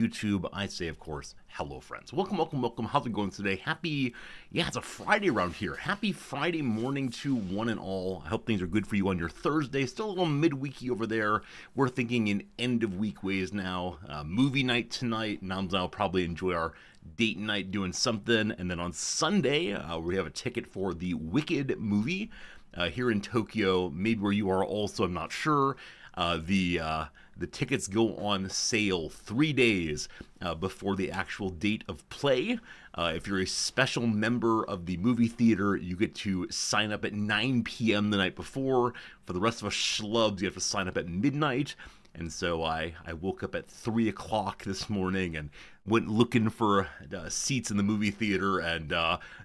YouTube, I say, of course, hello, friends. Welcome, welcome, welcome. How's it going today? It's a Friday around here. Happy Friday morning to one and all. I hope things are good for you on your Thursday. Still a little midweeky over there. We're thinking in end of week ways now. Movie night tonight. Nams and I will probably enjoy our date night doing something. And then on Sunday, we have a ticket for the Wicked movie here in Tokyo. Maybe where you are also, I'm not sure. The tickets go on sale 3 days before the actual date of play. If you're a special member of the movie theater, you get to sign up at 9 p.m. the night before. For the rest of us schlubs, you have to sign up at midnight. And so I woke up at 3 o'clock this morning and went looking for seats in the movie theater, and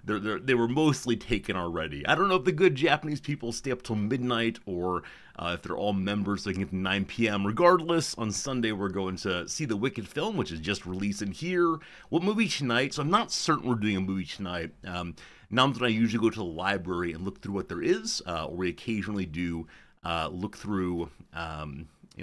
they were mostly taken already. I don't know if the good Japanese people stay up till midnight or if they're all members so they can get to 9 p.m. Regardless, on Sunday we're going to see the Wicked film, which is just releasing here. What movie tonight? So I'm not certain we're doing a movie tonight. Nams and I usually go to the library and look through what there is, or we occasionally do look through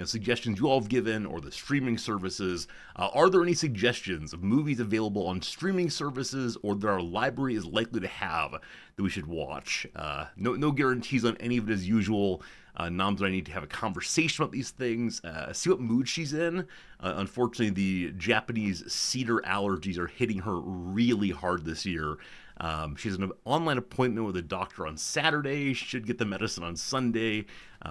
suggestions you all have given, or the streaming services. Are there any suggestions of movies available on streaming services or that our library is likely to have that we should watch? No guarantees on any of it as usual. Nams and I need to have a conversation about these things, see what mood she's in. Unfortunately, the Japanese cedar allergies are hitting her really hard this year. She has an online appointment with a doctor on Saturday. She should get the medicine on Sunday.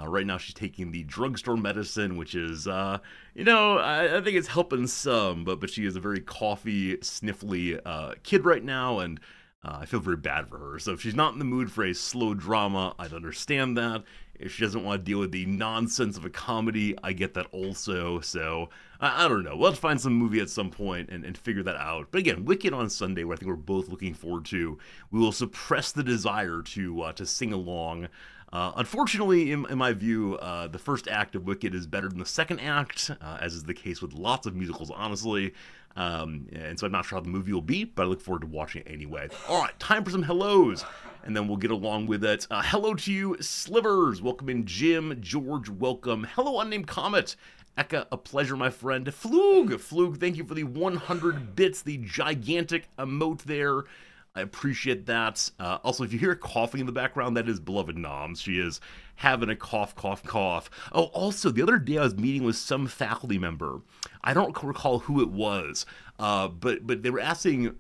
Right now she's taking the drugstore medicine, which is, I think it's helping some, but she is a very coughy, sniffly kid right now, and I feel very bad for her. So if she's not in the mood for a slow drama, I'd understand that. If she doesn't want to deal with the nonsense of a comedy, I get that also. So I don't know. We'll have to find some movie at some point and figure that out. But again, Wicked on Sunday, what I think we're both looking forward to. We will suppress the desire to sing along. Unfortunately, in my view, the first act of Wicked is better than the second act, as is the case with lots of musicals, honestly. And so I'm not sure how the movie will be, but I look forward to watching it anyway. All right, time for some hellos, and then we'll get along with it. Hello to you, Slivers. Welcome in, Jim. George, welcome. Hello, Unnamed Comet. Eka, a pleasure, my friend. Flug, thank you for the 100 bits, the gigantic emote there. I appreciate that. Also, if you hear coughing in the background, that is beloved Noms. She is having a cough. Oh, also, the other day I was meeting with some faculty member. I don't recall who it was, but they were asking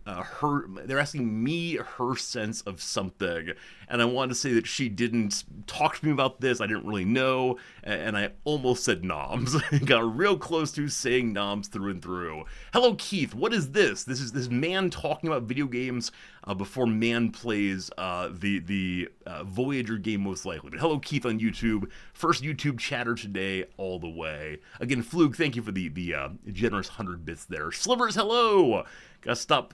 me her sense of something, and I wanted to say that she didn't talk to me about this. I didn't really know, and I almost said Noms. Got real close to saying Noms through and through. Hello, Keith. What is this? This is this man talking about video games before man plays the Voyager game, most likely. But hello, Keith on YouTube. First YouTube chatter today, all the way. Again, Flug, thank you for the generous 100 bits there. Slivers, hello. Gotta stop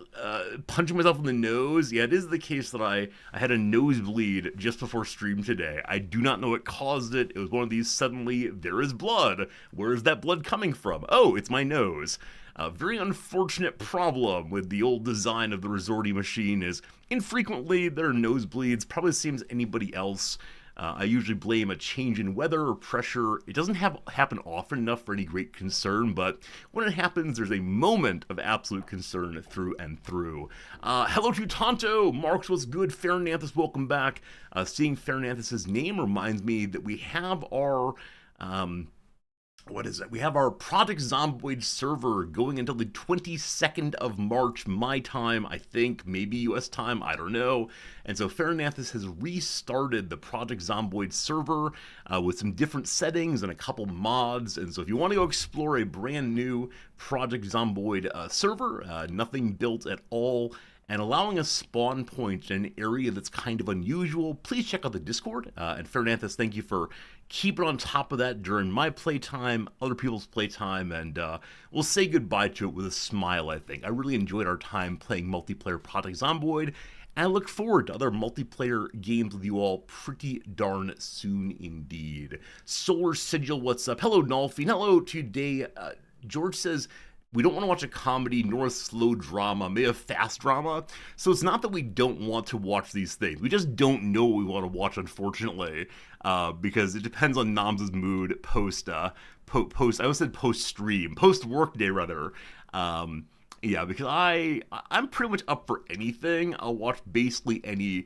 punching myself in the nose. Yeah, it is the case that I had a nosebleed just before stream today. I do not know what caused it. It was one of these suddenly, there is blood. Where is that blood coming from? Oh, it's my nose. A very unfortunate problem with the old design of the Resorty machine is infrequently there are nosebleeds, probably the same as anybody else. I usually blame a change in weather or pressure. It doesn't happen often enough for any great concern, but when it happens, there's a moment of absolute concern through and through. Hello to Tonto! Marks, what's good? Fernanthus, welcome back. Seeing Fernanthus' name reminds me that we have our... what is it? We have our Project Zomboid server going until the 22nd of March, my time, I think, maybe US time, I don't know. And so Fernanthus has restarted the Project Zomboid server with some different settings and a couple mods. And so if you want to go explore a brand new Project Zomboid server, nothing built at all, and allowing a spawn point in an area that's kind of unusual, please check out the Discord. And Fernanthus, thank you for keeping on top of that during my playtime, other people's playtime, and we'll say goodbye to it with a smile, I think. I really enjoyed our time playing multiplayer Project Zomboid, and I look forward to other multiplayer games with you all pretty darn soon indeed. Solar Sigil, what's up? Hello, Nolfie. Hello today. George says, we don't want to watch a comedy nor a slow drama, maybe a fast drama. So it's not that we don't want to watch these things. We just don't know what we want to watch, unfortunately, because it depends on Noms' mood post, I always said post-stream, post-workday, rather. Yeah, because I'm pretty much up for anything. I'll watch basically any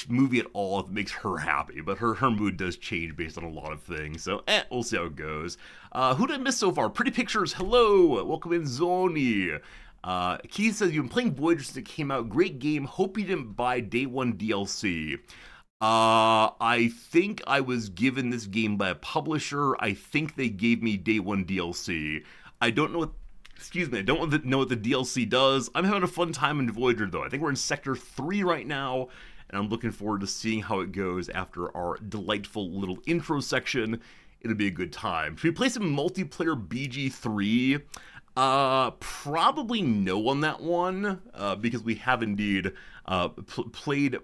movie at all if it makes her happy. But her mood does change based on a lot of things. So we'll see how it goes. Who did I miss so far? Pretty Pictures, hello, welcome in, Zoni. Keith says you've been playing Voyager since it came out. Great game. Hope you didn't buy day one DLC. I think I was given this game by a publisher. I think they gave me day one DLC. I don't know what. Excuse me, I don't know what the DLC does. I'm having a fun time in Voyager, though. I think we're in Sector 3 right now, and I'm looking forward to seeing how it goes after our delightful little intro section. It'll be a good time. Should we play some multiplayer BG3? Probably no on that one, because we have indeed played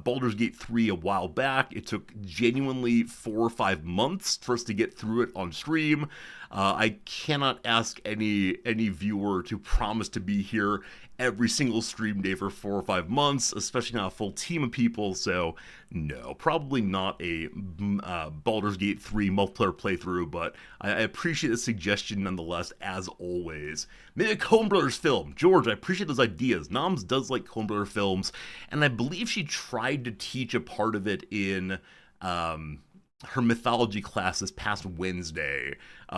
Baldur's Gate 3 a while back. It took genuinely 4 or 5 months for us to get through it on stream. I cannot ask any viewer to promise to be here every single stream day for 4 or 5 months, especially not a full team of people, so no, probably not a Baldur's Gate 3 multiplayer playthrough, but I appreciate the suggestion nonetheless, as always. Maybe a Coen Brothers film. George, I appreciate those ideas. Noms does like Coen Brothers films, and I believe she tried to teach a part of it in her mythology class this past Wednesday.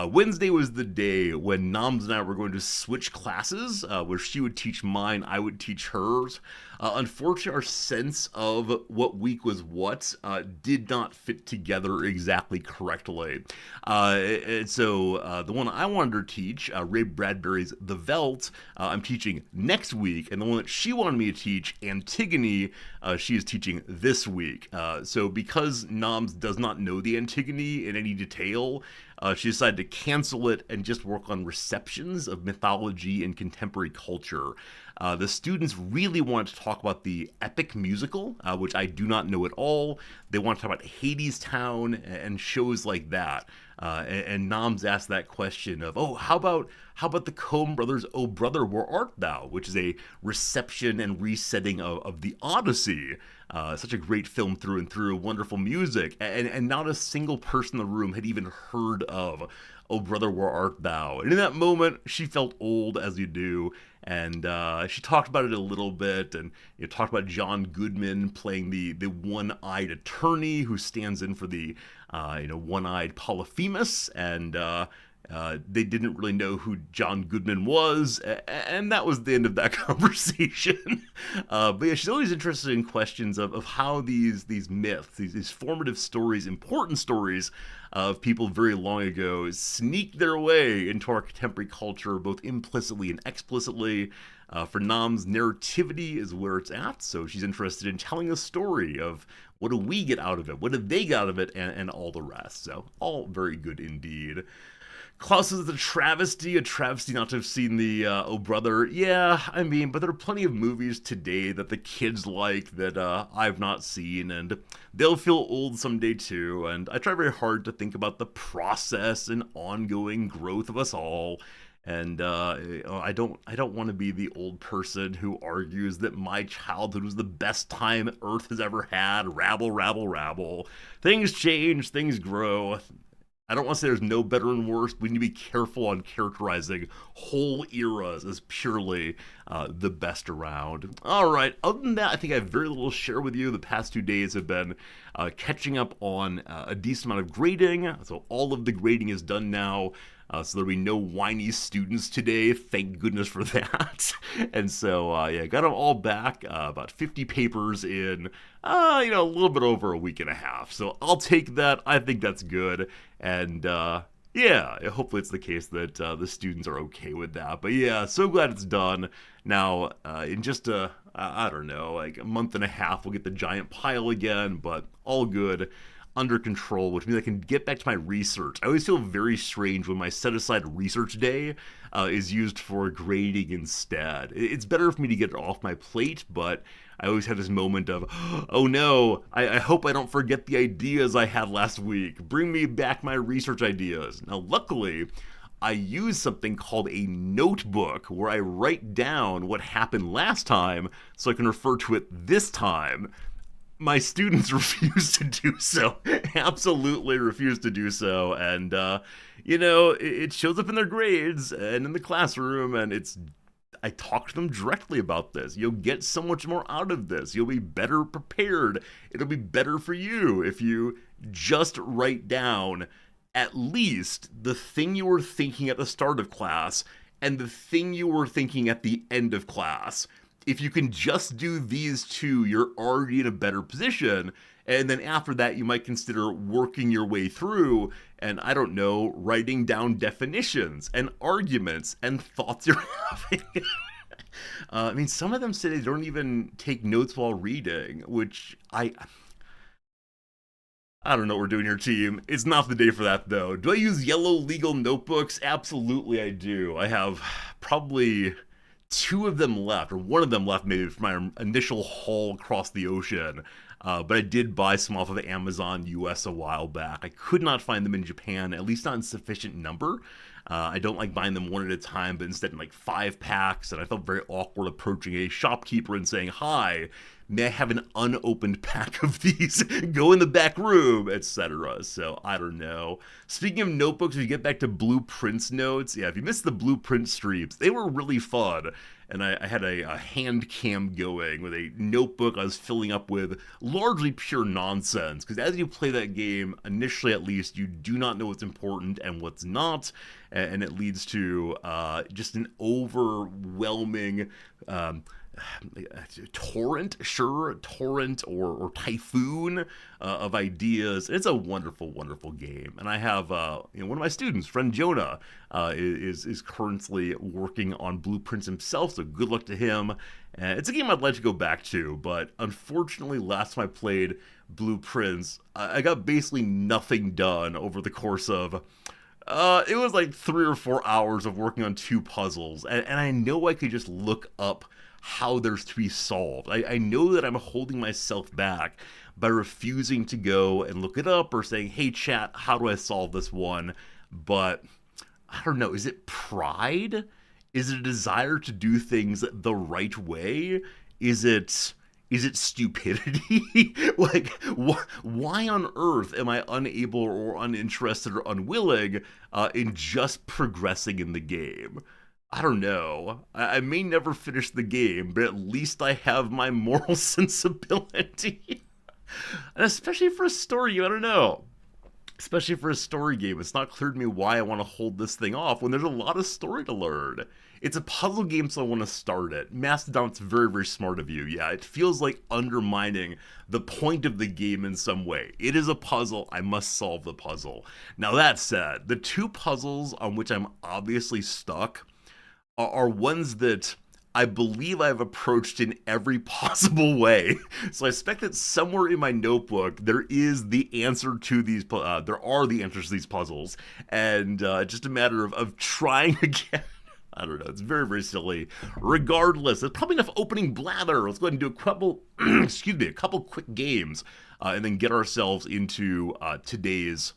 Wednesday was the day when Noms and I were going to switch classes, where she would teach mine, I would teach hers. Unfortunately, our sense of what week was what did not fit together exactly correctly. And so the one I wanted her to teach, Ray Bradbury's The Veldt, I'm teaching next week, and the one that she wanted me to teach, Antigone, she is teaching this week. So because Noms does not know the Antigone in any detail, she decided to cancel it and just work on receptions of mythology and contemporary culture. The students really wanted to talk about the epic musical, which I do not know at all. They want to talk about Hadestown and shows like that. And Noms asked that question of, how about the Coen Brothers' Oh Brother, Where Art Thou? Which is a reception and resetting of the Odyssey. Such a great film through and through, wonderful music, and not a single person in the room had even heard of Oh Brother, Where Art Thou? And in that moment, she felt old, as you do, and she talked about it a little bit, and talked about John Goodman playing the one-eyed attorney who stands in for the one-eyed Polyphemus, and they didn't really know who John Goodman was, and that was the end of that conversation. But yeah, she's always interested in questions of how these myths, these formative stories, important stories of people very long ago sneak their way into our contemporary culture, both implicitly and explicitly. For Noms, narrativity is where it's at, so she's interested in telling a story of what do we get out of it, what did they get out of it, and all the rest. So all very good indeed. Klaus is a travesty not to have seen the Oh Brother. Yeah, I mean, but there are plenty of movies today that the kids like that I've not seen, and they'll feel old someday too. And I try very hard to think about the process and ongoing growth of us all. And I don't want to be the old person who argues that my childhood was the best time Earth has ever had. Rabble, rabble, rabble. Things change, things grow. I don't want to say there's no better and worse. We need to be careful on characterizing whole eras as purely the best around. All right, other than that, I think I have very little to share with you. The past 2 days have been catching up on a decent amount of grading. So all of the grading is done now. So there'll be no whiny students today. Thank goodness for that. And so, got them all back. About 50 papers in, a little bit over a week and a half. So I'll take that. I think that's good. And, hopefully it's the case that the students are okay with that. But yeah, so glad it's done. Now, in just I don't know, like a month and a half, we'll get the giant pile again, but all good. Under control, which means I can get back to my research. I always feel very strange when my set-aside research day is used for grading instead. It's better for me to get it off my plate, but I always have this moment of, oh no, I hope I don't forget the ideas I had last week. Bring me back my research ideas. Now, luckily, I use something called a notebook where I write down what happened last time so I can refer to it this time. my students refuse to do so. Absolutely refuse to do so. And, it shows up in their grades and in the classroom, and I talk to them directly about this. You'll get so much more out of this. You'll be better prepared. It'll be better for you if you just write down at least the thing you were thinking at the start of class and the thing you were thinking at the end of class. If you can just do these two, you're already in a better position. And then after that, you might consider working your way through and, I don't know, writing down definitions and arguments and thoughts you're having. Some of them say they don't even take notes while reading, which I don't know what we're doing here, team. It's not the day for that, though. Do I use yellow legal notebooks? Absolutely, I do. I have probably two of them left, or one of them left maybe from my initial haul across the ocean. But I did buy some off of Amazon US a while back. I could not find them in Japan, at least not in sufficient number. I don't like buying them one at a time, but instead in like 5 packs, and I felt very awkward approaching a shopkeeper and saying, "Hi, may I have an unopened pack of these? Go in the back room," etc. So I don't know. Speaking of notebooks, if you get back to Blueprints notes, yeah, if you missed the Blueprint streams, they were really fun. And I had a hand cam going with a notebook I was filling up with largely pure nonsense. Because as you play that game, initially at least, you do not know what's important and what's not. And it leads to just an overwhelming torrent or typhoon of ideas. It's a wonderful, wonderful game. And I have one of my students, friend Jonah, is currently working on Blueprints himself, so good luck to him. It's a game I'd like to go back to, but unfortunately last time I played Blueprints, I got basically nothing done over the course of it was like 3 or 4 hours of working on 2 puzzles, and I know I could just look up how there's to be solved. I know that I'm holding myself back by refusing to go and look it up or saying, "Hey chat, how do I solve this one?" But I don't know, is it pride? Is it a desire to do things the right way? Is it stupidity? Like, why on earth am I unable or uninterested or unwilling in just progressing in the game? I don't know. I may never finish the game, but at least I have my moral sensibility. And especially for a story game, I don't know. Especially for a story game, it's not clear to me why I want to hold this thing off when there's a lot of story to learn. It's a puzzle game, so I want to start it. Mastodon, it's very, very smart of you. Yeah, it feels like undermining the point of the game in some way. It is a puzzle. I must solve the puzzle. Now, that said, the 2 puzzles on which I'm obviously stuck are ones that I believe I've approached in every possible way. So I expect that somewhere in my notebook there is the answer to these. There are the answers to these puzzles, and just a matter of trying again. I don't know. It's very, very silly. Regardless, there's probably enough opening blather. Let's go ahead and do a couple. A couple quick games, and then get ourselves into today's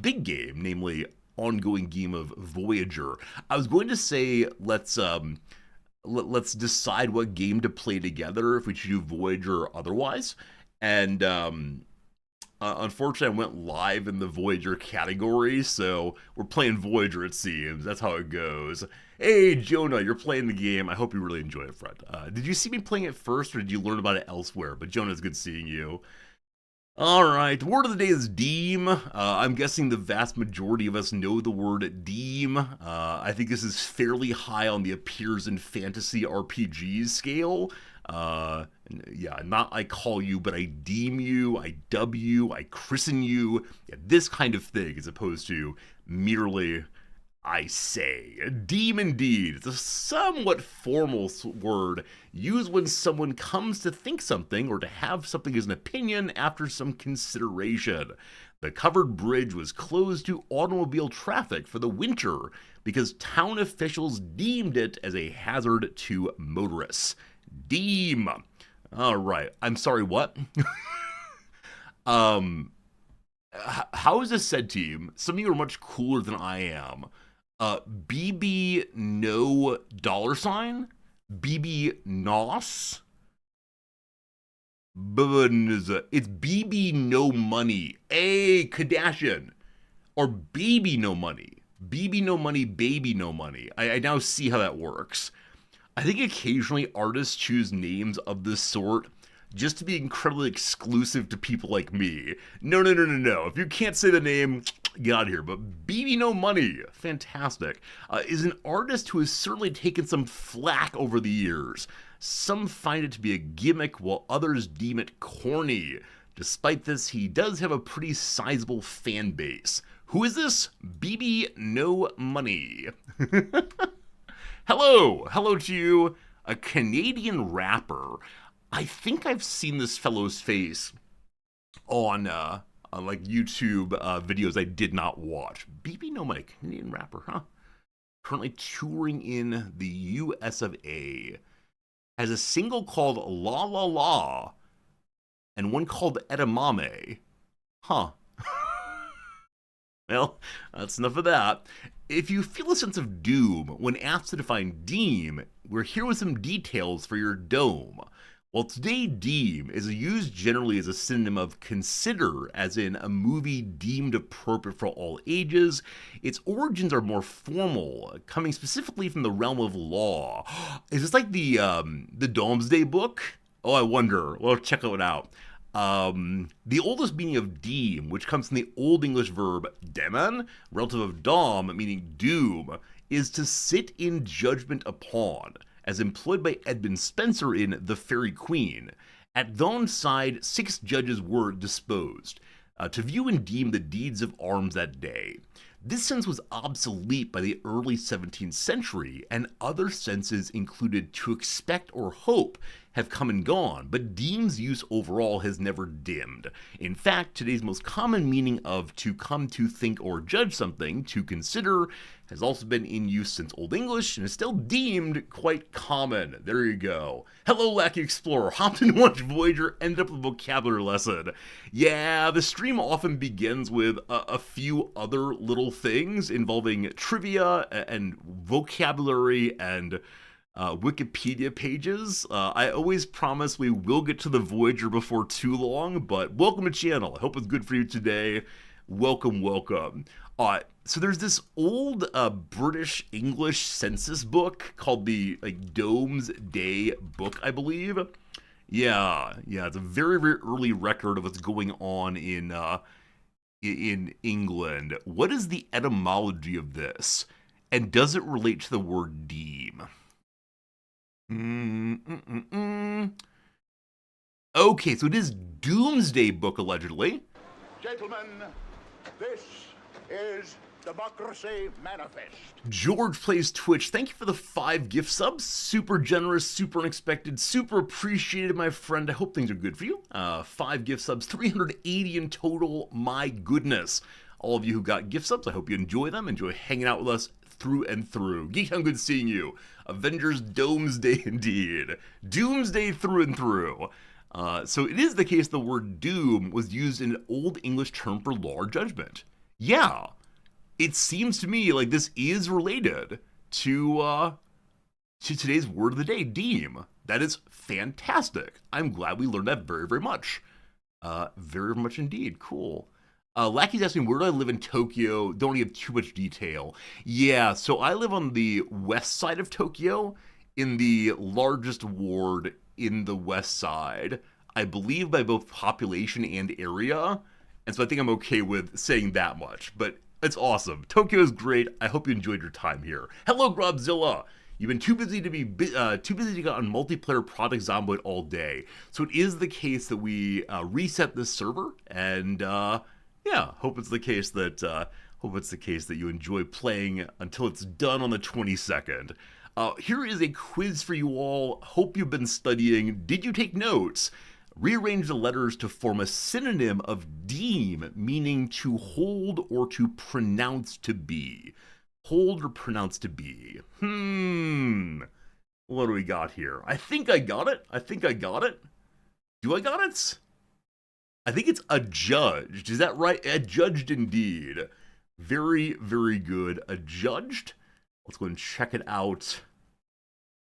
big game, namely ongoing game of Voyager. I was going to say let's decide what game to play together, if we should do Voyager or otherwise. And unfortunately, I went live in the Voyager category, so we're playing Voyager, it seems. That's how it goes. Hey, Jonah, you're playing the game. I hope you really enjoy it, friend. Did you see me playing it first, or did you learn about it elsewhere? But Jonah, it's good seeing you. Alright, word of the day is Deem. I'm guessing the vast majority of us know the word Deem. I think this is fairly high on the appears in fantasy RPGs scale. Yeah, not I call you, but I deem you, I dub you, I christen you. Yeah, this kind of thing, as opposed to merely I say. Deem indeed. It's a somewhat formal word used when someone comes to think something or to have something as an opinion after some consideration. The covered bridge was closed to automobile traffic for the winter because town officials deemed it as a hazard to motorists. Deem. All right. I'm sorry, what? How is this said, team? Some of you are much cooler than I am. BB no $? BB nos? It's BB No Money. A Kardashian. Or Baby No Money. BB No Money, Baby No Money. I now see how that works. I think occasionally artists choose names of this sort just to be incredibly exclusive to people like me. No, no, no, no, no. If you can't say the name, get out of here. But BB No Money, fantastic, is an artist who has certainly taken some flack over the years. Some find it to be a gimmick, while others deem it corny. Despite this, he does have a pretty sizable fan base. Who is this? BB No Money. Hello to you, a Canadian rapper. I think I've seen this fellow's face on like YouTube videos I did not watch. BB No Money, Canadian rapper, huh? Currently touring in the US of A. Has a single called La La La and one called Edamame. Huh. Well, that's enough of that. If you feel a sense of doom when asked to define deem, we're here with some details for your dome. While today deem is used generally as a synonym of consider, as in a movie deemed appropriate for all ages, its origins are more formal, coming specifically from the realm of law. Is this like the Domesday Book? Oh, I wonder. Well, check it out. The oldest meaning of deem, which comes from the Old English verb demen, relative of dom, meaning doom, is to sit in judgment upon, as employed by Edmund Spenser in The Faerie Queene. At Dawn's side, 6 judges were disposed to view and deem the deeds of arms that day. This sense was obsolete by the early 17th century, and other senses included to expect or hope have come and gone, but deem's use overall has never dimmed. In fact, today's most common meaning of to come to think or judge something, to consider, has also been in use since Old English and is still deemed quite common. There you go. Hello, Lackey Explorer. Hopped in, watched Voyager, ended up with a vocabulary lesson. Yeah, the stream often begins with a few other little things involving trivia and vocabulary and Wikipedia pages. I always promise we will get to the Voyager before too long, but welcome to the channel. I hope it's good for you today. Welcome. So there's this old British English census book called the Domesday Book, I believe. Yeah, it's a very, very early record of what's going on in England. What is the etymology of this? And does it relate to the word deem? Okay, so it is Doomsday Book, allegedly. Gentlemen, this is Democracy Manifest. George Plays Twitch, thank you for the 5 gift subs. Super generous, super unexpected, super appreciated, my friend. I hope things are good for you. 5 gift subs, 380 in total. My goodness. All of you who got gift subs, I hope you enjoy them. Enjoy hanging out with us through and through. Geektown, good seeing you. Avengers Doomsday indeed. Doomsday through and through. So it is the case the word doom was used in an Old English term for law or judgment. Yeah, it seems to me like this is related to today's word of the day, deem. That is fantastic. I'm glad we learned that very, very much. Very much indeed. Cool. Lackey's asking, where do I live in Tokyo? Don't give too much detail. Yeah, so I live on the west side of Tokyo, in the largest ward in the west side, I believe by both population and area. And so I think I'm okay with saying that much, but it's awesome. Tokyo is great. I hope you enjoyed your time here. Hello, Grobzilla. You've been too busy to get on multiplayer Project Zomboid all day. So it is the case that we reset this server, and yeah, hope it's the case that you enjoy playing until it's done on the 22nd. Here is a quiz for you all. Hope you've been studying. Did you take notes? Rearrange the letters to form a synonym of deem, meaning to hold or to pronounce to be. Hold or pronounce to be. What do we got here? I think I got it. Do I got it? I think it's adjudged. Is that right? Adjudged indeed. Very, very good. Adjudged. Let's go and check it out.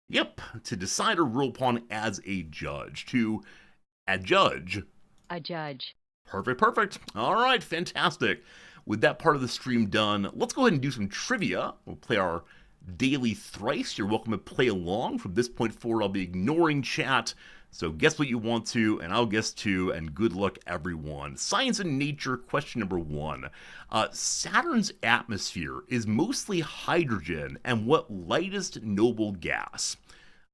Yep. To decide or rule upon as a judge. To Adjudge. A judge. Perfect, perfect. All right, fantastic. With that part of the stream done, let's go ahead and do some trivia. We'll play our daily thrice. You're welcome to play along. From this point forward, I'll be ignoring chat. So guess what you want to, and I'll guess too, and good luck, everyone. Science and nature, question number 1. Saturn's atmosphere is mostly hydrogen, and what lightest noble gas?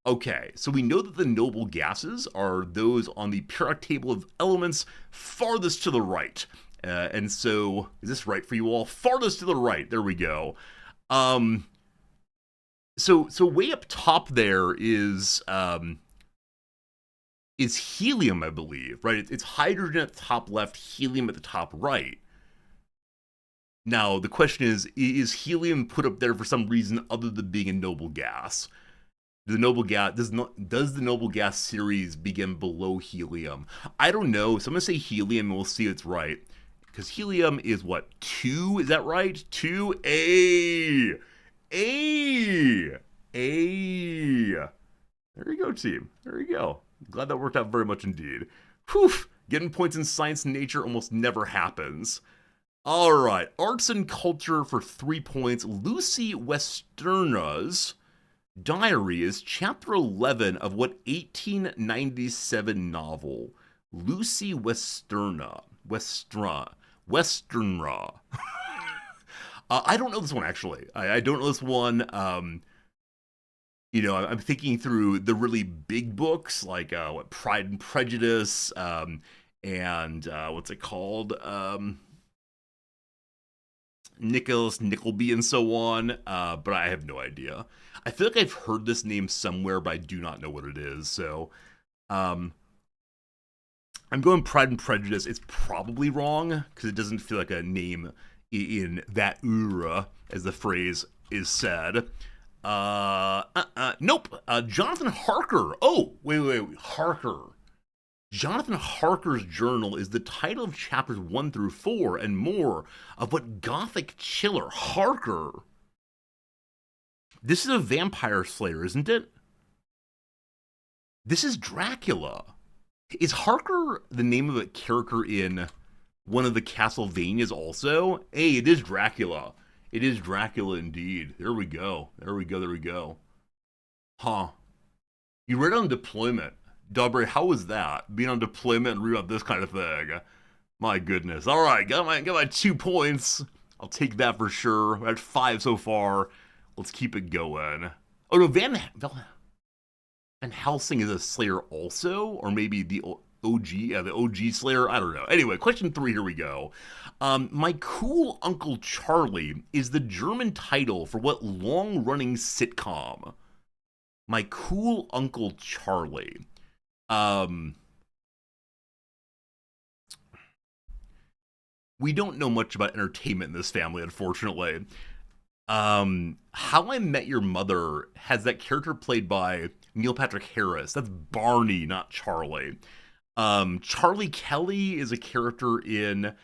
Okay, so we know that the noble gases are those on the periodic table of elements farthest to the right. And so, is this right for you all? Farthest to the right, there we go. So way up top there is helium, I believe, right? It's hydrogen at the top left, helium at the top right. Now, the question is helium put up there for some reason other than being a noble gas? Does the noble gas series begin below helium? I don't know. So I'm gonna say helium, and we'll see if it's right. Because helium is what, 2? Is that right? 2. A. There you go, team. There you go. Glad that worked out very much indeed. Whew. Getting points in science and nature almost never happens. All right, arts and culture for 3 points. Lucy Westenra's diary is chapter 11 of what 1897 novel? Lucy Westernra. I don't know this one, actually. I don't know this one. I'm thinking through the really big books, like Pride and Prejudice, and what's it called? Nicholas Nickleby and so on, but I have no idea. I feel like I've heard this name somewhere, but I do not know what it is. So, I'm going Pride and Prejudice. It's probably wrong because it doesn't feel like a name in that era, as the phrase is said. Nope. Jonathan Harker. Oh, wait. Harker. Jonathan Harker's journal is the title of chapters 1 through 4 and more of what Gothic chiller Harker. This is a vampire slayer, isn't it? This is Dracula. Is Harker the name of a character in one of the Castlevanias also? Hey, it is Dracula. It is Dracula indeed. There we go. Huh. You read on deployment. Dobry, how was that? Being on deployment and read about this kind of thing. My goodness. All right, got my 2 points. I'll take that for sure. We're at 5 so far. Let's keep it going. Oh no, Van Helsing is a Slayer also, or maybe the OG Slayer. I don't know. Anyway, question 3. Here we go. My Cool Uncle Charlie is the German title for what long-running sitcom? My Cool Uncle Charlie. We don't know much about entertainment in this family, unfortunately. How I Met Your Mother has that character played by Neil Patrick Harris. That's Barney, not Charlie. Charlie Kelly is a character in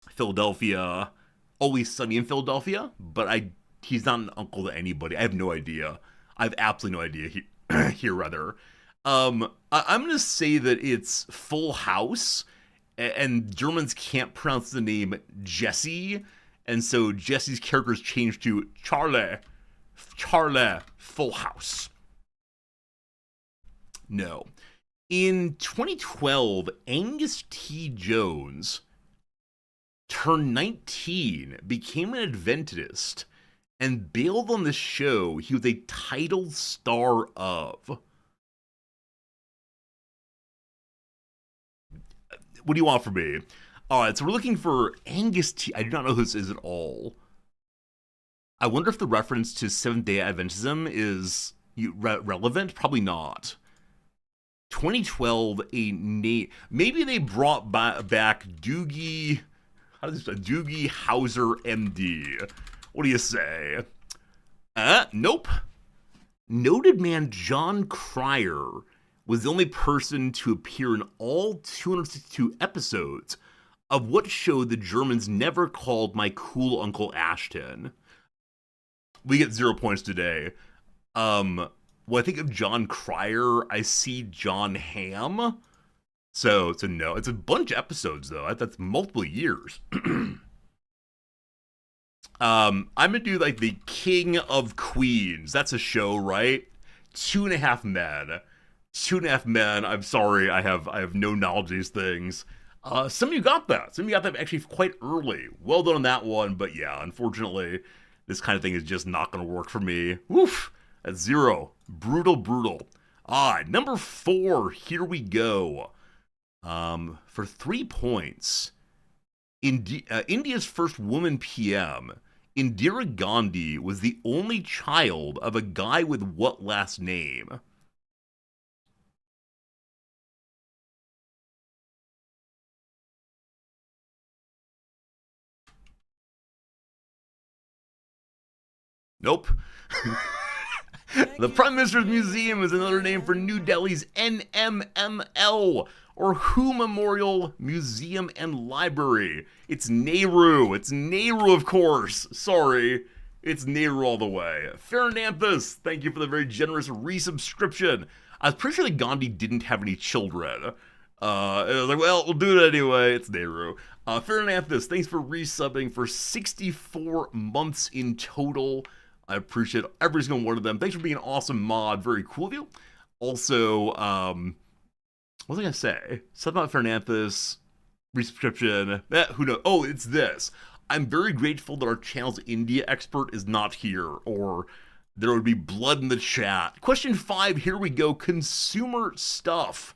Philadelphia, Always Sunny in Philadelphia, but he's not an uncle to anybody. I have no idea. I have absolutely no idea here rather. I'm gonna say that it's Full House, and Germans can't pronounce the name Jesse, and so Jesse's character is changed to Charlie Full House. No. In 2012, Angus T. Jones turned 19, became an Adventist, and bailed on the show he was a titled star of. What do you want from me? All right, so we're looking for Angus T. I do not know who this is at all. I wonder if the reference to Seventh-day Adventism is relevant. Probably not. 2012, maybe they brought back Doogie. Doogie Howser, MD. What do you say? Nope. Noted man John Cryer was the only person to appear in all 262 episodes of what show the Germans never called My Cool Uncle Ashton. We get 0 points today. when I think of John Cryer, I see John Hamm. So no, it's a bunch of episodes though. That's multiple years. I'm gonna do like the King of Queens. That's a show, right? 2.5 Men. 2.5 Men. I'm sorry, I have no knowledge of these things. Some of you got that. Some of you got that actually quite early. Well done on that one, but yeah, unfortunately, this kind of thing is just not gonna work for me. Woof. That's 0. Brutal, brutal. Number 4. Here we go. For 3 points, India's first woman PM, Indira Gandhi, was the only child of a guy with what last name? Nope. The Prime Minister's Museum is another name for New Delhi's NMML, or Who Memorial Museum and Library. It's Nehru. It's Nehru, of course. Sorry. It's Nehru all the way. Fernanthus, thank you for the very generous resubscription. I was pretty sure that Gandhi didn't have any children. And I was like, well, we'll do it anyway. It's Nehru. Fernanthus, thanks for resubbing for 64 months in total. I appreciate every single one of them. Thanks for being an awesome mod. Very cool of you. Also, what was I going to say? Something about Fernanthus, resubscription. Who knows? Oh, it's this. I'm very grateful that our channel's India expert is not here, or there would be blood in the chat. Question 5, here we go. Consumer stuff.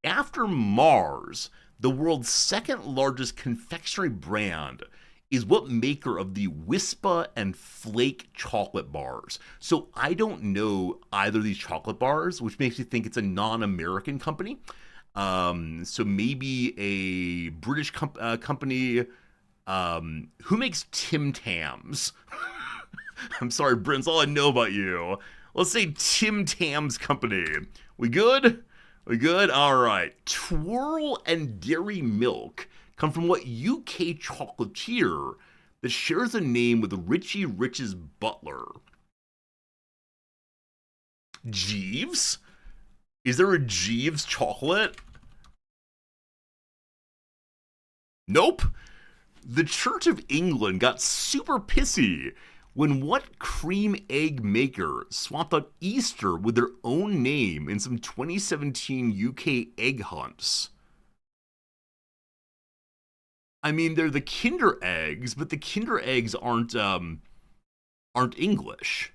After Mars, the world's second largest confectionery brand is what maker of the Wispa and Flake chocolate bars. So I don't know either of these chocolate bars, which makes me think it's a non-American company. So maybe a British company. Who makes Tim Tams? I'm sorry, Brent's all I know about you. Let's say Tim Tams Company. We good? We good? All right. Twirl and Dairy Milk come from what UK chocolatier that shares a name with Richie Rich's butler? Jeeves? Is there a Jeeves chocolate? Nope. The Church of England got super pissy when what cream egg maker swapped out Easter with their own name in some 2017 UK egg hunts? I mean, they're the Kinder eggs, but the Kinder eggs aren't English.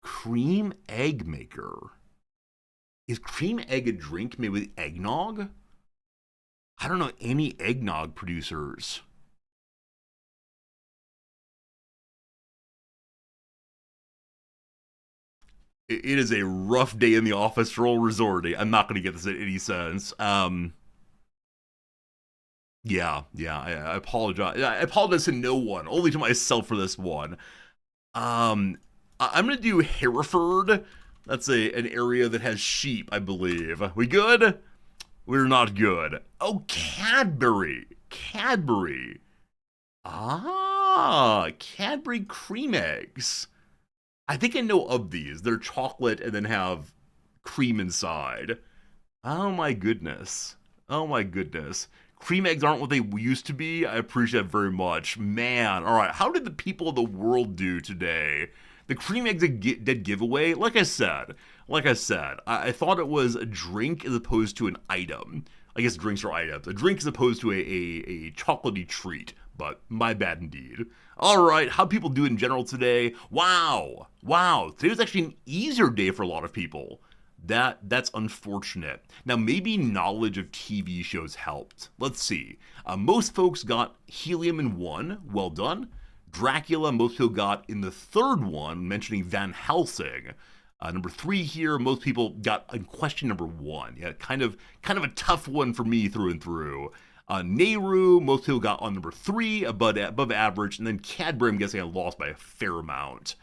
Cream egg maker. Is cream egg a drink made with eggnog? I don't know any eggnog producers. It is a rough day in the office for old Resorty. I'm not going to get this in any sense. Yeah, I apologize. I apologize to no one, only to myself for this one. I'm going to do Hereford. That's an area that has sheep, I believe. We good? We're not good. Oh, Cadbury. Cadbury. Cadbury cream eggs. I think I know of these. They're chocolate and then have cream inside. Oh my goodness. Oh my goodness. Cream eggs aren't what they used to be. I appreciate it very much. Man, all right. How did the people of the world do today? The cream eggs dead giveaway. Like I said, I thought it was a drink as opposed to an item. I guess drinks are items. A drink as opposed to a chocolatey treat. But my bad indeed. All right, how people do in general today? Wow. Today was actually an easier day for a lot of people. That's unfortunate. Now, maybe knowledge of TV shows helped. Let's see. Most folks got Helium in 1. Well done. Dracula, most people got in the 3rd one, mentioning Van Helsing. Number 3 here, most people got in question number 1. Yeah, kind of a tough one for me through and through. Nehru, most people got on number 3, above average, and then Cadbury, I'm guessing I lost by a fair amount.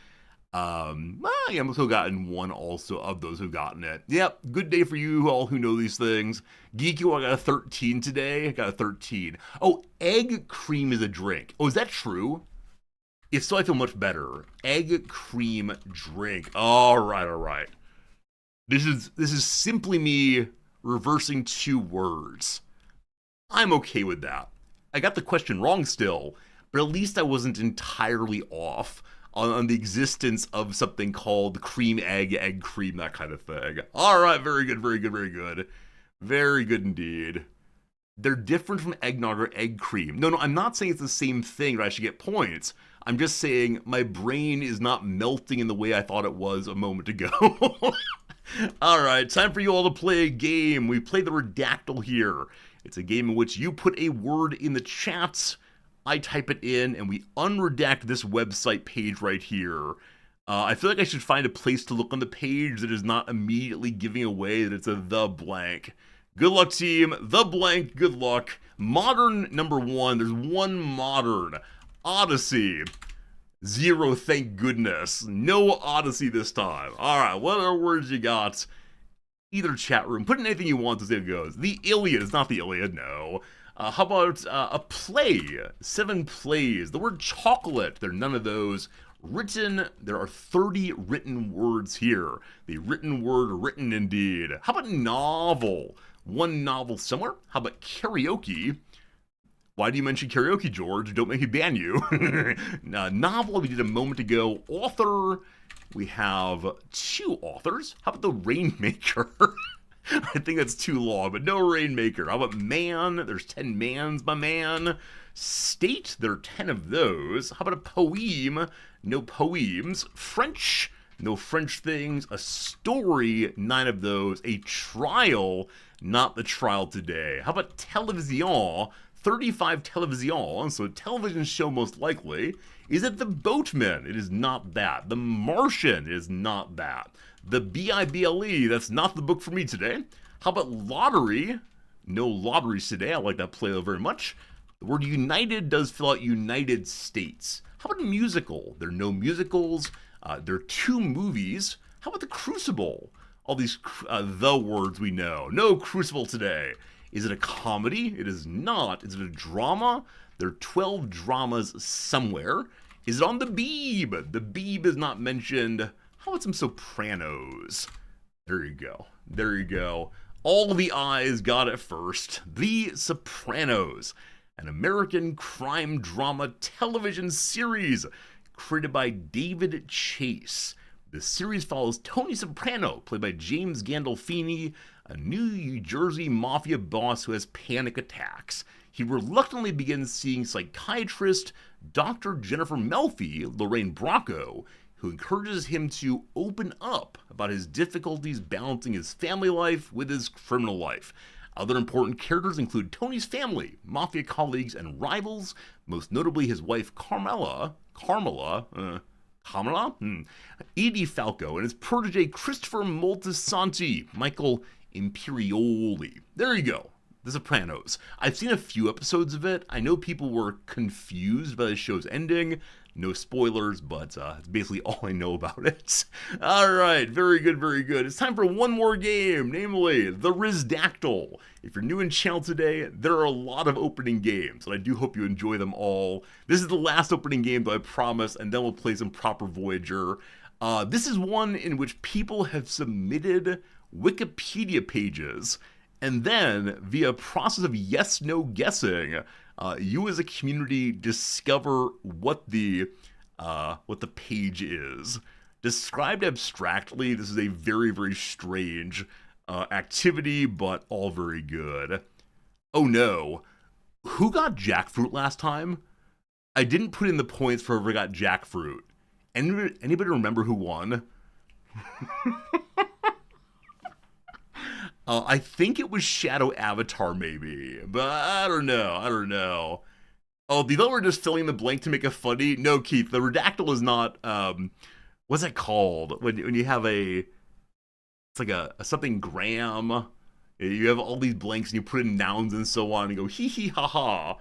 Yeah, most people got in 1 also of those who've gotten it. Yep, good day for you all who know these things. Geeky, I got a 13 today. I got a 13. Oh, egg cream is a drink. Oh, is that true? If so, I feel much better. Egg cream drink. All right. This is simply me reversing 2 words. I'm okay with that. I got the question wrong still, but at least I wasn't entirely off on the existence of something called cream egg cream, that kind of thing. All right, very good. Very good indeed. They're different from eggnog or egg cream. No, I'm not saying it's the same thing or I should get points. I'm just saying my brain is not melting in the way I thought it was a moment ago. All right, time for you all to play a game. We play the Redactyl here. It's a game in which you put a word in the chat, I type it in, and we unredact this website page right here. I feel like I should find a place to look on the page that is not immediately giving away that it's a the blank. Good luck, team. The blank, good luck. Modern number 1. There's 1 modern. Odyssey. 0, thank goodness. No Odyssey this time. Alright, what other words you got? Either chat room. Put in anything you want to see how it goes. The Iliad is not the Iliad, no. How about a play? 7 plays. The word chocolate. There are none of those. Written. There are 30 written words here. The written word, written indeed. How about novel? 1 novel somewhere. How about karaoke? Why do you mention karaoke, George? Don't make me ban you. Novel, we did a moment ago. Author, we have 2 authors. How about the Rainmaker? I think that's too long, but no Rainmaker. How about man? There's 10 mans, my man. State, there are 10 of those. How about a poem? No poems. French, no French things. A story, 9 of those. A trial, not the trial today. How about television? 35 television, so a television show most likely. Is it The Boatman? It is not that. The Martian is not that. The Bible, that's not the book for me today. How about lottery? No lotteries today. I like that play though very much. The word united does fill out United States. How about a musical? There are no musicals. There are 2 movies. How about the Crucible? All these the words we know. No Crucible today. Is it a comedy? It is not. Is it a drama? There are 12 dramas somewhere. Is it on the Beeb? The Beeb is not mentioned. How about some Sopranos? There you go. All the eyes got it first. The Sopranos, an American crime drama television series created by David Chase. The series follows Tony Soprano, played by James Gandolfini, a New Jersey mafia boss who has panic attacks. He reluctantly begins seeing psychiatrist Dr. Jennifer Melfi, Lorraine Bracco, who encourages him to open up about his difficulties balancing his family life with his criminal life. Other important characters include Tony's family, mafia colleagues, and rivals, most notably his wife Carmela, Edie Falco, and his protege Christopher Moltisanti, Michael Imperioli. There you go. The Sopranos. I've seen a few episodes of it. I know people were confused by the show's ending. No spoilers, but it's basically all I know about it. Alright, very good. It's time for one more game, namely the Rizdactyl. If you're new in channel today, there are a lot of opening games, and I do hope you enjoy them all. This is the last opening game, though, I promise, and then we'll play some proper Voyager. This is one in which people have submitted Wikipedia pages, and then, via process of yes-no guessing, you as a community discover what the page is. Described abstractly, this is a very strange activity, but all very good. Oh no. Who got jackfruit last time? I didn't put in the points for whoever got jackfruit. Anybody remember who won? I think it was Shadow Avatar, maybe, but I don't know. Oh, the other were just filling the blank to make it funny. No, Keith, the Redactyl is not, what's that called? When you have it's like a something gram. You have all these blanks and you put in nouns and so on and you go hee hee ha ha.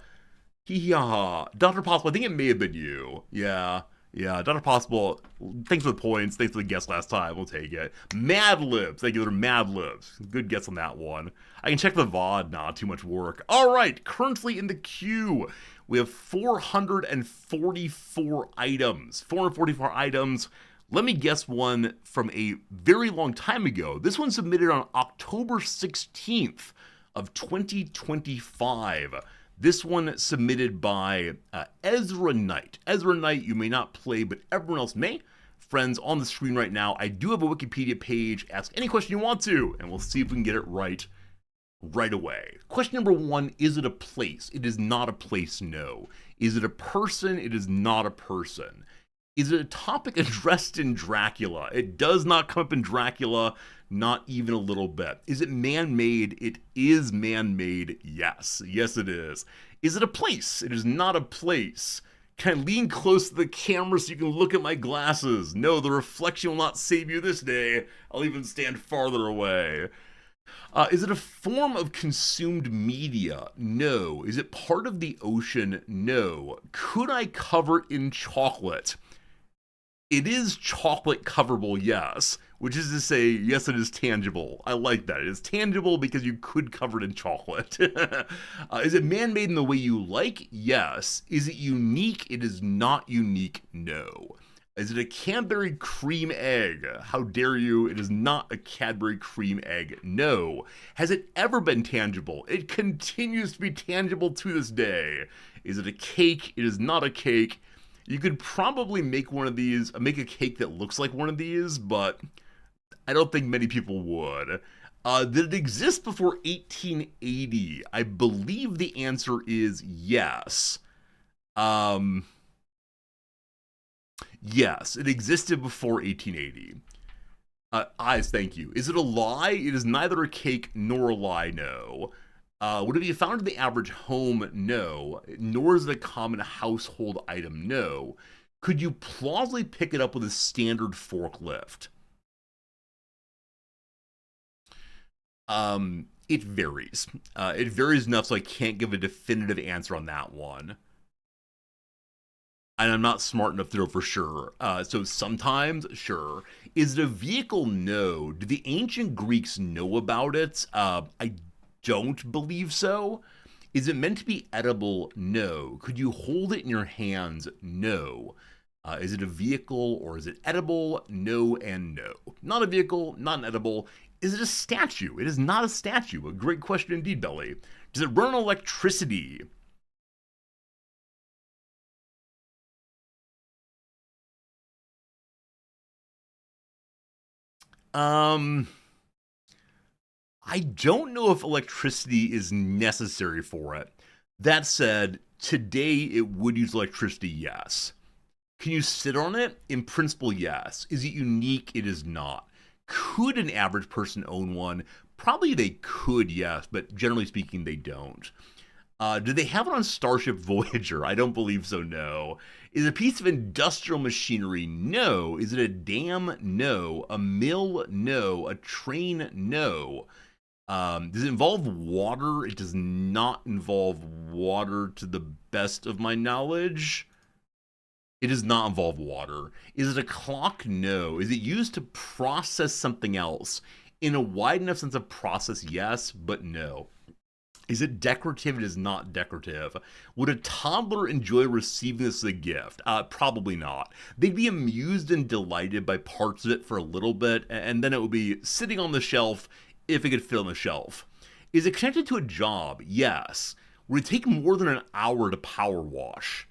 Hee hee ha ha. Dr. Possible, I think it may have been you. Yeah. Yeah, not possible. Thanks for the points. Thanks for the guess last time. We'll take it. Mad Libs. Thank you for Mad Libs. Good guess on that one. I can check the VOD. Not too much work. All right. Currently in the queue, we have 444 items. 444 items. Let me guess one from a very long time ago. This one submitted on October 16th of 2025. This one submitted by Ezra Knight. Ezra Knight, you may not play, but everyone else may. Friends, on the screen right now, I do have a Wikipedia page. Ask any question you want to, and we'll see if we can get it right away. Question number 1, is it a place? It is not a place, no. Is it a person? It is not a person. Is it a topic addressed in Dracula? It does not come up in Dracula, not even a little bit. Is it man-made? It is man-made, yes. Yes, it is. Is it a place? It is not a place. Can I lean close to the camera so you can look at my glasses? No, the reflection will not save you this day. I'll even stand farther away. Is it a form of consumed media? No. Is it part of the ocean? No. Could I cover it in chocolate? It is chocolate coverable, yes, which is to say, yes, it is tangible. I like that. It is tangible because you could cover it in chocolate. Is it man-made in the way you like? Yes. Is it unique? It is not unique, no. Is it a Cadbury cream egg? How dare you? It is not a Cadbury cream egg, no. Has it ever been tangible? It continues to be tangible to this day. Is it a cake? It is not a cake. You could probably make one of these, make a cake that looks like one of these, but I don't think many people would. Did it exist before 1880? I believe the answer is yes. Yes, it existed before 1880. Eyes, thank you. Is it a lie? It is neither a cake nor a lie, no. Would it be found in the average home? No. Nor is it a common household item? No. Could you plausibly pick it up with a standard forklift? It varies. It varies enough so I can't give a definitive answer on that one. And I'm not smart enough to know for sure. So sometimes, sure. Is it a vehicle? No. Did the ancient Greeks know about it? I don't believe so. Is it meant to be edible? No. Could you hold it in your hands? No. Is it a vehicle or is it edible? No and no. Not a vehicle, not an edible. Is it a statue? It is not a statue. A great question indeed, Belly. Does it run on electricity? I don't know if electricity is necessary for it. That said, today it would use electricity, yes. Can you sit on it? In principle, yes. Is it unique? It is not. Could an average person own one? Probably they could, yes, but generally speaking, they don't. Do they have it on Starship Voyager? I don't believe so, no. Is it a piece of industrial machinery? No. Is it a dam? No. A mill? No. A train? No. Does it involve water? It does not involve water to the best of my knowledge. It does not involve water. Is it a clock? No. Is it used to process something else? In a wide enough sense of process, yes, but no. Is it decorative? It is not decorative. Would a toddler enjoy receiving this as a gift? Probably not. They'd be amused and delighted by parts of it for a little bit, and then it would be sitting on the shelf if it could fit on the shelf. Is it connected to a job? Yes. Would it take more than an hour to power wash?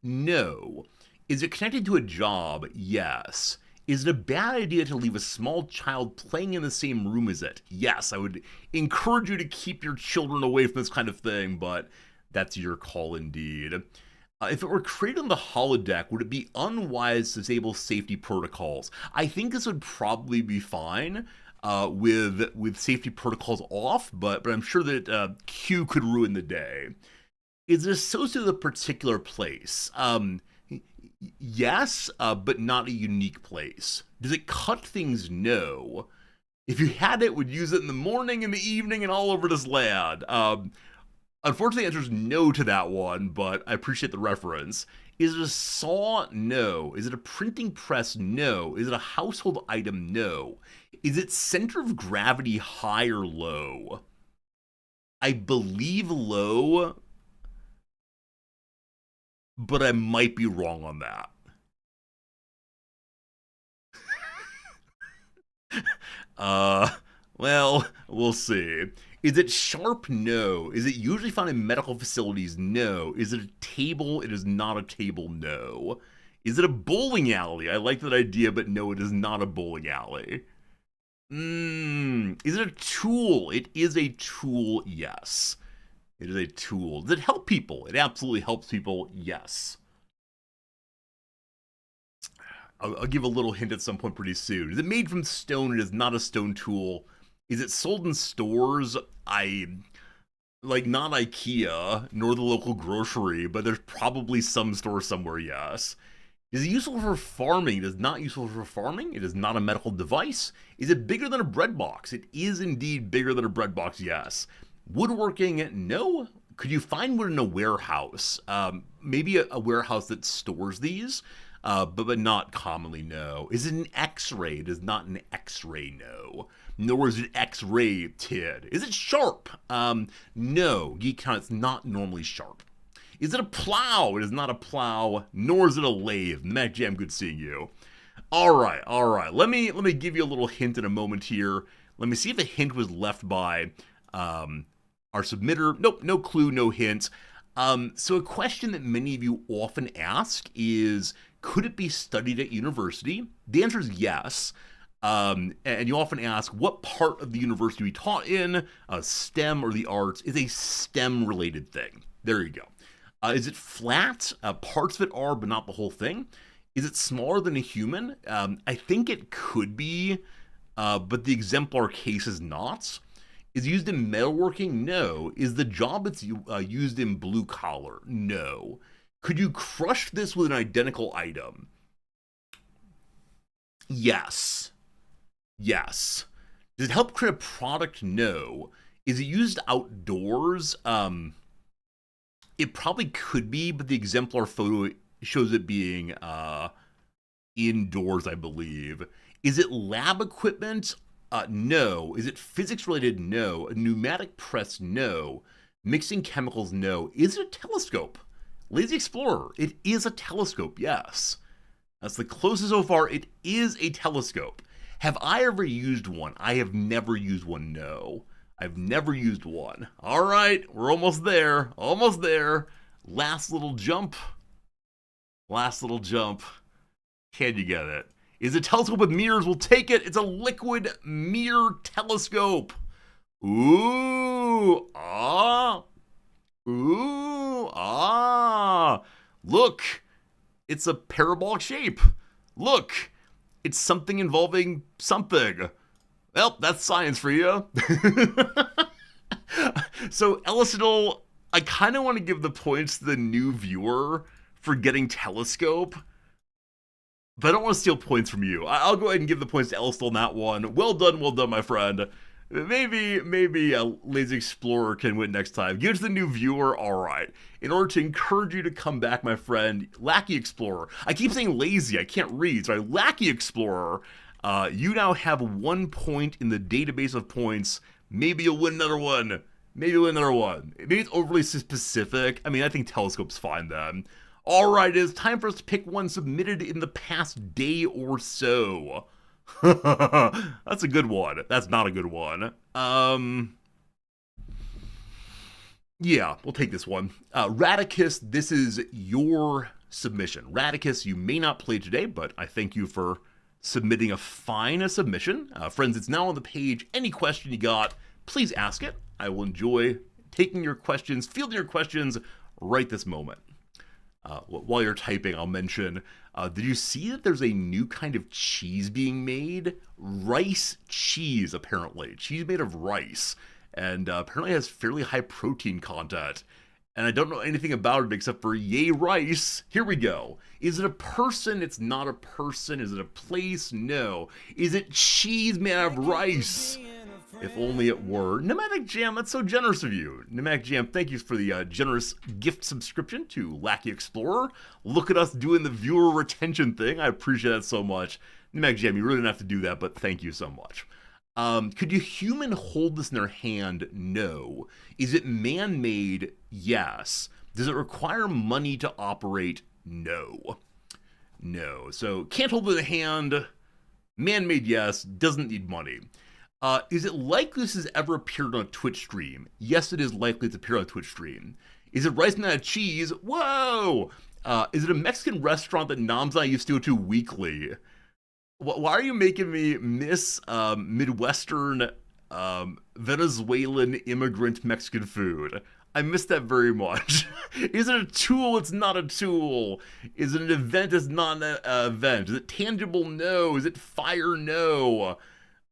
No. Is it connected to a job? Yes. Is it a bad idea to leave a small child playing in the same room as it? Yes, I would encourage you to keep your children away from this kind of thing, but that's your call indeed. If it were created on the holodeck, would it be unwise to disable safety protocols? I think this would probably be fine with safety protocols off, but I'm sure that Q could ruin the day. Is it associated with a particular place? Yes, but not a unique place. Does it cut things? No. If you had it, would use it in the morning, in the evening, and all over this land. Unfortunately, the answer is no to that one, but I appreciate the reference. Is it a saw? No. Is it a printing press? No. Is it a household item? No. Is it center of gravity high or low? I believe low, but I might be wrong on that. Well, we'll see. Is it sharp? No. Is it usually found in medical facilities? No. Is it a table? It is not a table. No. Is it a bowling alley? I like that idea, but no, it is not a bowling alley. Is it a tool? It is a tool, yes. It is a tool. Does it help people? It absolutely helps people, yes. I'll give a little hint at some point pretty soon. Is it made from stone? It is not a stone tool. Is it sold in stores? Not IKEA, nor the local grocery, but there's probably some store somewhere, yes. Is it useful for farming? It is not useful for farming. It is not a medical device. Is it bigger than a bread box? It is indeed bigger than a bread box, yes. Woodworking, no. Could you find wood in a warehouse? Maybe a warehouse that stores these, but not commonly, no. Is it an X-ray? It is not an X-ray, no. Nor is it X-ray tid. Is it sharp? No. Geekcon, it's not normally sharp. Is it a plow? It is not a plow, nor is it a lathe. Mac Jam, good seeing you. All right. Let me give you a little hint in a moment here. Let me see if a hint was left by our submitter. Nope, no clue, no hint. So a question that many of you often ask is, could it be studied at university? The answer is yes. And you often ask, what part of the university we taught in, STEM or the arts, is a STEM-related thing? There you go. Is it flat? Parts of it are, but not the whole thing. Is it smaller than a human? I think it could be, but the exemplar case is not. Is it used in metalworking? No. Is the job it's used in blue collar? No. Could you crush this with an identical item? Yes. Does it help create a product? No. Is it used outdoors? It probably could be, but the exemplar photo shows it being indoors, I believe. Is it lab equipment? No. Is it physics related? No. A pneumatic press? No. Mixing chemicals? No. Is it a telescope? Lazy Explorer. It is a telescope, yes. That's the closest so far. It is a telescope. Have I ever used one? I have never used one, no. I've never used one. All right, we're almost there. Last little jump. Can you get it? Is a telescope with mirrors? We'll take it. It's a liquid mirror telescope. Ooh, Look, it's a parabolic shape. Look, it's something involving something. Well, that's science for you. So, Ellisonal, I kind of want to give the points to the new viewer for getting telescope, but I don't want to steal points from you. I'll go ahead and give the points to Ellisonal on that one. Well done, my friend. Maybe a Lazy Explorer can win next time. Give it to the new viewer, all right. In order to encourage you to come back, my friend, Lackey Explorer. I keep saying lazy, I can't read, sorry. Lackey Explorer. You now have 1 point in the database of points. Maybe you'll win another one. Maybe it's overly specific. I mean, I think telescope's fine then. All right, it is time for us to pick one submitted in the past day or so. That's a good one. That's not a good one. Yeah, we'll take this one. Radicus, this is your submission. Radicus, you may not play today, but I thank you for submitting a fine submission. Friends, it's now on the page. Any question you got, please ask it. I will enjoy taking your questions, fielding your questions right this moment. While you're typing, I'll mention, did you see that there's a new kind of cheese being made? Rice cheese, apparently. Cheese made of rice. And apparently has fairly high protein content. And I don't know anything about it except for yay rice. Here we go. Is it a person? It's not a person. Is it a place? No. Is it cheese made out of rice? If only it were. Pneumatic Jam, that's so generous of you. Pneumatic Jam, thank you for the generous gift subscription to Lackey Explorer. Look at us doing the viewer retention thing. I appreciate that so much. Pneumatic Jam, you really don't have to do that, but thank you so much. Could a human hold this in their hand? No. Is it man-made? Yes. Does it require money to operate? No. No. So, can't hold it in the hand. Man-made, yes. Doesn't need money. Is it likely this has ever appeared on a Twitch stream? Yes, it is likely to appear on a Twitch stream. Is it rice and cheese? Whoa! Is it a Mexican restaurant that Noms and I used to go to weekly? Why are you making me miss Midwestern Venezuelan immigrant Mexican food? I miss that very much. Is it a tool? It's not a tool. Is it an event? It's not an event. Is it tangible? No. Is it fire? No.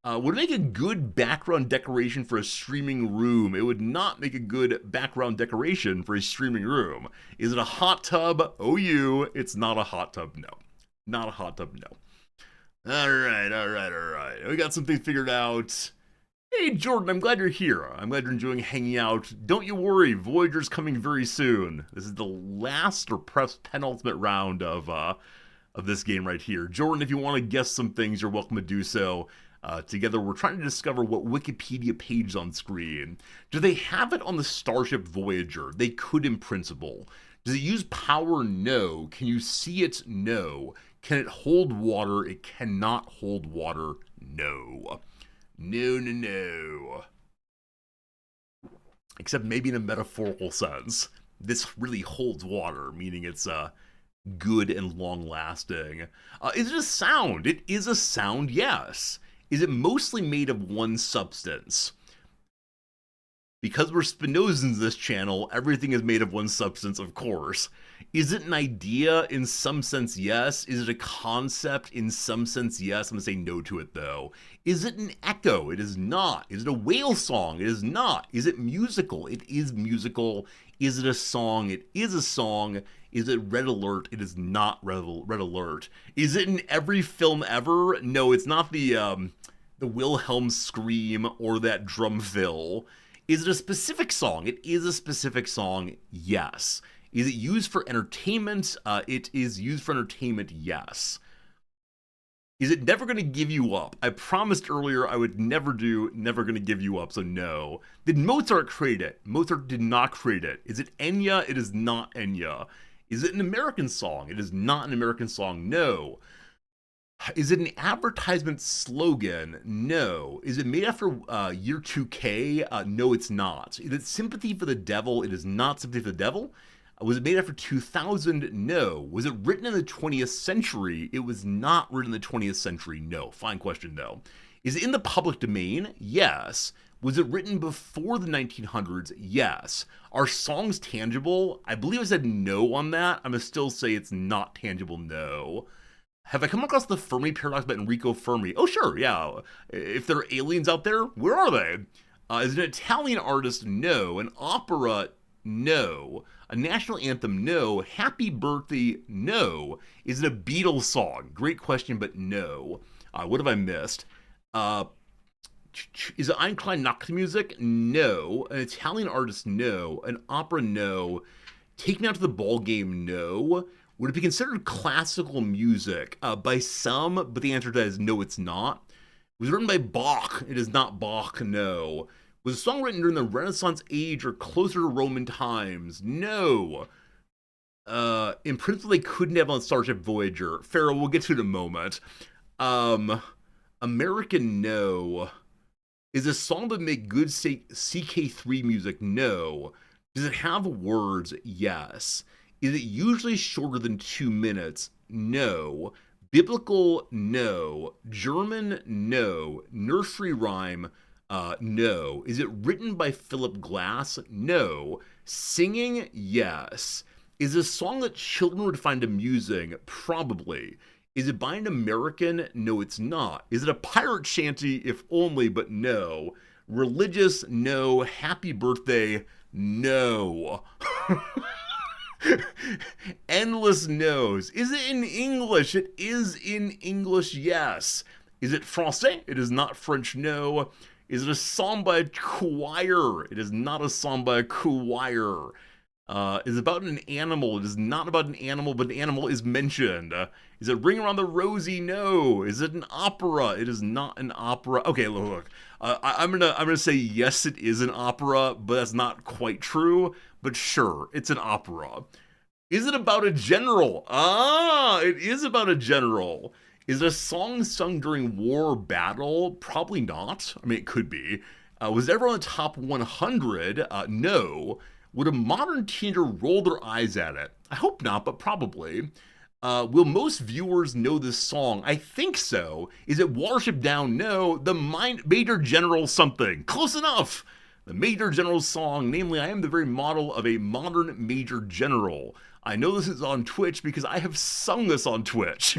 Would it make a good background decoration for a streaming room? It would not make a good background decoration for a streaming room. Is it a hot tub? OU. It's not a hot tub. No. Not a hot tub. No. All right. We got something figured out. Hey, Jordan, I'm glad you're here. I'm glad you're enjoying hanging out. Don't you worry, Voyager's coming very soon. This is the last or perhaps penultimate round of this game right here. Jordan, if you want to guess some things, you're welcome to do so. Together, we're trying to discover what Wikipedia page is on screen. Do they have it on the Starship Voyager? They could in principle. Does it use power? No. Can you see it? No. Can it hold water? It cannot hold water. No. No. Except maybe in a metaphorical sense. This really holds water, meaning it's good and long-lasting. Is it a sound? It is a sound, yes. Is it mostly made of one substance? Because we're Spinozans in this channel, everything is made of one substance, of course. Is it an idea? In some sense, yes. Is it a concept? In some sense, yes. I'm going to say no to it, though. Is it an echo? It is not. Is it a whale song? It is not. Is it musical? It is musical. Is it a song? It is a song. Is it Red Alert? It is not Red Alert. Is it in every film ever? No, it's not the Wilhelm scream or that drum fill. Is it a specific song? It is a specific song, yes. Is it used for entertainment? It is used for entertainment, yes. Is it never going to give you up? I promised earlier I would never do never going to give you up, so no. Did Mozart create it? Mozart did not create it. Is it Enya? It is not Enya. Is it an American song? It is not an American song, no. Is it an advertisement slogan? No. Is it made after year 2K? No, it's not. Is it Sympathy for the Devil? It is not Sympathy for the Devil. Was it made after 2000? No. Was it written in the 20th century? It was not written in the 20th century. No. Fine question, though. Is it in the public domain? Yes. Was it written before the 1900s? Yes. Are songs tangible? I believe I said no on that. I'm going to still say it's not tangible, no. Have I come across the Fermi paradox by Enrico Fermi? Oh, sure, yeah. If there are aliens out there, where are they? Is it an Italian artist? No. An opera? No. A national anthem? No. Happy Birthday? No. Is it a Beatles song? Great question, but no. What have I missed? Is it Ein Klein Nachtmusik? No. An Italian artist? No. An opera? No. Take Me Out to the Ball Game? No. Would it be considered classical music? By some, but the answer to that is no, it's not. Was it written by Bach? It is not Bach, no. Was the song written during the Renaissance age or closer to Roman times? No. In principle, they couldn't have on Starship Voyager. Pharaoh, we'll get to it in a moment. American, no. Is a song that make good CK3 music? No. Does it have words? Yes. Is it usually shorter than 2 minutes? No. Biblical? No. German? No. Nursery rhyme? No. Is it written by Philip Glass? No. Singing? Yes. Is it a song that children would find amusing? Probably. Is it by an American? No, it's not. Is it a pirate shanty? If only, but no. Religious? No. Happy birthday? No. Endless no's. Is it in English? It is in English, yes. Is it Francais? It is not French, no. Is it a song by a choir? It is not a song by a choir. Is it about an animal? It is not about an animal, but an animal is mentioned. Is it Ring Around the Rosie? No. Is it an opera? It is not an opera. Okay, look. I'm gonna say yes, it is an opera, but that's not quite true. But sure, it's an opera. Is it about a general? It is about a general. Is it a song sung during war or battle? Probably not. I mean, it could be. Was it ever on the top 100? No. Would a modern teenager roll their eyes at it? I hope not, but probably. Will most viewers know this song? I think so. Is it Watership Down? No. The Major General something. Close enough. The Major General song, namely, I am the very model of a modern Major General. I know this is on Twitch because I have sung this on Twitch.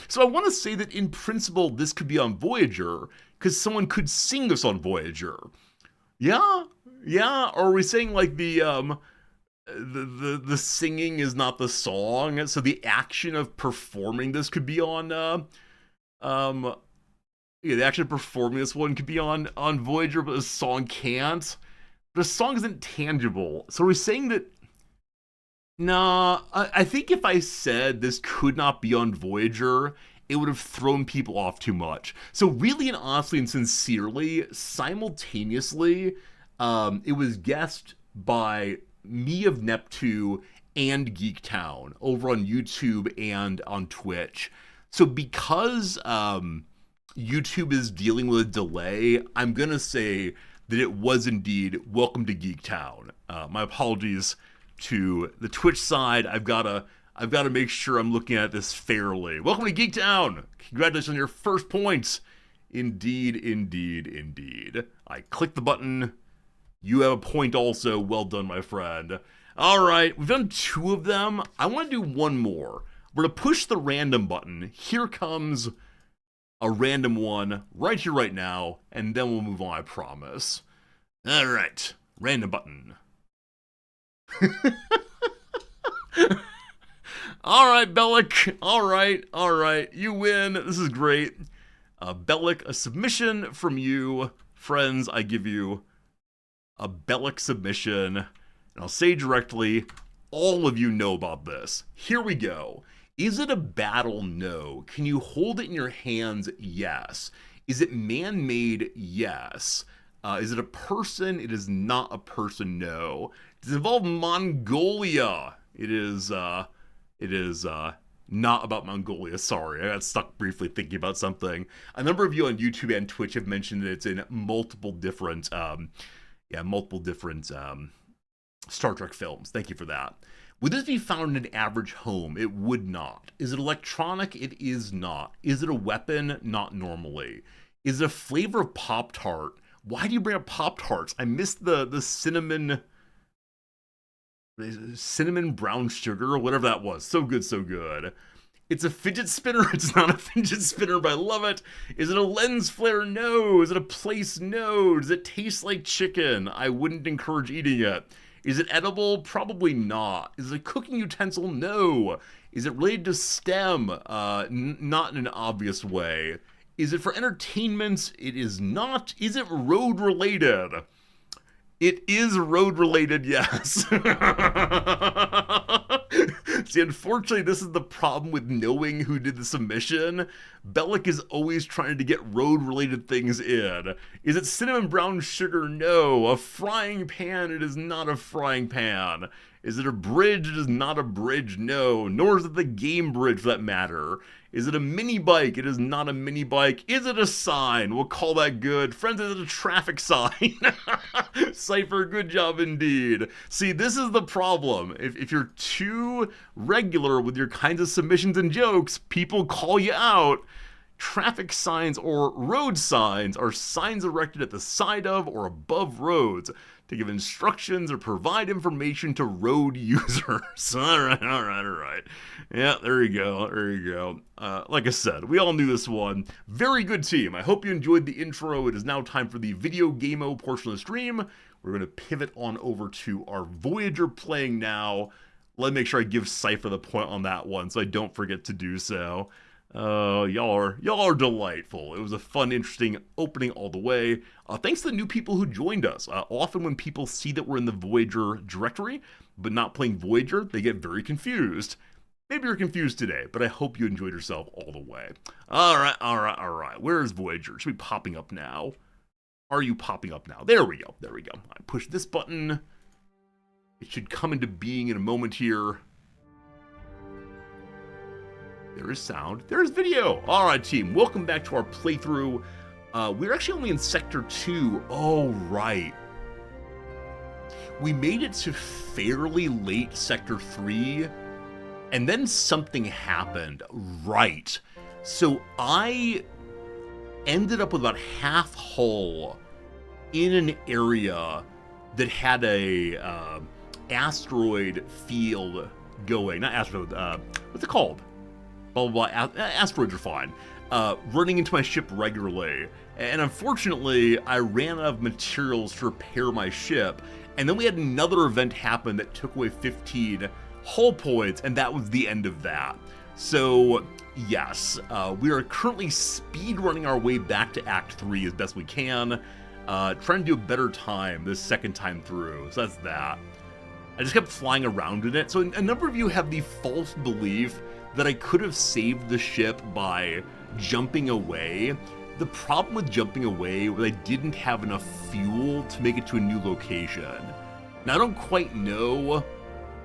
So I want to say that in principle, this could be on Voyager because someone could sing this on Voyager. Yeah? Or are we saying like the singing is not the song, so the action of performing this could be on the action of performing this one could be on Voyager, but the song can't. The song isn't tangible. So are we saying that? Nah, I think if I said this could not be on Voyager, it would have thrown people off too much. So really and honestly and sincerely, simultaneously, it was guessed by me of Neptune and Geektown over on YouTube and on Twitch. So because YouTube is dealing with a delay, I'm gonna say that it was indeed Welcome to Geektown. My apologies to the Twitch side. I've gotta make sure I'm looking at this fairly. Welcome to Geektown. Congratulations on your first points. Indeed. I clicked the button. You have a point also. Well done, my friend. All right, we've done 2 of them. I want to do one more. We're going to push the random button. Here comes a random one right here, right now, and then we'll move on, I promise. All right, random button. All right, Bellic. All right. You win. This is great. Bellic, a submission from you. Friends, I give you a Bellic submission. And I'll say directly, all of you know about this. Here we go. Is it a battle? No. Can you hold it in your hands? Yes. Is it man-made? Yes. Is it a person? It is not a person. No. Does it involve Mongolia? It is not about Mongolia. Sorry, I got stuck briefly thinking about something. A number of you on YouTube and Twitch have mentioned that it's in multiple different Star Trek films. Thank you for that. Would this be found in an average home? It would not. Is it electronic? It is not. Is it a weapon? Not normally. Is it a flavor of Pop-Tart? Why do you bring up Pop-Tarts? I missed the cinnamon brown sugar or whatever that was. So good. It's a fidget spinner. It's not a fidget spinner, but I love it. Is it a lens flare? No. Is it a place? No. Does it taste like chicken? I wouldn't encourage eating it. Is it edible? Probably not. Is it a cooking utensil? No. Is it related to STEM? Not in an obvious way. Is it for entertainment? It is not. Is it road related? It is road related, yes. See, unfortunately, this is the problem with knowing who did the submission. Bellic is always trying to get road related things in. Is it cinnamon brown sugar? No. A frying pan? It is not a frying pan. Is it a bridge? It is not a bridge, no. Nor is it the game bridge for that matter. Is it a mini bike? It is not a mini bike. Is it a sign? We'll call that good. Friends, is it a traffic sign? Cypher, good job indeed. See, this is the problem. If you're too regular with your kinds of submissions and jokes, people call you out. Traffic signs or road signs are signs erected at the side of or above roads to give instructions or provide information to road users. All right. Yeah, there you go. Like I said, we all knew this one. Very good team. I hope you enjoyed the intro. It is now time for the video game-o portion of the stream. We're going to pivot on over to our Voyager playing now. Let me make sure I give Cypher the point on that one so I don't forget to do so. Y'all are delightful. It was a fun, interesting opening all the way. Thanks to the new people who joined us. Often when people see that we're in the Voyager directory, but not playing Voyager, they get very confused. Maybe you're confused today, but I hope you enjoyed yourself all the way. All right. Where is Voyager? It should be popping up now. Are you popping up now? There we go. I push this button. It should come into being in a moment here. There is sound. There's video. All right, team. Welcome back to our playthrough. We're actually only in Sector 2. Oh, right. We made it to fairly late Sector 3, and then something happened. Right. So I ended up with about half hull in an area that had a asteroid field going. Not asteroid, what's it called? Blah, blah, blah. Asteroids are fine. Running into my ship regularly. And unfortunately, I ran out of materials to repair my ship. And then we had another event happen that took away 15 hull points, and that was the end of that. So, yes, we are currently speed running our way back to Act 3 as best we can. Trying to do a better time this second time through. So that's that. I just kept flying around in it. So a number of you have the false belief that I could have saved the ship by jumping away. The problem with jumping away was I didn't have enough fuel to make it to a new location. Now, I don't quite know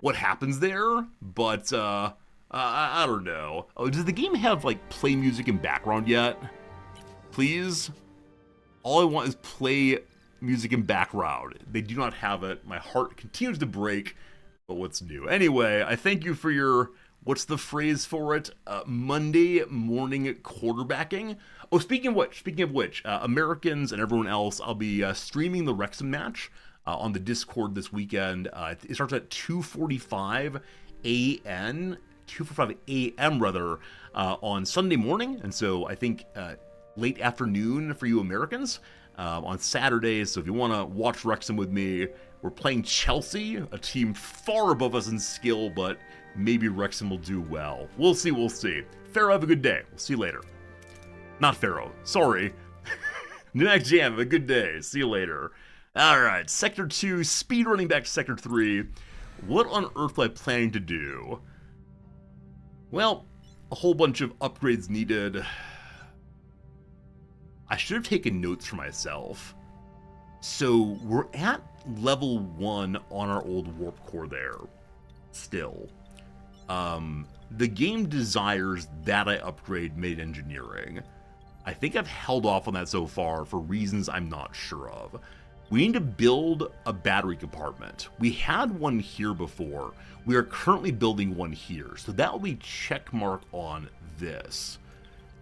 what happens there, but I don't know. Oh, does the game have, like, play music in background yet? Please? All I want is play music in background. They do not have it. My heart continues to break, but what's new? Anyway, I thank you for your... What's the phrase for it? Monday morning quarterbacking. Oh, speaking of which, Americans and everyone else, I'll be streaming the Wrexham match on the Discord this weekend. It starts at 2:45 a.m. rather, on Sunday morning, and so I think late afternoon for you Americans on Saturdays. So if you want to watch Wrexham with me, we're playing Chelsea, a team far above us in skill, but maybe Wrexham will do well. We'll see. Pharaoh, have a good day. We'll see you later. Not Pharaoh. Sorry. Next Jam, have a good day. See you later. Alright, Sector 2, speedrunning back to Sector 3. What on earth am I planning to do? Well, a whole bunch of upgrades needed. I should have taken notes for myself. So, we're at level 1 on our old warp core there. Still. The game desires that I upgrade mid-engineering. I think I've held off on that so far for reasons I'm not sure of. We need to build a battery compartment. We had one here before. We are currently building one here, so that will be check mark on this.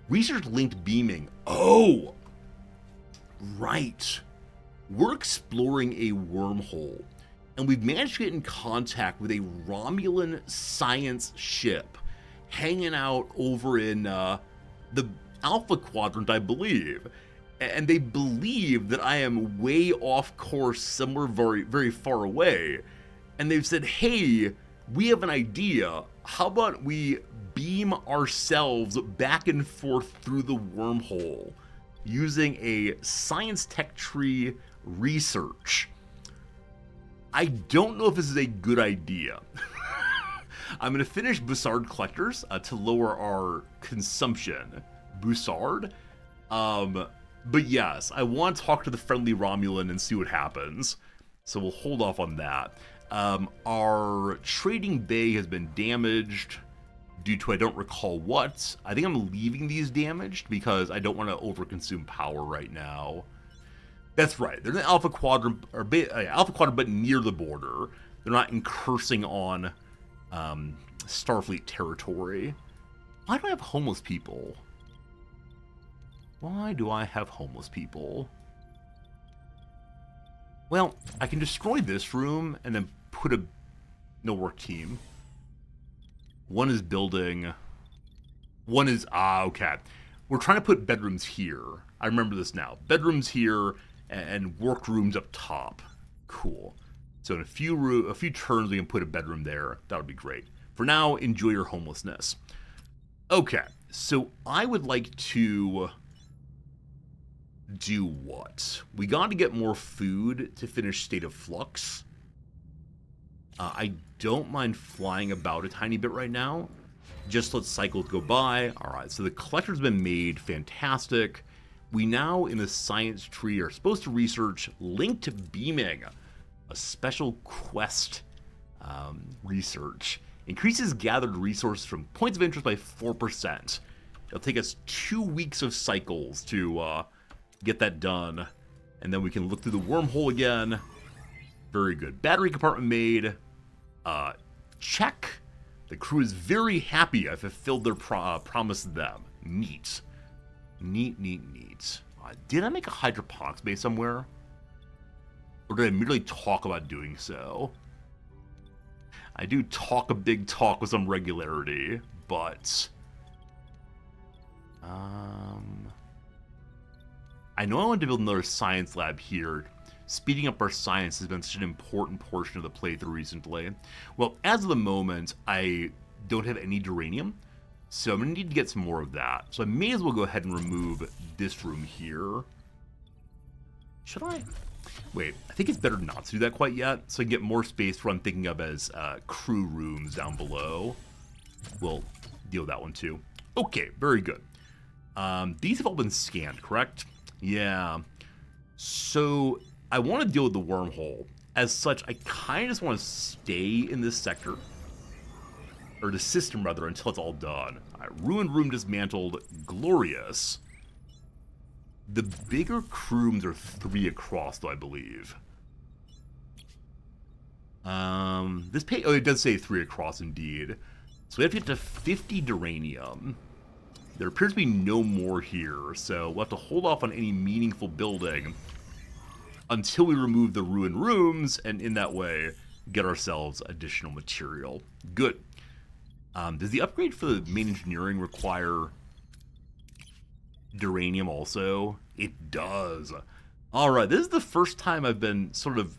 Research linked beaming. Oh! Right. We're exploring a wormhole, and we've managed to get in contact with a Romulan science ship hanging out over in the Alpha Quadrant, I believe. And they believe that I am way off course somewhere very, very far away. And they've said, hey, we have an idea. How about we beam ourselves back and forth through the wormhole using a science tech tree research? I don't know if this is a good idea. I'm going to finish Bussard Collectors to lower our consumption. Bussard? But yes, I want to talk to the friendly Romulan and see what happens. So we'll hold off on that. Our trading bay has been damaged due to I don't recall what. I think I'm leaving these damaged because I don't want to overconsume power right now. That's right. They're in the Alpha Quadrant, or Alpha Quadrant, but near the border. They're not incursing on Starfleet territory. Why do I have homeless people? Why do I have homeless people? Well, I can destroy this room and then put a no work team. One is building. One is okay. We're trying to put bedrooms here. I remember this now. Bedrooms here and workrooms up top. Cool. So in a few turns we can put a bedroom there. That would be great. For now, enjoy your homelessness. Okay. So I would like to do what? We got to get more food to finish State of Flux. I don't mind flying about a tiny bit right now. Just let cycles go by. All right, so the collector's been made. Fantastic. We now, in the science tree, are supposed to research linked beaming, a special quest research. Increases gathered resources from points of interest by 4%. It'll take us 2 weeks of cycles to get that done. And then we can look through the wormhole again. Very good. Battery compartment made. Check. The crew is very happy I fulfilled their promise to them. Neat. Neat. Did I make a hydroponics base somewhere? Or did I merely talk about doing so? I do talk a big talk with some regularity, but... I know I wanted to build another science lab here. Speeding up our science has been such an important portion of the playthrough recently. Well, as of the moment, I don't have any duranium, so I'm going to need to get some more of that. So I may as well go ahead and remove this room here. Should I? Wait, I think it's better not to do that quite yet, so I can get more space for what I'm thinking of as crew rooms down below. We'll deal with that one too. Okay, very good. These have all been scanned, correct? Yeah. So I want to deal with the wormhole. As such, I kind of just want to stay in this sector. Or the system, rather, until it's all done. Ruined room dismantled. Glorious. The bigger crew rooms are 3 across, though, I believe. Oh, it does say 3 across, indeed. So we have to get to 50 duranium. There appears to be no more here, so we'll have to hold off on any meaningful building until we remove the ruined rooms, and in that way, get ourselves additional material. Good. Does the upgrade for the main engineering require duranium also? It does. Alright, this is the first time I've been sort of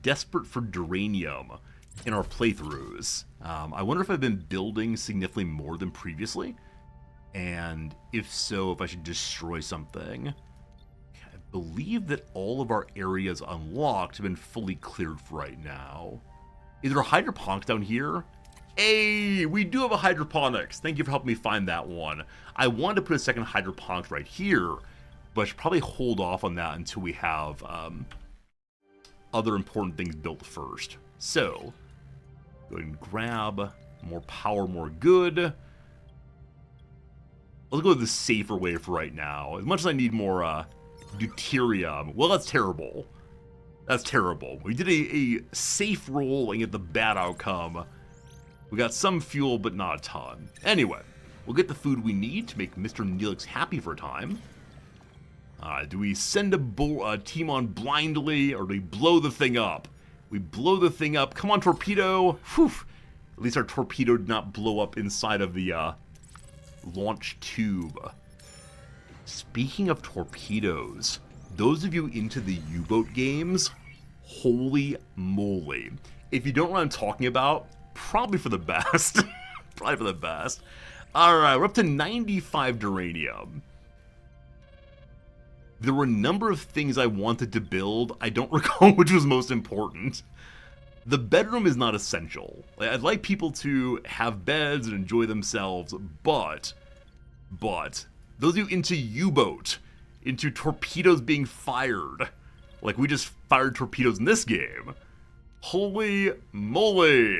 desperate for duranium in our playthroughs. I wonder if I've been building significantly more than previously, and if so, if I should destroy something. I believe that all of our areas unlocked have been fully cleared for right now. Is there a hydroponics down here? Hey, we do have a hydroponics. Thank you for helping me find that one. I wanted to put a second hydroponics right here, but I should probably hold off on that until we have other important things built first. So, go ahead and grab more power, more good. Let's go the safer way for right now. As much as I need more deuterium, well, that's terrible. That's terrible. We did a safe roll and get the bad outcome. We got some fuel, but not a ton. Anyway, we'll get the food we need to make Mr. Neelix happy for a time. Do we send a team on blindly, or do we blow the thing up? We blow the thing up. Come on, torpedo. Whew. At least our torpedo did not blow up inside of the launch tube. Speaking of torpedoes, those of you into the U-boat games, holy moly. If you don't know what I'm talking about, probably for the best. Probably for the best. Alright, we're up to 95 duranium. There were a number of things I wanted to build. I don't recall which was most important. The bedroom is not essential. I'd like people to have beds and enjoy themselves, but those of you into U-boat, into torpedoes being fired, like we just fired torpedoes in this game, holy moly.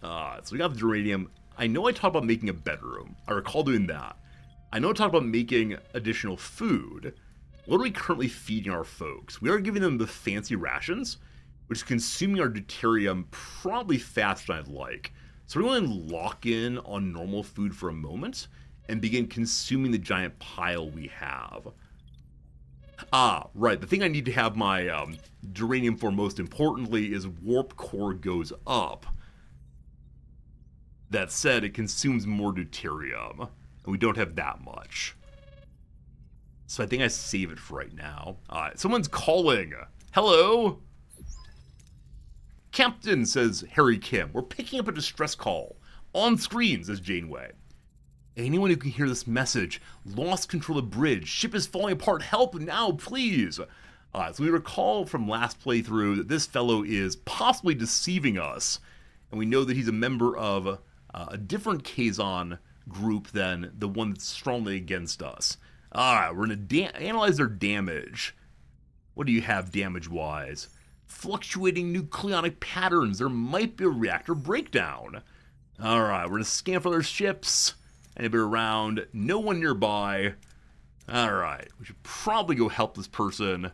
So we got the duranium. I know I talked about making a bedroom. I recall doing that. I know I talked about making additional food. What are we currently feeding our folks? We are giving them the fancy rations, which is consuming our deuterium probably faster than I'd like. So we're going to lock in on normal food for a moment and begin consuming the giant pile we have. Right, the thing I need to have my duranium for most importantly is warp core goes up. That said, it consumes more deuterium, and we don't have that much. So I think I save it for right now. Someone's calling. Hello? Captain, says Harry Kim. We're picking up a distress call. On screen, says Janeway. Anyone who can hear this message, lost control of the bridge, ship is falling apart, help now, please. So we recall from last playthrough that this fellow is possibly deceiving us, and we know that he's a member of a different Kazon group than the one that's strongly against us. Alright, we're going to analyze their damage. What do you have damage-wise? Fluctuating nucleonic patterns. There might be a reactor breakdown. Alright, we're going to scan for their ships. Anybody around? No one nearby. Alright, we should probably go help this person.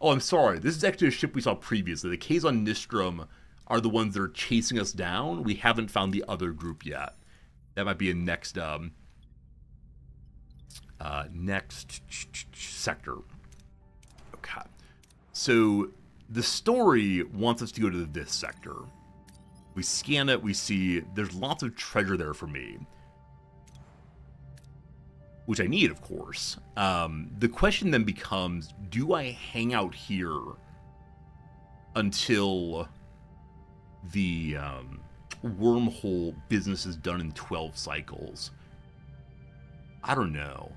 Oh, I'm sorry. This is actually a ship we saw previously. The Kazon Nistrum are the ones that are chasing us down. We haven't found the other group yet. That might be a next sector. Okay. So the story wants us to go to this sector. We scan it, we see there's lots of treasure there for me. Which I need, of course. The question then becomes, do I hang out here until the wormhole business is done in 12 cycles? I don't know.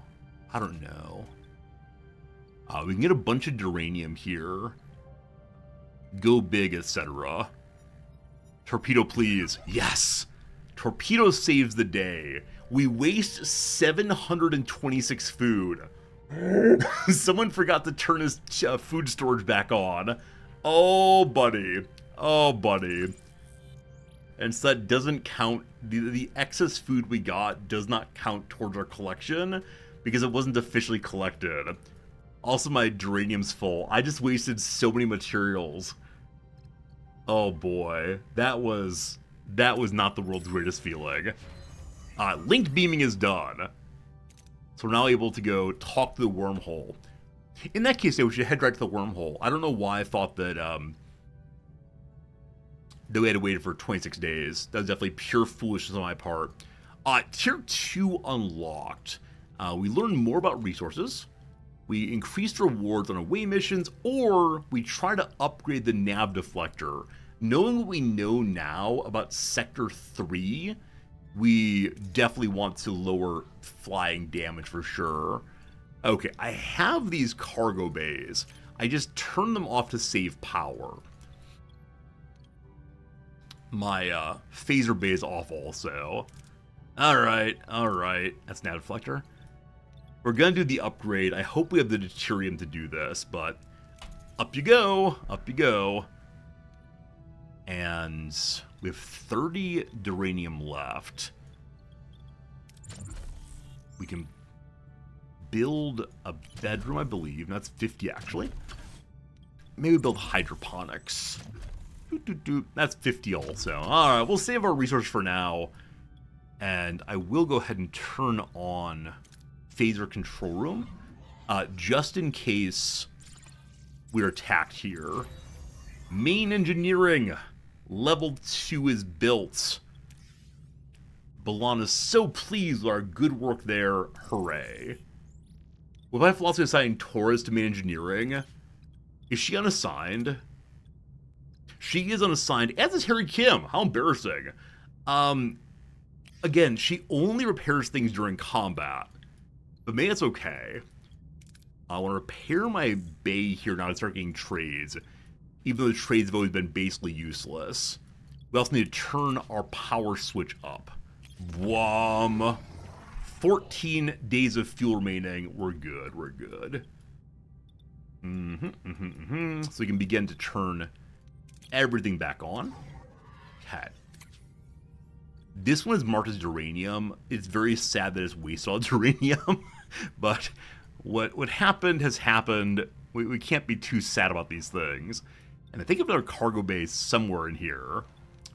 We can get a bunch of duranium here. Go big, etc. Torpedo, please. Yes! Torpedo saves the day. We waste 726 food. Someone forgot to turn his food storage back on. Oh, buddy. Oh, buddy. And so that doesn't count. The excess food we got does not count towards our collection because it wasn't officially collected. Also, my duranium's full. I just wasted so many materials. Oh boy, that was not the world's greatest feeling. Linked beaming is done. So we're now able to go talk to the wormhole. In that case, we should head right to the wormhole. I don't know why I thought that we had to wait for 26 days. That was definitely pure foolishness on my part. Tier 2 unlocked. We learned more about resources. We increased rewards on away missions, or we try to upgrade the nav deflector. Knowing what we know now about Sector 3, we definitely want to lower flying damage for sure. Okay, I have these cargo bays. I just turn them off to save power. My phaser bay is off also. Alright. That's nav deflector. We're gonna do the upgrade. I hope we have the deuterium to do this, but up you go. And we have 30 duranium left. We can build a bedroom, I believe. That's 50 actually. Maybe build hydroponics. That's 50 also. Alright, we'll save our resource for now. And I will go ahead and turn on phaser control room, just in case we're attacked here. Main engineering, level 2 is built. Balan is so pleased with our good work there. Hooray. With my philosophy assigning Torres to main engineering, is she unassigned? She is unassigned, as is Harry Kim. How embarrassing. Again, she only repairs things during combat. But maybe that's okay. I want to repair my bay here now to start getting trades. Even though the trades have always been basically useless. We also need to turn our power switch up. Wham! 14 days of fuel remaining. We're good. So we can begin to turn everything back on. Okay. This one is marked as duranium. It's very sad that it's wasted on duranium. But what happened has happened. We can't be too sad about these things. And I think I've got a cargo base somewhere in here.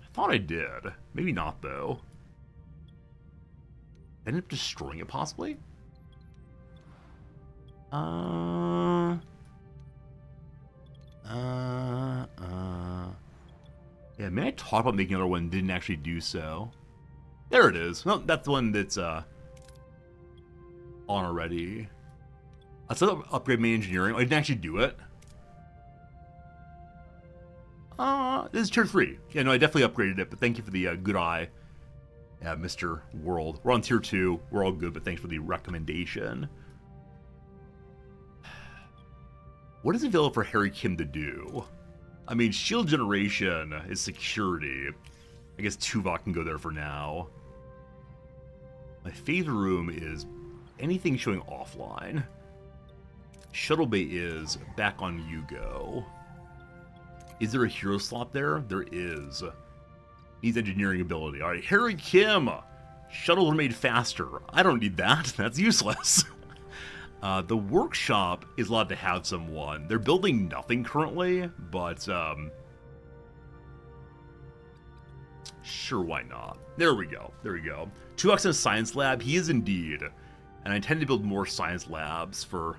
I thought I did. Maybe not, though. I ended up destroying it, possibly? Yeah, may I talk about making another one, didn't actually do so. There it is. Well, that's the one that's on already. I said upgrade main engineering. I didn't actually do it. This is tier 3. Yeah, no, I definitely upgraded it, but thank you for the good eye. Yeah, Mr. World. We're on tier 2. We're all good, but thanks for the recommendation. What is available for Harry Kim to do? I mean, shield generation is security. I guess Tuvok can go there for now. My favorite room is anything showing offline. Shuttle Bay is back on Yugo. Is there a hero slot there? There is. Needs engineering ability. All right, Harry Kim. Shuttles are made faster. I don't need that. That's useless. The workshop is allowed to have someone. They're building nothing currently, but sure, why not? There we go. There we go. 2x in a science lab. He is indeed. And I intend to build more science labs for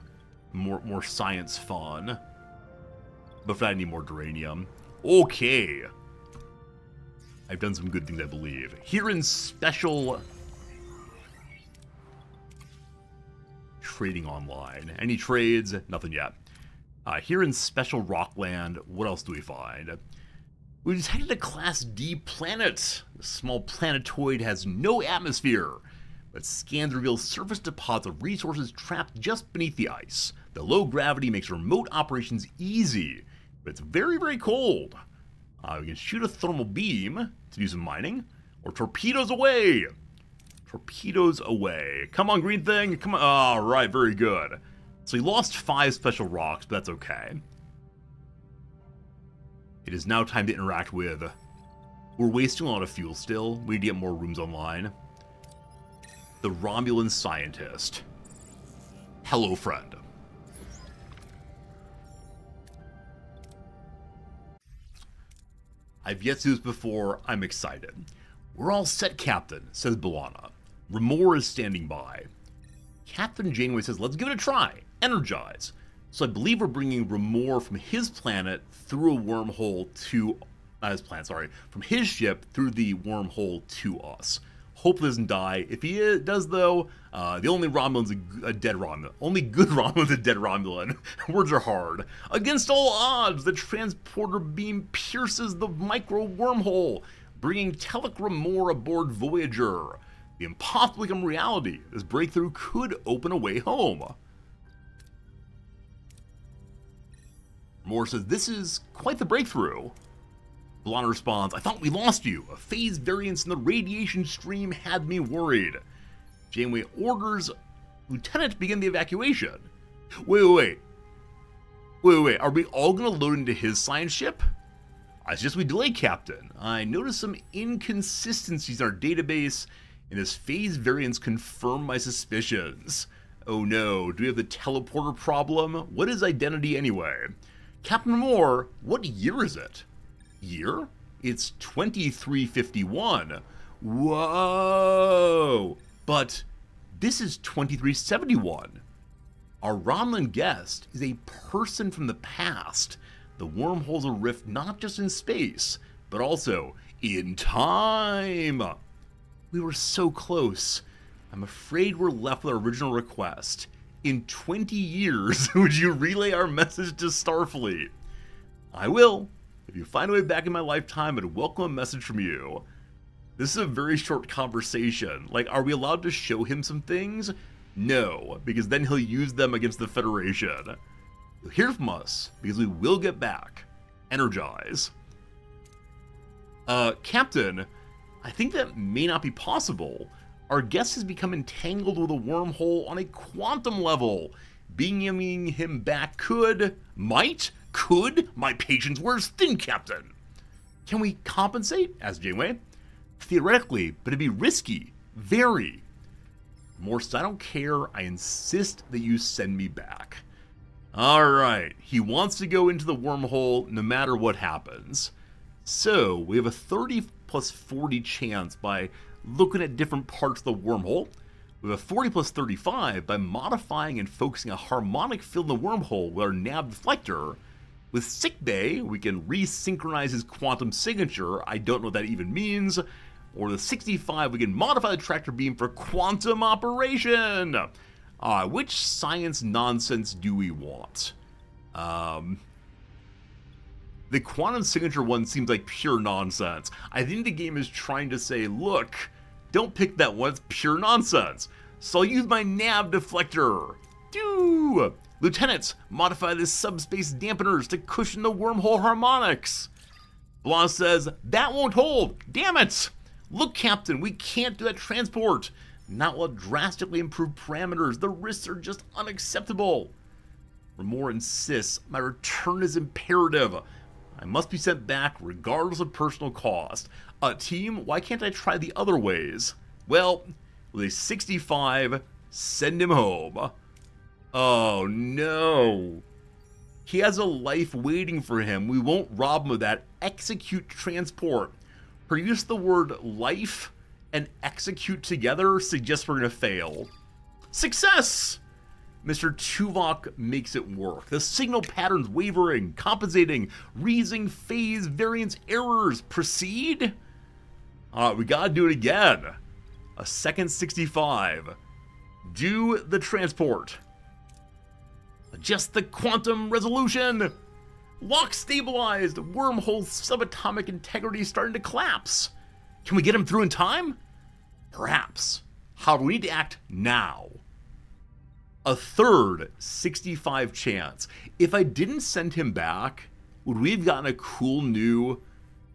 more science fun. But for that, I need more duranium. Okay. I've done some good things, I believe. Here in special trading online. Any trades? Nothing yet. Here in special Rockland, what else do we find? We detected a Class D planet. The small planetoid has no atmosphere, but scans reveal surface deposits of resources trapped just beneath the ice. The low gravity makes remote operations easy, but it's very, very cold. We can shoot a thermal beam to do some mining, or torpedoes away. Torpedoes away. Come on, green thing. Come on. All right, very good. So he lost 5 special rocks, but that's okay. It is now time to interact with... We're wasting a lot of fuel still. We need to get more rooms online. The Romulan scientist. Hello, friend. I've yet to do this before. I'm excited. We're all set, Captain, says B'Elanna. Remor is standing by. Captain Janeway says, let's give it a try. Energize. So I believe we're bringing Remor from his planet through a wormhole to... from his ship through the wormhole to us. Hope he doesn't die. If he does, though, the only Romulan's a dead Romulan. Only good Romulan's a dead Romulan. Words are hard. Against all odds, the transporter beam pierces the micro wormhole, bringing Telek Remor aboard Voyager. The impossible become reality. This breakthrough could open a way home. Remor says, this is quite the breakthrough. B'Elanna responds, I thought we lost you. A phase variance in the radiation stream had me worried. Janeway orders Lieutenant to begin the evacuation. Wait. Are we all going to load into his science ship? I suggest we delay, Captain. I noticed some inconsistencies in our database, and this phase variance confirmed my suspicions. Oh no, do we have the teleporter problem? What is identity anyway? Captain Moore, what year is it? Year? It's 2351. Whoa! But this is 2371. Our Romulan guest is a person from the past. The wormhole's a rift not just in space, but also in time. We were so close. I'm afraid we're left with our original request. In 20 years, would you relay our message to Starfleet? I will. If you find a way back in my lifetime, I'd welcome a message from you. This is a very short conversation. Like, are we allowed to show him some things? No, because then he'll use them against the Federation. You'll hear from us, because we will get back. Energize. Captain, I think that may not be possible. Our guest has become entangled with a wormhole on a quantum level. Beaming him back could, my patience wears thin, Captain. Can we compensate? Asked Janeway. Theoretically, but it'd be risky. Very. Morse, I don't care. I insist that you send me back. Alright, he wants to go into the wormhole no matter what happens. So, we have a 30 plus 40 chance by looking at different parts of the wormhole. We have a 40 plus 35 by modifying and focusing a harmonic field in the wormhole with our nav deflector. With Sickbay, we can resynchronize his quantum signature. I don't know what that even means. Or the 65, we can modify the tractor beam for quantum operation. Which science nonsense do we want? The quantum signature one seems like pure nonsense. I think the game is trying to say, look, Don't pick that one, it's pure nonsense. So I'll use my nav deflector. Do! Lieutenants, modify the subspace dampeners to cushion the wormhole harmonics. Blanc says, that won't hold. Damn it! Look, Captain, we can't do that transport. Not while drastically improved parameters. The risks are just unacceptable. Remore insists, my return is imperative. I must be sent back regardless of personal cost. Team, why can't I try the other ways? Well, with a 65, send him home. Oh no. He has a life waiting for him. We won't rob him of that. Execute transport. Her use of the word life and execute together suggests we're going to fail. Success! Mr. Tuvok makes it work. The signal patterns wavering, compensating, reasing, phase, variance, errors. Proceed? We gotta do it again. A second 65. Do the transport. Adjust the quantum resolution. Lock stabilized. Wormhole subatomic integrity starting to collapse. Can we get him through in time? Perhaps. However, we need to act now. A third 65 chance. If I didn't send him back, would we have gotten a cool new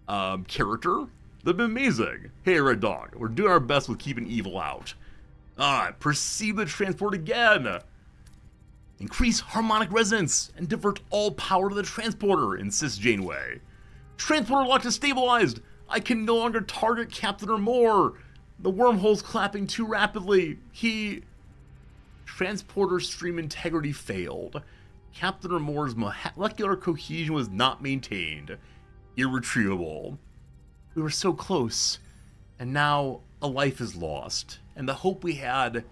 character? That'd be amazing. Hey, Red Dog, we're doing our best with keeping evil out. Alright, proceed the transport again. Increase harmonic resonance and divert all power to the transporter, insists Janeway. Transporter locked is stabilized. I can no longer target Captain or more. The wormhole's clapping too rapidly. Transporter stream integrity failed. Captain Moore's molecular cohesion was not maintained. Irretrievable. We were so close, and now a life is lost, and the hope we had,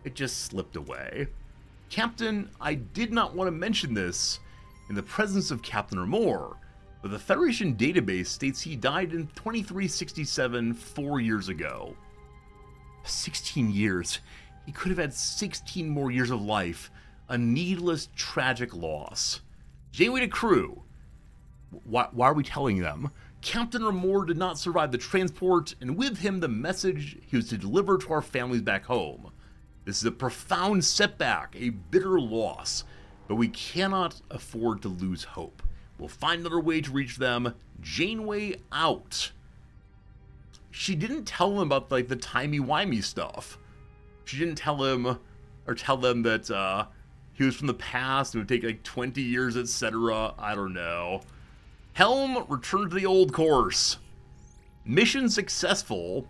it just slipped away. Captain, I did not want to mention this in the presence of Captain Moore, but the Federation database states he died in 2367, 4 years ago. 16 years. He could have had 16 more years of life. A needless, tragic loss. Janeway to crew. Why are we telling them? Captain Moore did not survive the transport, and with him the message he was to deliver to our families back home. This is a profound setback, a bitter loss, but we cannot afford to lose hope. We'll find another way to reach them. Janeway out. She didn't tell him about the timey-wimey stuff. She didn't tell him or tell them that he was from the past and it would take 20 years, etc. I don't know. Helm, return to the old course. Mission successful.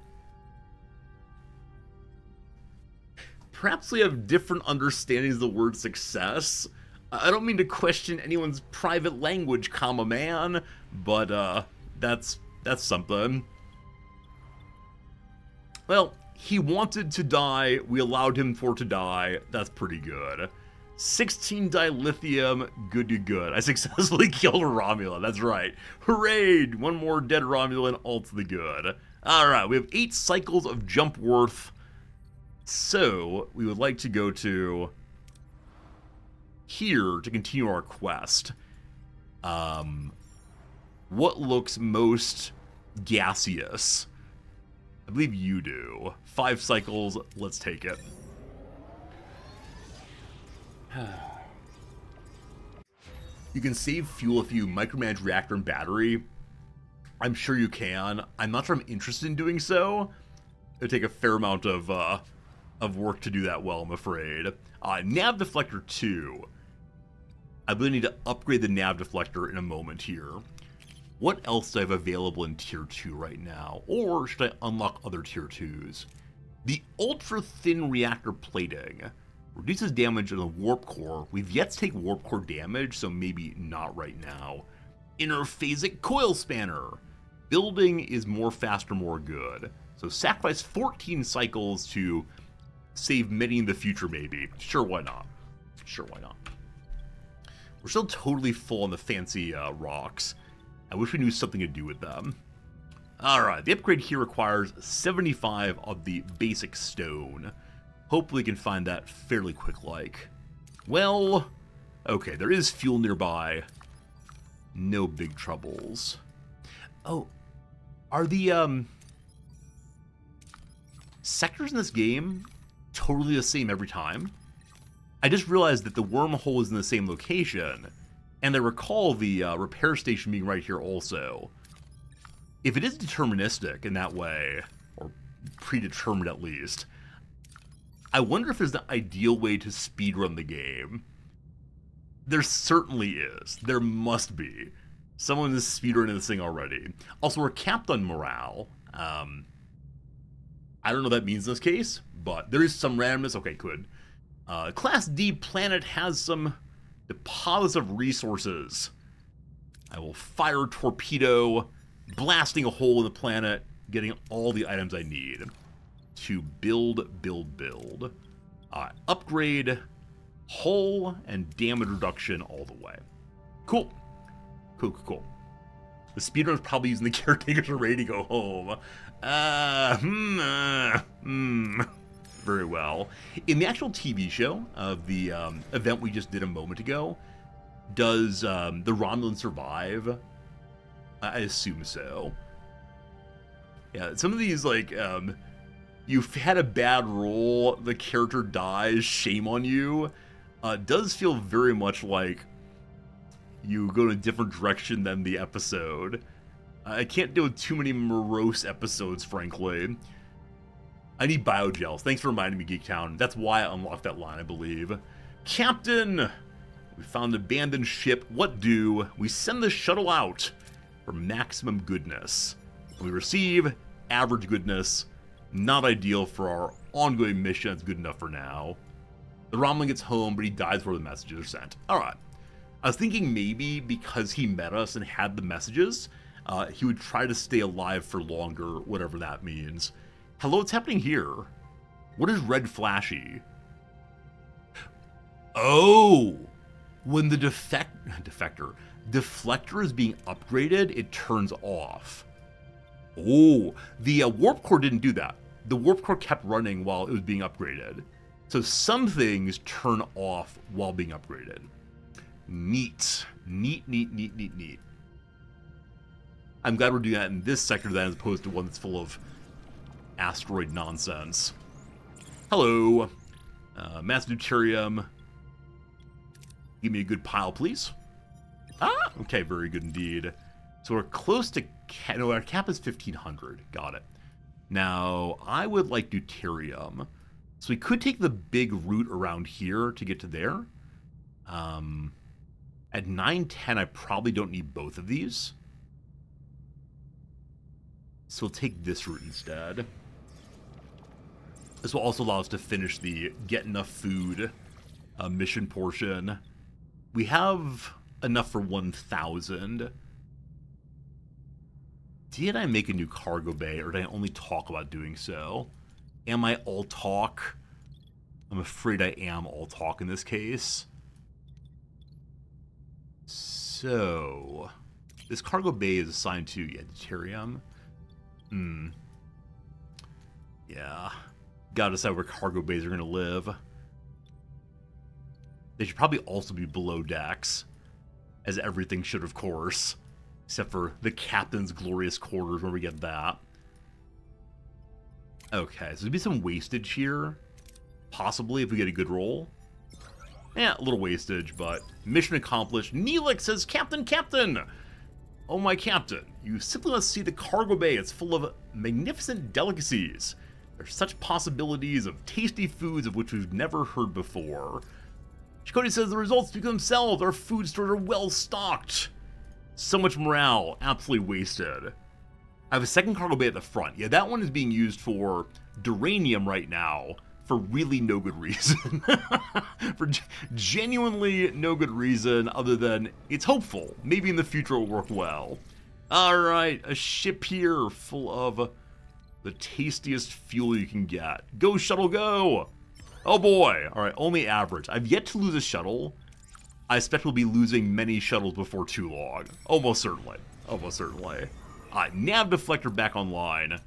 Perhaps we have different understandings of the word success. I don't mean to question anyone's private language, comma man, but that's something. Well, he wanted to die, we allowed him to die, that's pretty good. 16 dilithium, good to good. I successfully killed a Romulan, that's right. Hooray, one more dead Romulan, all to the good. Alright, we have 8 cycles of jump worth. So, we would like to go to here to continue our quest. What looks most gaseous? I believe you do. 5 cycles, let's take it. You can save fuel if you micromanage reactor and battery. I'm sure you can. I'm not sure I'm interested in doing so. It'll take a fair amount of work to do that well, I'm afraid. Nav deflector 2. I really need to upgrade the nav deflector in a moment here. What else do I have available in tier 2 right now? Or should I unlock other tier 2s? The ultra thin reactor plating reduces damage on the warp core. We've yet to take warp core damage, so maybe not right now. Interphasic coil spanner. Building is more faster, more good. So sacrifice 14 cycles to save many in the future, maybe. Sure, why not? Sure, why not? We're still totally full on the fancy rocks. I wish we knew something to do with them. Alright, the upgrade here requires 75 of the basic stone. Hopefully we can find that fairly quick-like. Well, okay, there is fuel nearby. No big troubles. Oh, are the, sectors in this game, totally the same every time. I just realized that the wormhole is in the same location, and I recall the repair station being right here also. If it is deterministic in that way, or predetermined at least, I wonder if there's an ideal way to speedrun the game. There certainly is. There must be. Someone is speedrunning this thing already. Also, we're capped on morale. I don't know what that means in this case, but there is some randomness. Okay, good. Class D planet has some deposits of resources. I will fire a torpedo, blasting a hole in the planet, getting all the items I need to build. Upgrade, hull, and damage reduction all the way. Cool. The speedrunner's probably using the caretakers array to go home. Very well. In the actual TV show of the event we just did a moment ago, does the Romulan survive? I assume so. Yeah, some of these, like, you've had a bad roll, the character dies, shame on you, does feel very much like you go in a different direction than the episode. I can't deal with too many morose episodes, frankly. I need biogels. Thanks for reminding me, Geektown. That's why I unlocked that line, I believe. Captain! We found an abandoned ship. What do? We send the shuttle out for maximum goodness. We receive average goodness. Not ideal for our ongoing mission. It's good enough for now. The Romulan gets home, but he dies before the messages are sent. Alright. I was thinking maybe because he met us and had the messages, he would try to stay alive for longer, whatever that means. Hello, what's happening here? What is red flashy? Oh! When the deflector is being upgraded, it turns off. Oh, the warp core didn't do that. The warp core kept running while it was being upgraded. So some things turn off while being upgraded. Neat. I'm glad we're doing that in this sector then, as opposed to one that's full of asteroid nonsense. Hello. Mass deuterium. Give me a good pile, please. Ah, okay, very good indeed. So we're close to... No, our cap is 1,500. Got it. Now, I would like deuterium. So we could take the big route around here to get to there. At 910, I probably don't need both of these. So we'll take this route instead. This will also allow us to finish the get enough food mission portion. We have enough for 1,000. Did I make a new cargo bay, or did I only talk about doing so? Am I all talk? I'm afraid I am all talk in this case. So, this cargo bay is assigned to deuterium. Yeah. Gotta decide where cargo bays are gonna live. They should probably also be below decks, as everything should, of course. Except for the captain's glorious quarters, where we get that. Okay, so there'll be some wastage here. Possibly, if we get a good roll. Yeah, a little wastage, but mission accomplished. Neelix says, Captain! Oh, my captain, you simply must see the cargo bay. It's full of magnificent delicacies. There's such possibilities of tasty foods of which we've never heard before. Chakotay says, the results speak for themselves. Our food stores are well stocked. So much morale, absolutely wasted. I have a second cargo bay at the front. Yeah, that one is being used for duranium right now for really no good reason. For genuinely no good reason other than it's hopeful. Maybe in the future it'll work well. Alright, a ship here full of the tastiest fuel you can get. Go, shuttle, go! Oh boy! Alright, only average. I've yet to lose a shuttle. I expect we'll be losing many shuttles before too long. Almost certainly. Nav deflector back online.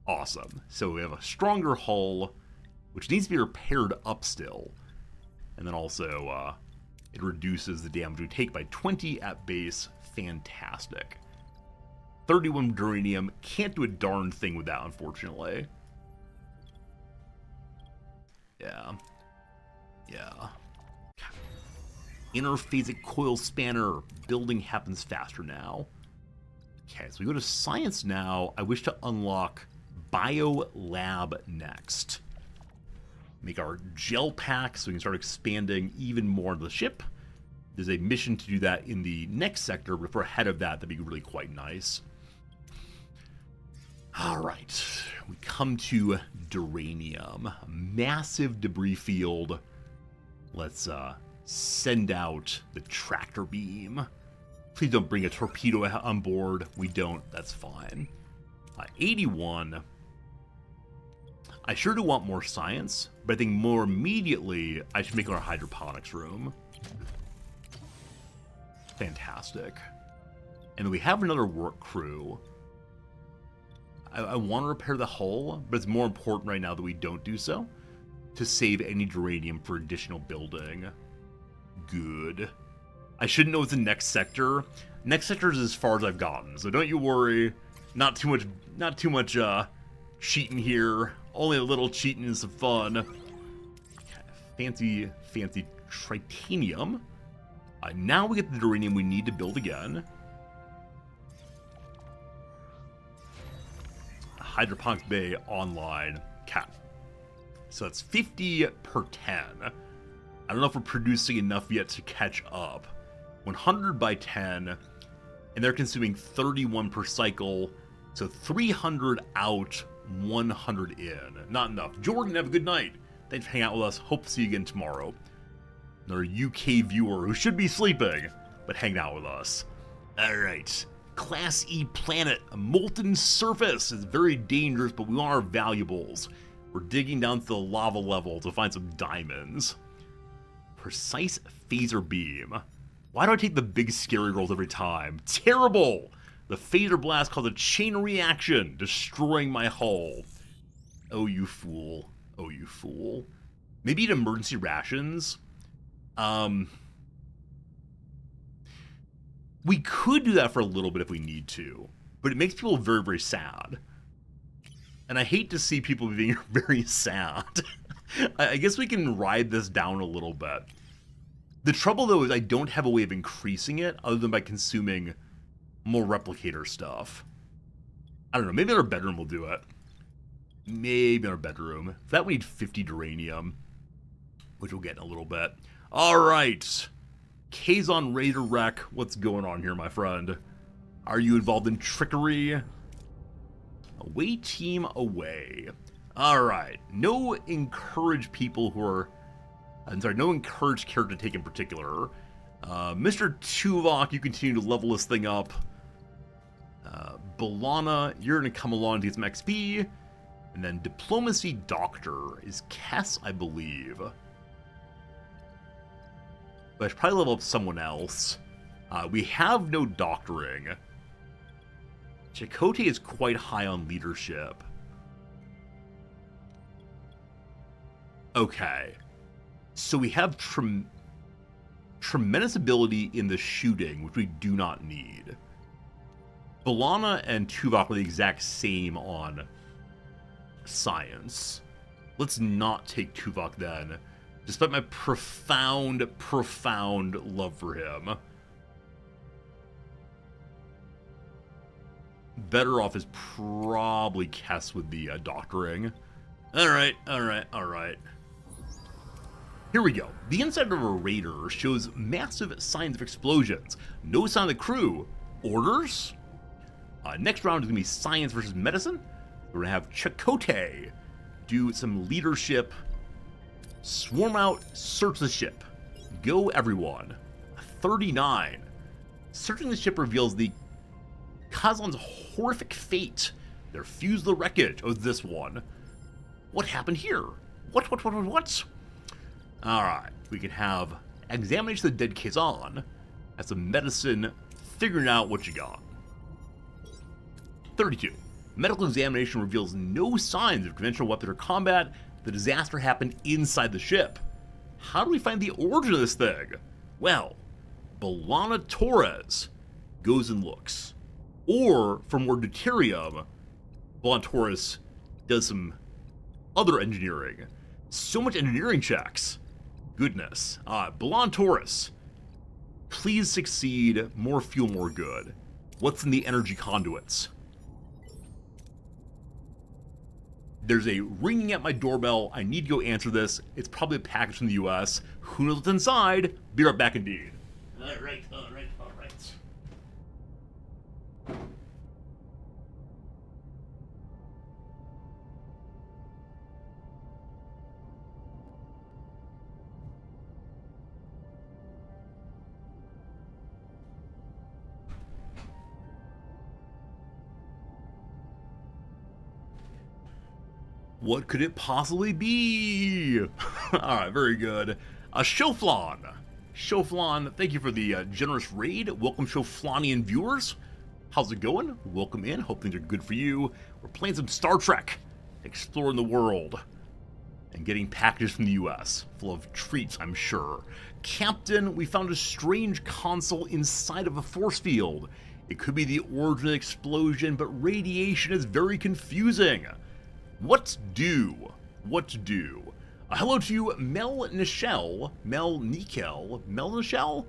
Awesome. So we have a stronger hull, which needs to be repaired up still. And then also, it reduces the damage we take by 20 at base. Fantastic. 31 duranium. Can't do a darn thing with that, unfortunately. Yeah. Interphasic coil spanner. Building happens faster now. Okay, so we go to science now. I wish to unlock bio lab next. Make our gel pack so we can start expanding even more of the ship. There's a mission to do that in the next sector, but if we're ahead of that, that'd be really quite nice. All right, we come to Duranium, a massive debris field. Let's send out the tractor beam. Please don't bring a torpedo on board. We don't, that's fine. 81. I sure do want more science, but I think more immediately I should make our hydroponics room. Fantastic. And then we have another work crew. I want to repair the hull, but it's more important right now that we don't do so to save any duranium for additional building. Good. I shouldn't know what's the next sector. Next sector is as far as I've gotten, so don't you worry. Not too much cheating here. Only a little cheating and some fun. Fancy tritanium. Now we get the duranium we need to build again. Hydroponics Bay online. Cap. So that's 50 per 10. I don't know if we're producing enough yet to catch up. 100 by 10, and they're consuming 31 per cycle. So 300 out, 100 in. Not enough. Jordan, have a good night. Thanks for hanging out with us. Hope to see you again tomorrow. Another UK viewer who should be sleeping, but hanging out with us. Alright. Class E planet. A molten surface. It's very dangerous, but we want our valuables. We're digging down to the lava level to find some diamonds. Precise phaser beam. Why do I take the big scary rolls every time? Terrible! The phaser blast caused a chain reaction, destroying my hull. Oh, you fool. Oh, you fool. Maybe eat emergency rations? We could do that for a little bit if we need to, but it makes people very, very sad. And I hate to see people being very sad. I guess we can ride this down a little bit. The trouble, though, is I don't have a way of increasing it other than by consuming more replicator stuff. I don't know. Maybe in our bedroom we'll do it. Maybe in our bedroom. For that, we need 50 duranium, which we'll get in a little bit. All right. Kazon Raider Wreck, what's going on here, my friend? Are you involved in trickery? Away team away. All right. No encouraged people who are... I'm sorry, no encouraged character to take in particular. Mr. Tuvok, you continue to level this thing up. Balana, you're going to come along to get some XP. And then Diplomacy Doctor is Kess, I believe. But I should probably level up someone else. We have no doctoring. Chakotay is quite high on leadership. Okay. So we have tremendous ability in the shooting, which we do not need. Balana and Tuvok are the exact same on science. Let's not take Tuvok then, despite my profound love for him. Better off is probably Kess with the doctoring. Alright. Here we go. The inside of a raider shows massive signs of explosions. No sign of the crew. Orders? Next round is going to be science versus medicine. We're going to have Chakotay do some leadership. Swarm out, search the ship. Go everyone. 39. Searching the ship reveals the Kazon's horrific fate. Their fuselage wreckage. Oh, this one. What happened here? What? Alright, we can have examination of the dead Kazon as a medicine, figuring out what you got. 32. Medical examination reveals no signs of conventional weapon or combat. The disaster happened inside the ship. How do we find the origin of this thing? Well, Balana Torres goes and looks. Or, for more deuterium, Balana Torres does some other engineering. So much engineering checks. Goodness. Blonde Taurus. Please succeed. More fuel, more good. What's in the energy conduits? There's a ringing at my doorbell. I need to go answer this. It's probably a package from the US. Who knows what's inside? Be right back indeed. Alright. What could it possibly be? Alright, very good. Shoflan. Shoflan, thank you for the generous raid. Welcome, Shoflanian viewers. How's it going? Welcome in. Hope things are good for you. We're playing some Star Trek, exploring the world, and getting packages from the US. Full of treats, I'm sure. Captain, we found a strange console inside of a force field. It could be the origin of the explosion, but radiation is very confusing. What do? Hello to you, Mel Nichelle.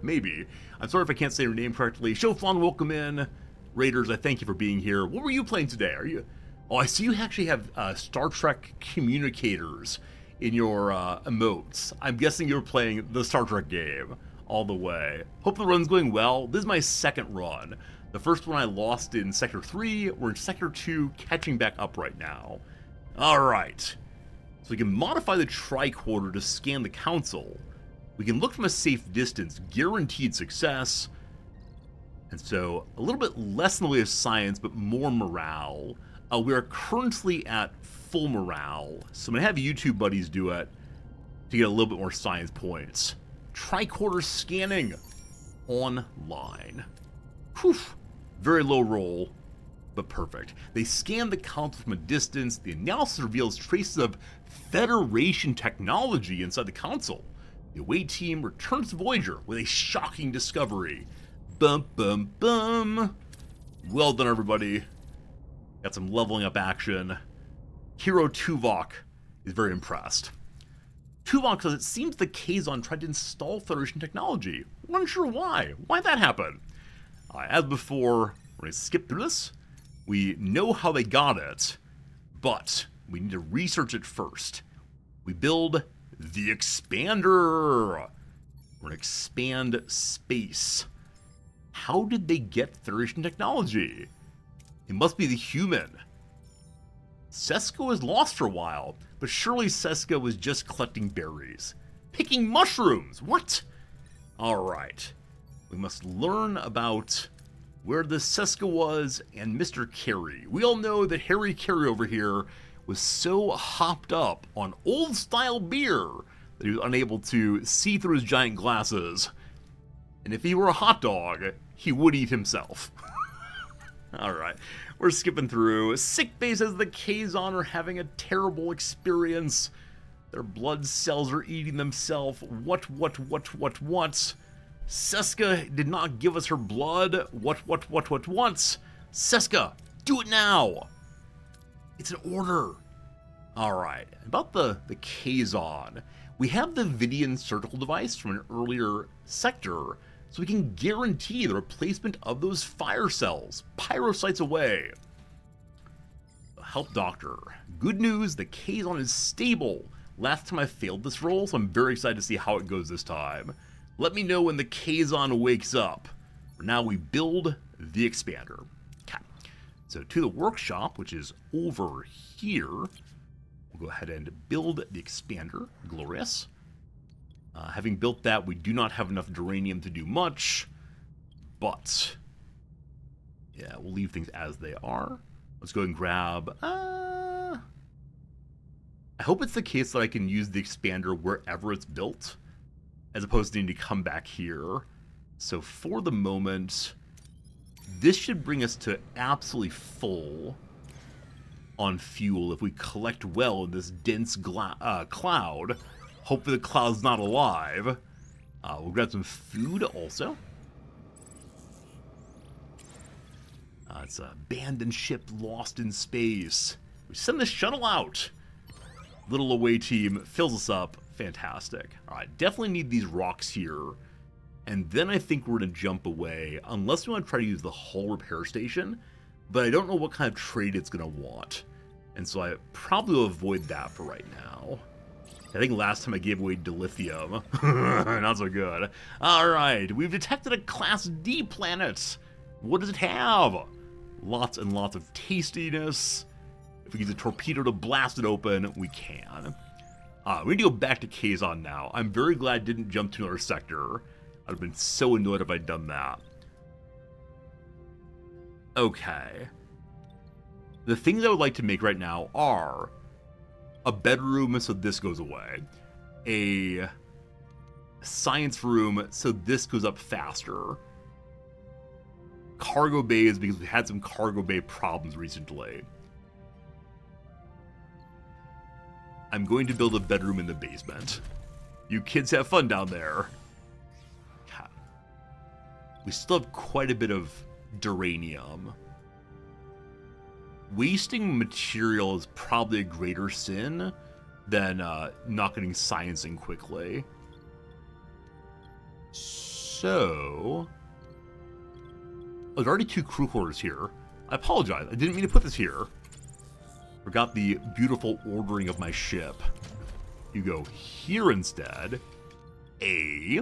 Maybe. I'm sorry if I can't say your name correctly. Shoflan, welcome in. Raiders, I thank you for being here. What were you playing today? Are you? Oh, I see you actually have Star Trek communicators in your emotes. I'm guessing you're playing the Star Trek game all the way. Hope the run's going well. This is my second run. The first one I lost in Sector 3. We're in Sector 2, catching back up right now. Alright, so we can modify the tricorder to scan the console. We can look from a safe distance, guaranteed success. And so, a little bit less in the way of science, but more morale. We are currently at full morale, so I'm going to have YouTube buddies do it to get a little bit more science points. Tricorder scanning online. Whew, very low roll. But perfect. They scan the console from a distance. The analysis reveals traces of Federation technology inside the console. The away team returns to Voyager with a shocking discovery. Bum bum bum. Well done, everybody. Got some leveling up action. Hero Tuvok is very impressed. Tuvok says it seems the Kazon tried to install Federation technology. We're unsure why. Why'd that happen? As before, we're going to skip through this. We know how they got it, but we need to research it first. We build the expander. We're going to expand space. How did they get Federation technology? It must be the human. Seska was lost for a while, but surely Seska was just collecting berries. Picking mushrooms! What? Alright. We must learn about where the Seska was and Mr. Carey. We all know that Harry Carey over here was so hopped up on old-style beer that he was unable to see through his giant glasses. And if he were a hot dog, he would eat himself. Alright, we're skipping through. Sickbay says the Kazon are having a terrible experience. Their blood cells are eating themselves. What? Seska did not give us her blood. What? Seska, do it now. It's an order. Alright, about the Kazon. We have the Vidian surgical device from an earlier sector, so we can guarantee the replacement of those fire cells. Pyrocytes away. Help Doctor. Good news, the Kazon is stable. Last time I failed this roll, so I'm very excited to see how it goes this time. Let me know when the Kazon wakes up. For now, we build the expander. Okay. So to the workshop, which is over here, we'll go ahead and build the expander. Glorious. Having built that, we do not have enough duranium to do much, but yeah, we'll leave things as they are. Let's go and grab... I hope it's the case that I can use the expander wherever it's built, as opposed to needing to come back here. So for the moment, this should bring us to absolutely full on fuel if we collect well in this dense cloud. Hopefully the cloud's not alive. We'll grab some food also. It's a abandoned ship lost in space. We send the shuttle out. Little away team fills us up. Fantastic. All right, definitely need these rocks here. And then I think we're going to jump away, unless we want to try to use the hull repair station. But I don't know what kind of trade it's going to want. And so I probably will avoid that for right now. I think last time I gave away dilithium. Not so good. Alright, we've detected a Class D planet. What does it have? Lots and lots of tastiness. If we use a torpedo to blast it open, we can. We need to go back to Kazon now. I'm very glad I didn't jump to another sector. I'd have been so annoyed if I'd done that. Okay. The things I would like to make right now are a bedroom so this goes away, a science room so this goes up faster, cargo bays because we had some cargo bay problems recently. I'm going to build a bedroom in the basement. You kids have fun down there. God. We still have quite a bit of duranium. Wasting material is probably a greater sin than not getting science in quickly. So... Oh, there's already 2 crew quarters here. I apologize. I didn't mean to put this here. Forgot the beautiful ordering of my ship. You go here instead. Okay,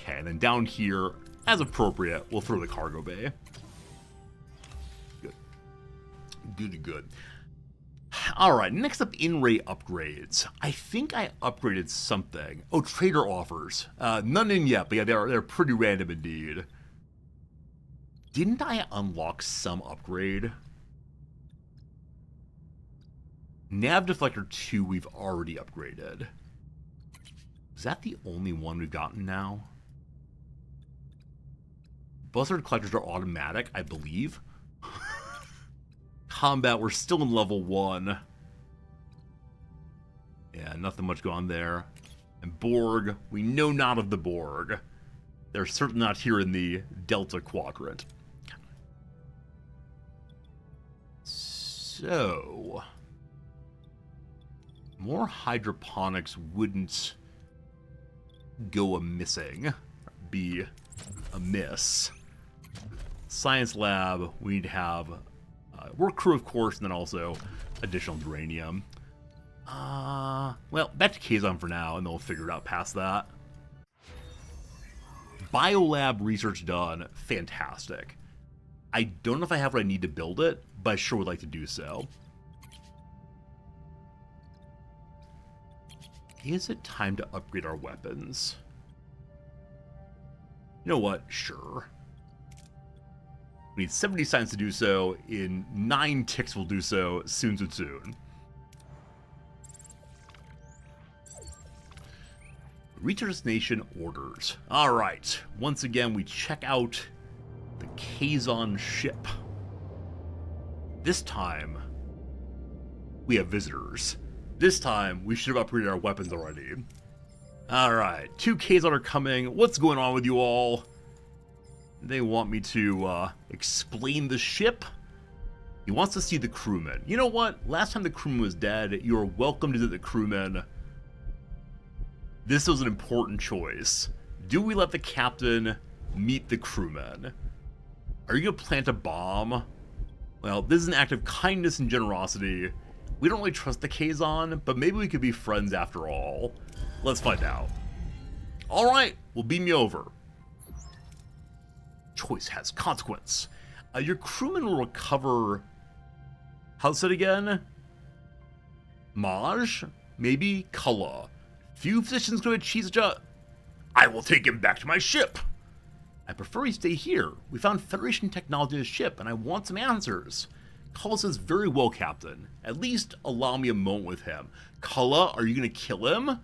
and then down here, as appropriate, we'll throw the cargo bay. Good. Alright, next up, in-ray upgrades. I think I upgraded something. Oh, trader offers. None in yet, but yeah, they're pretty random indeed. Didn't I unlock some upgrade? Nav Deflector 2 we've already upgraded. Is that the only one we've gotten now? Buzzard collectors are automatic, I believe. Combat, we're still in level 1. Yeah, nothing much going on there. And Borg, we know not of the Borg. They're certainly not here in the Delta Quadrant. So... more hydroponics wouldn't go a-missing. Be amiss. Science lab, we need to have... work crew, of course, and then also additional uranium. Well, back to Kazon for now, and then we'll figure it out past that. Biolab research done. Fantastic. I don't know if I have what I need to build it, but I sure would like to do so. Is it time to upgrade our weapons? You know what? Sure. We need 70 science to do so. In 9 ticks we'll do so soon. Reach our destination orders. Alright. Once again, we check out the Kazon ship. This time, we have visitors. This time, we should have upgraded our weapons already. Alright. 2 Kazon are coming. What's going on with you all? They want me to explain the ship. He wants to see the crewman. You know what? Last time the crewman was dead, you are welcome to visit the crewman. This was an important choice. Do we let the captain meet the crewman? Are you going to plant a bomb? Well, this is an act of kindness and generosity. We don't really trust the Kazon, but maybe we could be friends after all. Let's find out. Alright, well, beam me over. Choice has consequence. Your crewman will recover... How's it again? Maj? Maybe Cullah. Few physicians could achieve such a... I will take him back to my ship. I prefer he stay here. We found Federation technology in his ship, and I want some answers. Cullah says, very well, Captain. At least allow me a moment with him. Cullah, are you going to kill him?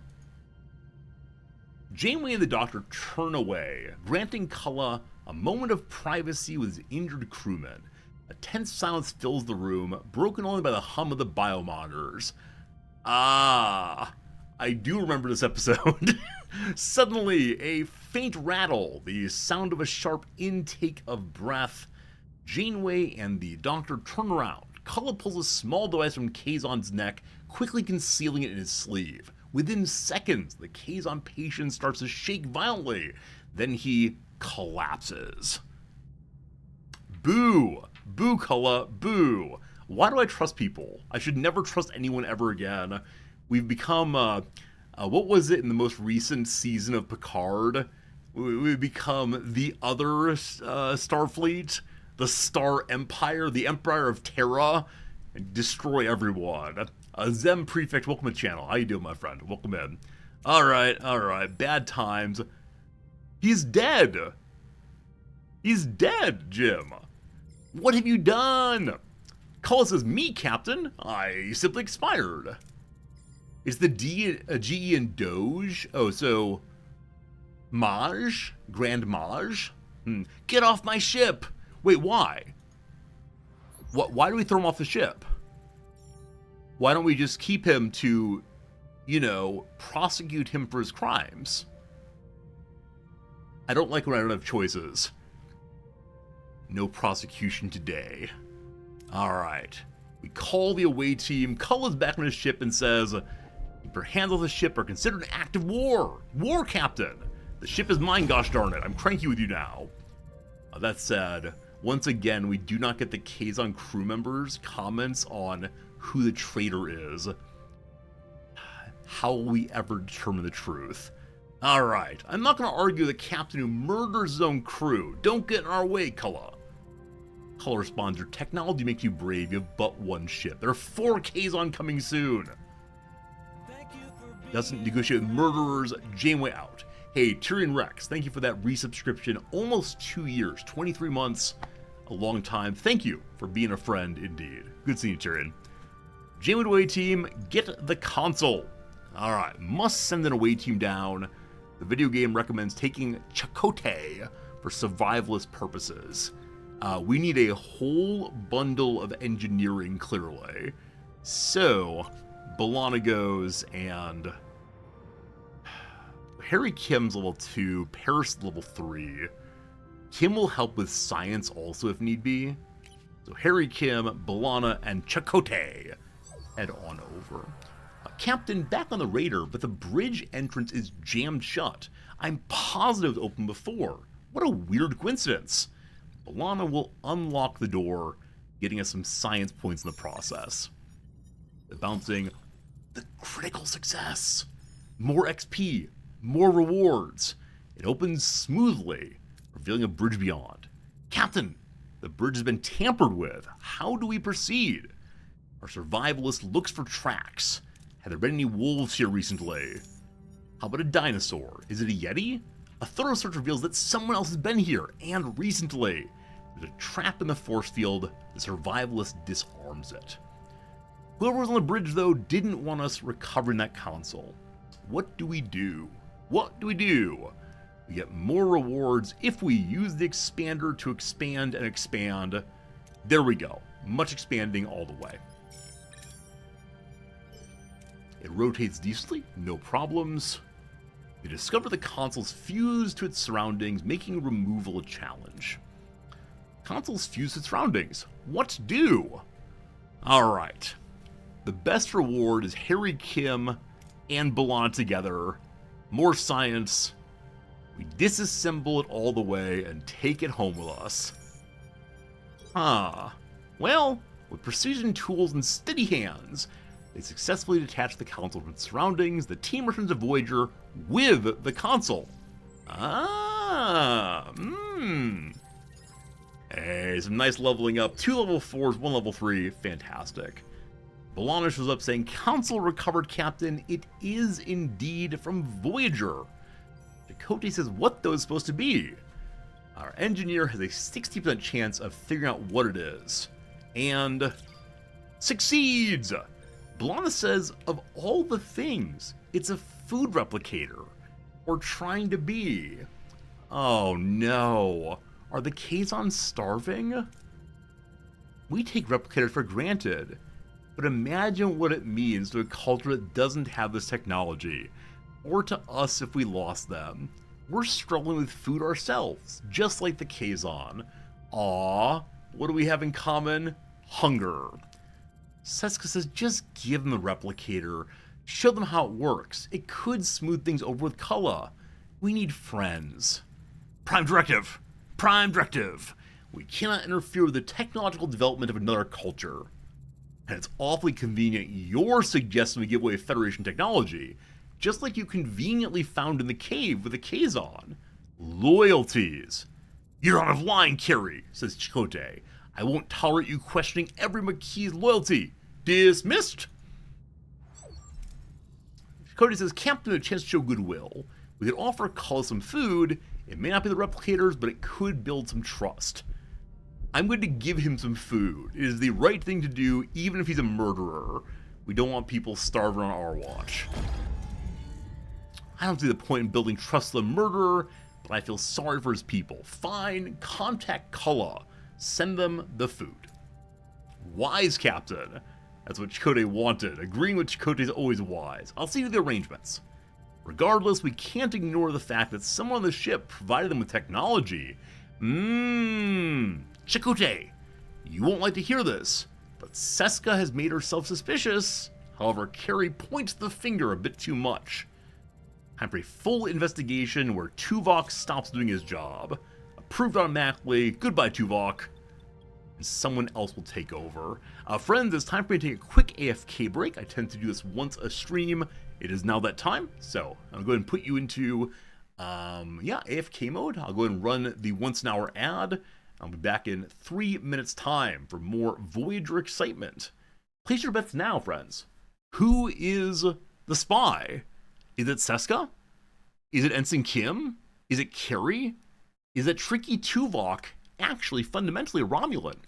Janeway and the Doctor turn away, granting Cullah a moment of privacy with his injured crewman. A tense silence fills the room, broken only by the hum of the biomonitors. Ah, I do remember this episode. Suddenly, a faint rattle, the sound of a sharp intake of breath. Janeway and the Doctor turn around, Cullen pulls a small device from Kazon's neck, quickly concealing it in his sleeve. Within seconds, the Kazon patient starts to shake violently. Then he collapses. Boo! Boo, Cullen, boo! Why do I trust people? I should never trust anyone ever again. We've become, what was it in the most recent season of Picard? We've become the other Starfleet, the Star Empire, the Empire of Terra, and destroy everyone. Zem Prefect, welcome to the channel. How you doing, my friend? Welcome in. Alright, bad times. He's dead! He's dead, Jim! What have you done? Cullen says, me, Captain? I simply expired. Is the D a GE in Doge? Oh, so... Maj? Grand Maj? Get off my ship! Wait, why? Why do we throw him off the ship? Why don't we just keep him to, you know, prosecute him for his crimes? I don't like when I don't have choices. No prosecution today. Alright. We call the away team. Cullen's back on his ship and says, if your hands on the ship are considered an act of war. War, Captain! The ship is mine, gosh darn it. I'm cranky with you now. That said, once again, we do not get the Kazon crew members' comments on who the traitor is. How will we ever determine the truth? Alright, I'm not going to argue the captain who murders his own crew. Don't get in our way, Cullen. Cullen responds, your technology makes you brave. You have but one ship. There are 4 Kazon coming soon. Doesn't negotiate with murderers. Janeway out. Hey, Tyrion Rex, thank you for that resubscription. Almost 2 years, 23 months, a long time. Thank you for being a friend indeed. Good seeing you, Tyrion. Janeway away team, get the console. Alright, must send an away team down. The video game recommends taking Chakotay for survivalist purposes. We need a whole bundle of engineering, clearly. So, B'Elanna goes, and Harry Kim's level 2, Paris level 3. Kim will help with science also if need be. So Harry Kim, B'Elanna, and Chakotay head on over. Captain, back on the Raider, but the bridge entrance is jammed shut. I'm positive it opened before. What a weird coincidence. B'Elanna will unlock the door, getting us some science points in the process. The bouncing, the critical success. More XP, more rewards. It opens smoothly, revealing a bridge beyond. Captain, the bridge has been tampered with. How do we proceed? Our survivalist looks for tracks. Have there been any wolves here recently? How about a dinosaur? Is it a Yeti? A thorough search reveals that someone else has been here, and recently. There's a trap in the force field. The survivalist disarms it. Whoever was on the bridge, though, didn't want us recovering that console. What do we do? What do we do? We get more rewards if we use the expander to expand and expand. There we go. Much expanding all the way. It rotates decently, no problems. We discover the console's fused to its surroundings, making removal a challenge. Console's fused to its surroundings. What do? Alright. The best reward is Harry Kim and B'Elanna together. More science. We disassemble it all the way and take it home with us. Well, with precision tools and steady hands, they successfully detach the console from its surroundings. The team returns to Voyager with the console. Hey, some nice leveling up. 2 level 4s, 1 level 3. Fantastic. B'Elanna shows up saying, console recovered, Captain. It is indeed from Voyager. Chakotay says, what those supposed to be? Our engineer has a 60% chance of figuring out what it is. And succeeds! B'Elanna says, of all the things, it's a food replicator. Or trying to be. Oh no. Are the Kazon starving? We take replicators for granted. But imagine what it means to a culture that doesn't have this technology. Or to us if we lost them. We're struggling with food ourselves, just like the Kazon. Aww, what do we have in common? Hunger. Seska says just give them the replicator. Show them how it works. It could smooth things over with Cullen. We need friends. Prime Directive! Prime Directive! We cannot interfere with the technological development of another culture. And it's awfully convenient you're suggesting we give away Federation technology, just like you conveniently found in the cave with the Kazon. Loyalties. You're out of line, Carrie, says Chakotay. I won't tolerate you questioning every Maquis' loyalty. Dismissed. Chakotay says, Captain, a chance to show goodwill. We could offer Cullen some food. It may not be the replicators, but it could build some trust. I'm going to give him some food. It is the right thing to do, even if he's a murderer. We don't want people starving on our watch. I don't see the point in building trust with a murderer, but I feel sorry for his people. Fine, contact Cullen. Send them the food. Wise, Captain. That's what Chakotay wanted. Agreeing with Chakotay is always wise. I'll see to the arrangements. Regardless, we can't ignore the fact that someone on the ship provided them with technology. Chakotay, you won't like to hear this, but Seska has made herself suspicious. However, Carrie points the finger a bit too much. Time for a full investigation where Tuvok stops doing his job. Approved automatically. Goodbye, Tuvok. And someone else will take over. Friends, it's time for me to take a quick AFK break. I tend to do this once a stream. It is now that time, so I'll go ahead and put you into, AFK mode. I'll go ahead and run the once an hour ad. I'll be back in 3 minutes time for more Voyager excitement. Place your bets now, friends. Who is the spy? Is it Seska? Is it Ensign Kim? Is it Carrie? Is that tricky Tuvok actually fundamentally a Romulan?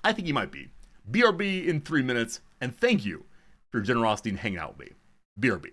I think he might be. BRB in 3 minutes, and thank you for your generosity in hanging out with me. BRB.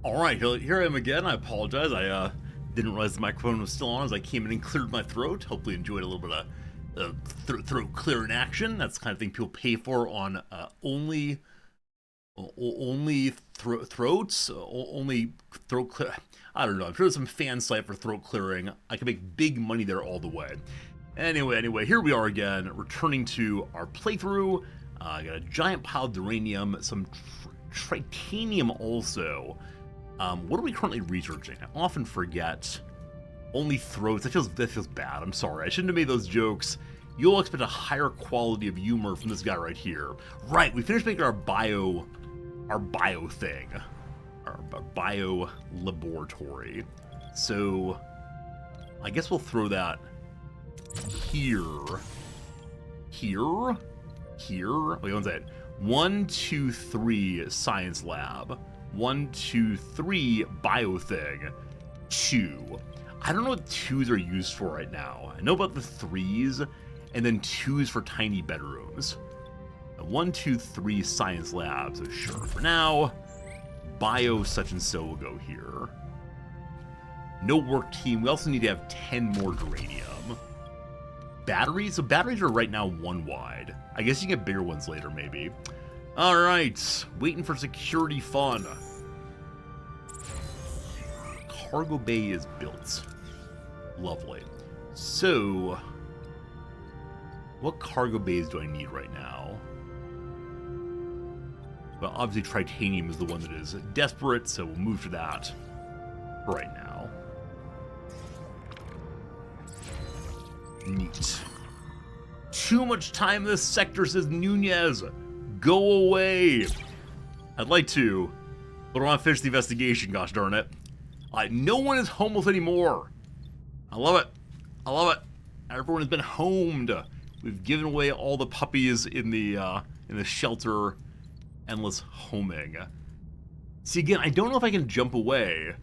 Alright, here I am again. I apologize. I didn't realize the microphone was still on as I came in and cleared my throat. Hopefully enjoyed a little bit of throat clearing action. That's the kind of thing people pay for on only throats, only throat clear. I don't know. I'm sure there's some fan site for throat clearing. I can make big money there all the way. Anyway, here we are again, returning to our playthrough. I got a giant pile of duranium, some tritanium also. What are we currently researching? I often forget. Only throats. That feels bad. I'm sorry. I shouldn't have made those jokes. You'll expect a higher quality of humor from this guy right here. Right, we finished making our bio thing. Our bio laboratory. So I guess we'll throw that here. Okay, one second. 1, 2, 3 science lab. 1, 2, 3 bio thing. 2. I don't know what 2s are used for right now. I know about the 3s, and then 2s for tiny bedrooms. 1, 2, 3 science lab. So sure, for now, bio such and so will go here. No work team. We also need to have 10 more duranium. Batteries? So batteries are right now 1 wide. I guess you can get bigger ones later, maybe. Alright, waiting for security fun. Cargo bay is built. Lovely. So, what cargo bays do I need right now? Well, obviously tritanium is the one that is desperate, so we'll move to that right now. Neat. Too much time in this sector, says Nunez. Go away. I'd like to, but I want to finish the investigation, gosh darn it. No one is homeless anymore. I love it. I love it. Everyone has been homed. We've given away all the puppies in the shelter. Endless homing. See, again, I don't know if I can jump away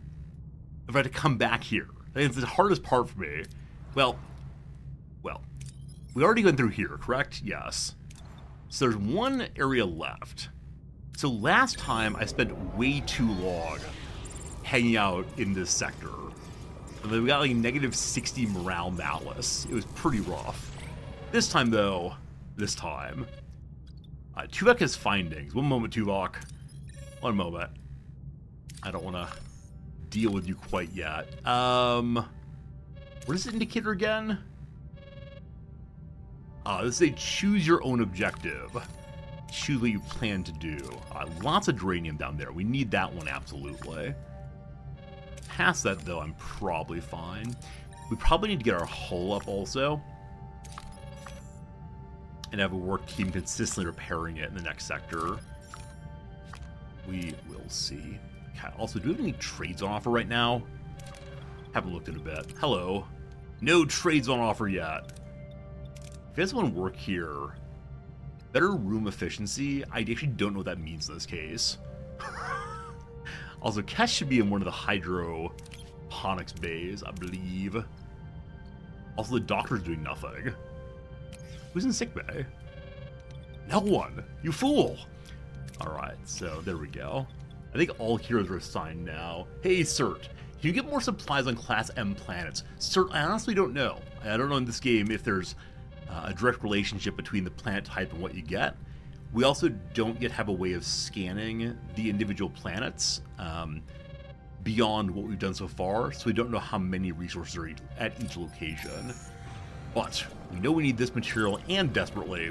if I have to come back here. It's the hardest part for me. Well, we already went through here, correct? Yes. So there's one area left. So last time I spent way too long hanging out in this sector. And then we got like negative 60 morale malice. It was pretty rough. This time though, Tuvok has findings. One moment, Tuvok. One moment. I don't want to deal with you quite yet. What is the indicator again? This is a choose your own objective. Choose what you plan to do. Lots of duranium down there. We need that one absolutely. Past that though, I'm probably fine. We probably need to get our hull up also. And have a work team consistently repairing it in the next sector. We will see. Okay, also, do we have any trades on offer right now? Haven't looked at a bit. Hello. No trades on offer yet. If you guys want to work here, better room efficiency. I actually don't know what that means in this case. Also, Kes should be in one of the hydroponics bays, I believe. Also, the doctor's doing nothing. Who's in sickbay? No one! You fool! Alright, so there we go. I think all heroes are assigned now. Hey, Cert, can you get more supplies on Class M planets? Cert, I honestly don't know. I don't know in this game if there's a direct relationship between the planet type and what you get. We also don't yet have a way of scanning the individual planets beyond what we've done so far, so we don't know how many resources are at each location. But we know we need this material and desperately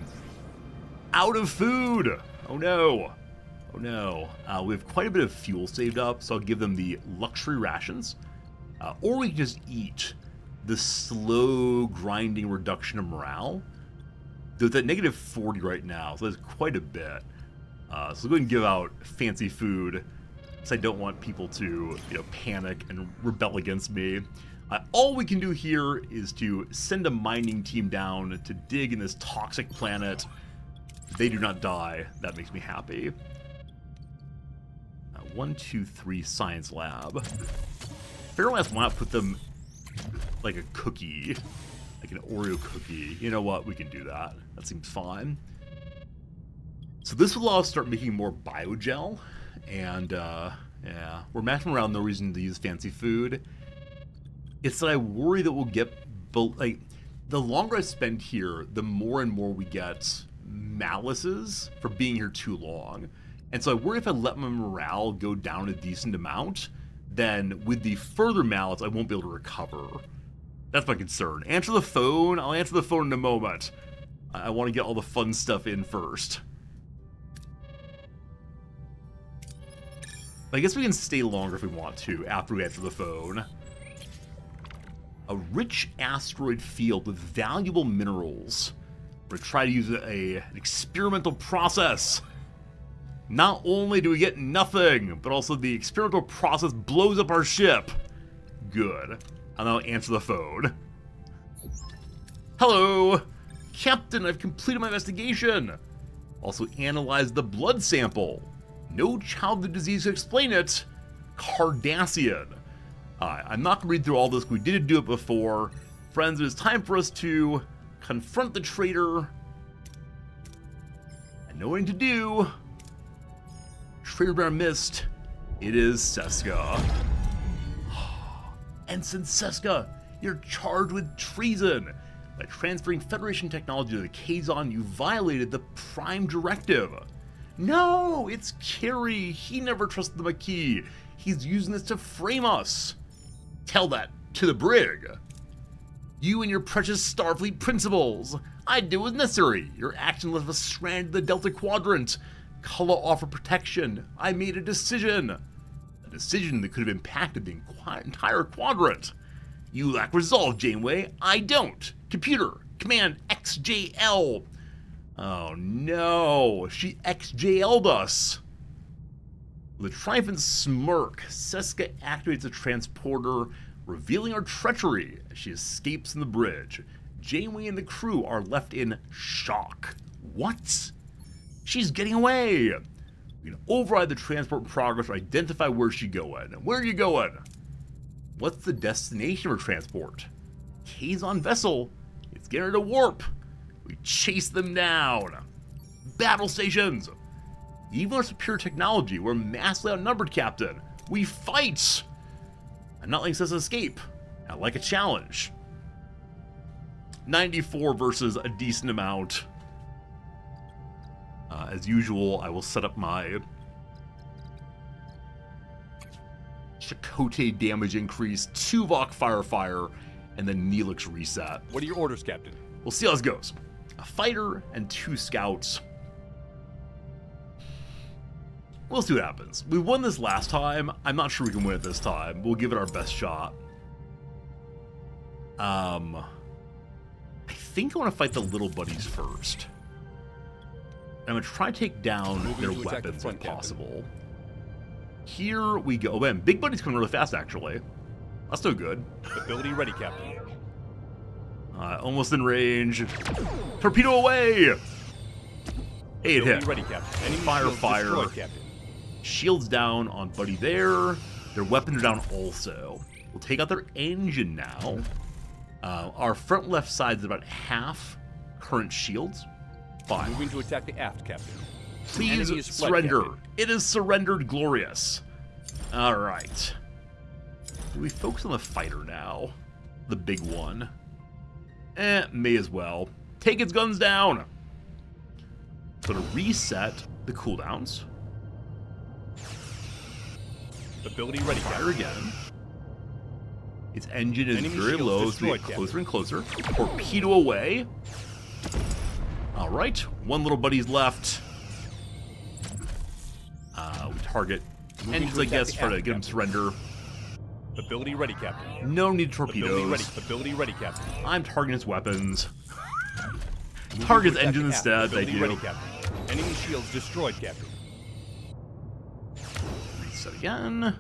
out of food. Oh no. Oh no. We have quite a bit of fuel saved up, so I'll give them the luxury rations. Or we can just eat the slow grinding reduction of morale. They're at negative 40 right now, so that's quite a bit. So we'll go ahead and give out fancy food, because I don't want people to panic and rebel against me. All we can do here is to send a mining team down to dig in this toxic planet. They do not die. That makes me happy. 1, 2, 3 science lab. Fairly asked why not put them like a cookie, like an Oreo cookie. You know what? We can do that. That seems fine. So this will allow us to start making more biogel, and yeah, we're messing around, no reason to use fancy food. It's that I worry that we'll get, like, the longer I spend here, the more and more we get malices for being here too long. And so I worry if I let my morale go down a decent amount, then with the further malice, I won't be able to recover. That's my concern. Answer the phone. I'll answer the phone in a moment. I want to get all the fun stuff in first. I guess we can stay longer if we want to after we answer the phone. A rich asteroid field with valuable minerals. We're going to try to use an experimental process. Not only do we get nothing, but also the experimental process blows up our ship. Good. I'll now answer the phone. Hello! Captain, I've completed my investigation. Also analyzed the blood sample. No childhood disease to explain it. Cardassian. I'm not going to read through all this. We did do it before. Friends, it is time for us to confront the traitor. I know what I need to do. Traitor bear missed. It is Seska. Ensign Seska, you're charged with treason. By transferring Federation technology to the Kazon, you violated the Prime Directive. No, it's Kiri. He never trusted the Maquis. He's using this to frame us. Tell that to the brig. You and your precious Starfleet principles. I did what was necessary. Your action left us stranded in the Delta Quadrant. Kala offered protection. I made a decision. A decision that could have impacted the entire quadrant. You lack resolve, Janeway. I don't. Computer, command XJL. Oh no, she XJL'd us. With a triumphant smirk, Seska activates a transporter, revealing our treachery as she escapes in the bridge. Janeway and the crew are left in shock. What? She's getting away. We can override the transport progress to identify where she's going. Where are you going? What's the destination of her transport? Kazon vessel. It's getting her to warp. We chase them down. Battle stations. Even our superior technology, we're massively outnumbered, Captain. We fight. I'm not letting us escape. I like a challenge. 94 versus a decent amount. As usual, I will set up my Chakotay damage increase, Tuvok fire, and then Neelix reset. What are your orders, Captain? We'll see how this goes. A fighter and 2 scouts. We'll see what happens. We won this last time. I'm not sure we can win it this time. We'll give it our best shot. I think I want to fight the little buddies first. I'm going to try to take down their weapons if possible. Here we go. Oh man, big buddy's coming really fast, actually. That's no good. Ability ready, Captain. Almost in range. Torpedo away! Hey, it hit. Ready, Captain. Enemy Fire. destroyed, Captain. Shields down on buddy there. Their weapons are down also. We'll take out their engine now. Our front left side is about half current shields. Fine. Moving to attack the aft, Captain. Please Enemy is fled, surrender. Captain. It is surrendered glorious. Alright. Do we focus on the fighter now? The big one. May as well. Take its guns down. So to reset the cooldowns. Ability ready, Fire Captain. again. Its engine is Enemy very shields low, so we get destroyed, closer and closer. Torpedo away. Alright, one little buddy's left. We target Moving engines, to I attack guess, the try to aft, get them Captain. surrender. Ability ready, Captain. No need Ability torpedoes. ready. Ability ready, Captain. I'm targeting its weapons. Moving Target to attack engine the aft. instead, thank Ability you. ready, Captain. Enemy shields destroyed, Captain. Reset again.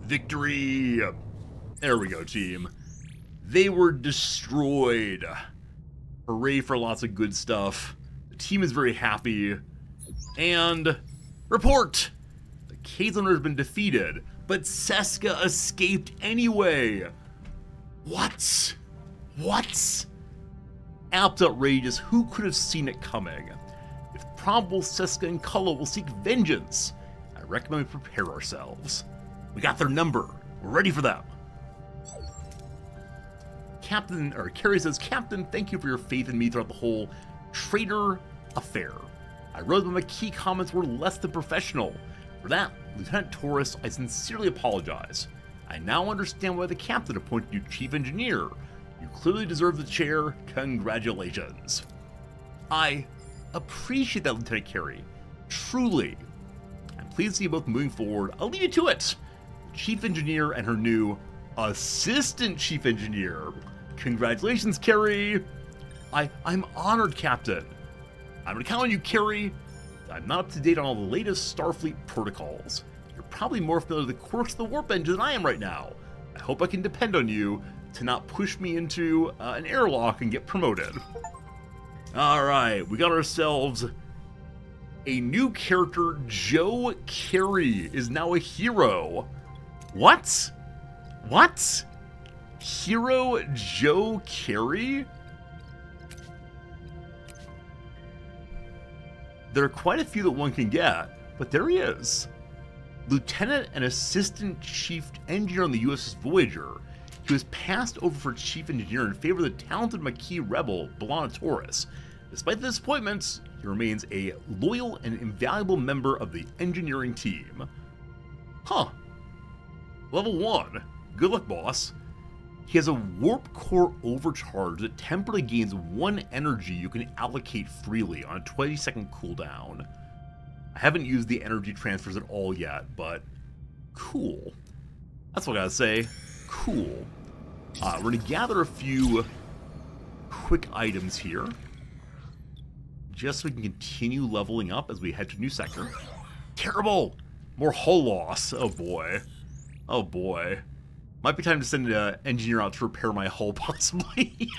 Victory! There we go, team. They were destroyed. Hooray for lots of good stuff. The team is very happy. And report! The Kazon has been defeated, but Seska escaped anyway. What? Apt outrageous, who could have seen it coming? If probable, Seska and Cullo will seek vengeance. I recommend we prepare ourselves. We got their number. We're ready for them. Carrie says, Captain, thank you for your faith in me throughout the whole traitor affair. I wrote that my key comments were less than professional. For that, Lieutenant Taurus, I sincerely apologize. I now understand why the captain appointed you chief engineer. You clearly deserve the chair. Congratulations. I appreciate that, Lieutenant Carey. Truly. I'm pleased to see you both moving forward. I'll leave you to it. Chief engineer and her new assistant chief engineer. Congratulations, Carrie. I'm honored, Captain. I'm gonna count on you, Carrie. I'm not up to date on all the latest Starfleet protocols. You're probably more familiar with the quirks of the warp engine than I am right now. I hope I can depend on you to not push me into an airlock and get promoted. Alright, we got ourselves a new character. Joe Carey is now a hero. What? What? Hero Joe Carey? There are quite a few that one can get, but there he is. Lieutenant and Assistant Chief Engineer on the USS Voyager. He was passed over for Chief Engineer in favor of the talented Maquis rebel, B'Elanna Torres. Despite the disappointments, he remains a loyal and invaluable member of the engineering team. Huh. Level 1. Good luck, boss. He has a warp core overcharge that temporarily gains 1 energy you can allocate freely on a 20-second cooldown. I haven't used the energy transfers at all yet, but cool. That's what I gotta say. Cool. We're gonna gather a few quick items here, just so we can continue leveling up as we head to a new sector. Terrible! More hull loss. Oh boy. Oh boy. Might be time to send an engineer out to repair my hull, possibly.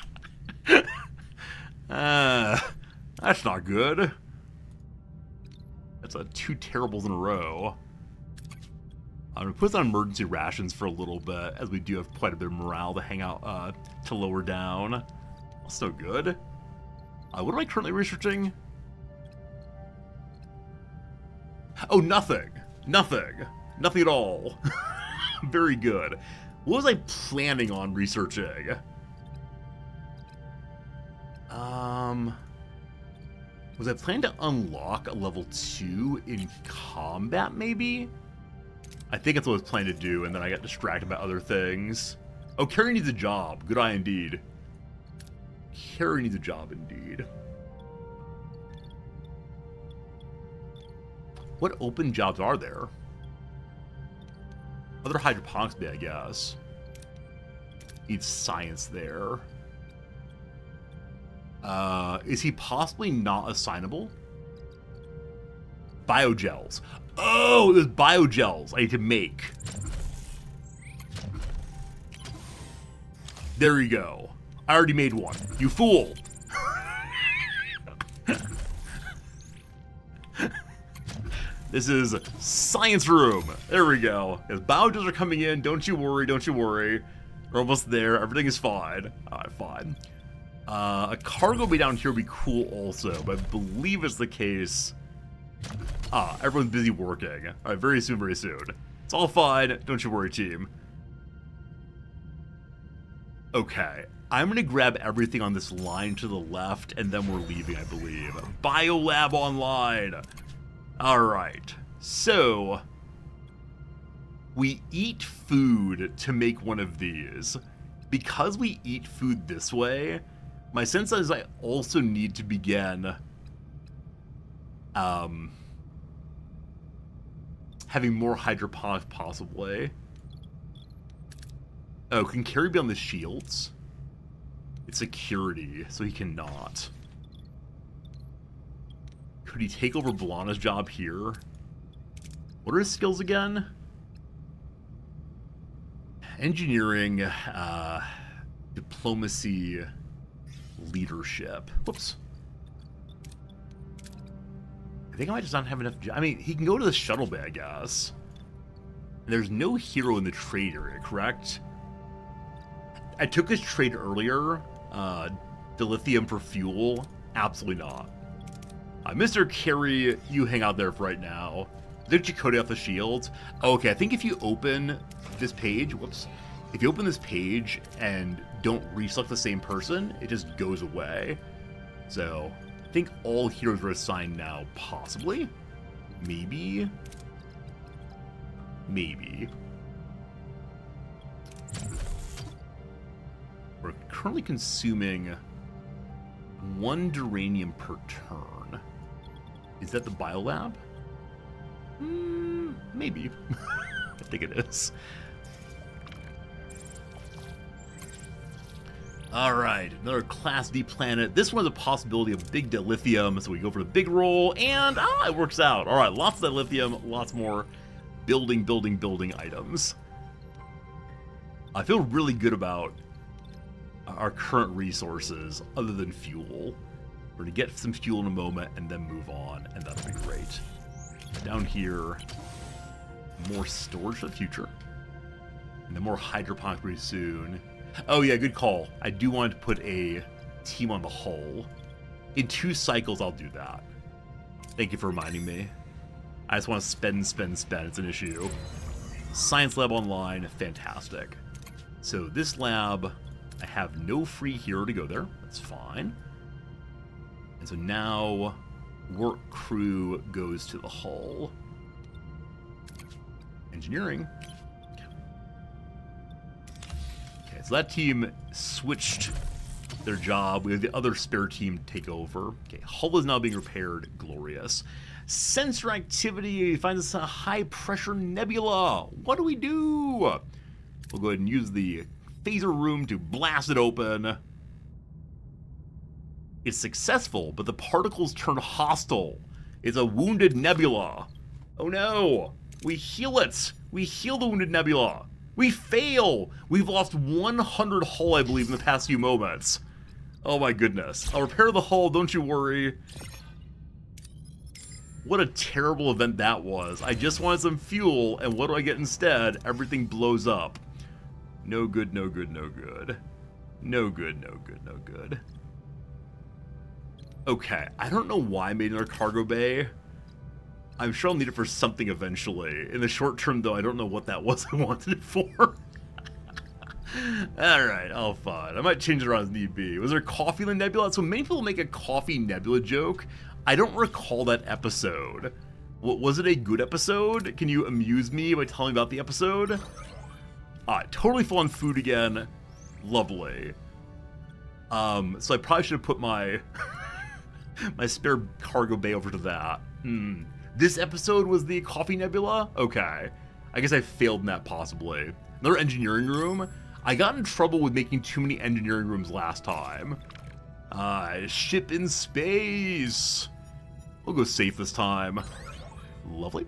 That's not good. That's 2 terribles in a row. I'm going to put on emergency rations for a little bit, as we do have quite a bit of morale to hang out, to lower down. That's no good. What am I currently researching? Oh, nothing. Nothing. Nothing at all. Very good. What was I planning on researching? Was I planning to unlock a level 2 in combat, maybe? I think that's what I was planning to do, and then I got distracted by other things. Oh, Carrie needs a job. Good eye indeed. Carrie needs a job indeed. What open jobs are there? Other hydroponics bay, I guess. Needs science there. Is he possibly not assignable? Biogels. Oh, there's biogels I need to make. There you go. I already made one. You fool. This is science room. There we go. As biogels are coming in, don't you worry, don't you worry. We're almost there. Everything is fine. Alright, fine. A cargo bay down here would be cool also, but I believe it's the case. Everyone's busy working. Alright, very soon, very soon. It's all fine. Don't you worry, team. Okay. I'm gonna grab everything on this line to the left, and then we're leaving, I believe. Biolab online! Alright. So, we eat food to make one of these. Because we eat food this way, my sense is I also need to begin having more hydroponics possibly. Oh, can Carrie be on the shields? It's security, so he cannot. Could he take over B'Elanna's job here? What are his skills again? Engineering, diplomacy, leadership. Whoops. I think I might just not have enough. I mean, he can go to the shuttle bay, I guess. And there's no hero in the trade area, correct? I took this trade earlier. dilithium for fuel? Absolutely not. Mr. Carey, you hang out there for right now. Did Chakotay off the shields? Okay, I think if you open this page, whoops. If you open this page and don't reselect the same person, it just goes away. So, I think all heroes are assigned now, possibly. Maybe. Maybe. We're currently consuming 1 duranium per turn. Is that the biolab? Maybe. I think it is. Alright, another Class D planet. This one has a possibility of big dilithium, so we go for the big roll, and it works out. Alright, lots of dilithium, lots more building items. I feel really good about our current resources, other than fuel. We're gonna get some fuel in a moment, and then move on, and that'll be great. Down here, more storage for the future. And then more hydroponics pretty soon. Oh yeah, good call. I do want to put a team on the hull. In 2 cycles, I'll do that. Thank you for reminding me. I just want to spend. It's an issue. Science lab online, fantastic. So this lab, I have no free hero to go there. That's fine. And so now, work crew goes to the hull. Engineering. Okay, so that team switched their job. We have the other spare team take over. Okay, hull is now being repaired. Glorious. Sensor activity finds us a high-pressure nebula. What do we do? We'll go ahead and use the phaser room to blast it open. It's successful, but the particles turn hostile. It's a wounded nebula. Oh no! We heal it! We heal the wounded nebula! We fail! We've lost 100 hull, I believe, in the past few moments. Oh my goodness. I'll repair the hull, don't you worry. What a terrible event that was. I just wanted some fuel, and what do I get instead? Everything blows up. No good, no good, no good. No good, no good, no good. Okay, I don't know why I made another cargo bay. I'm sure I'll need it for something eventually. In the short term, though, I don't know what that was I wanted it for. Alright, all fine. I might change it around as need be. Was there coffee in the nebula? So many people make a coffee nebula joke. I don't recall that episode. Was it a good episode? Can you amuse me by telling about the episode? Totally full on food again. Lovely. So I probably should have put my my spare cargo bay over to that. This episode was the coffee nebula? Okay. I guess I failed in that possibly. Another engineering room. I got in trouble with making too many engineering rooms last time. Ship in space. We'll go safe this time. Lovely.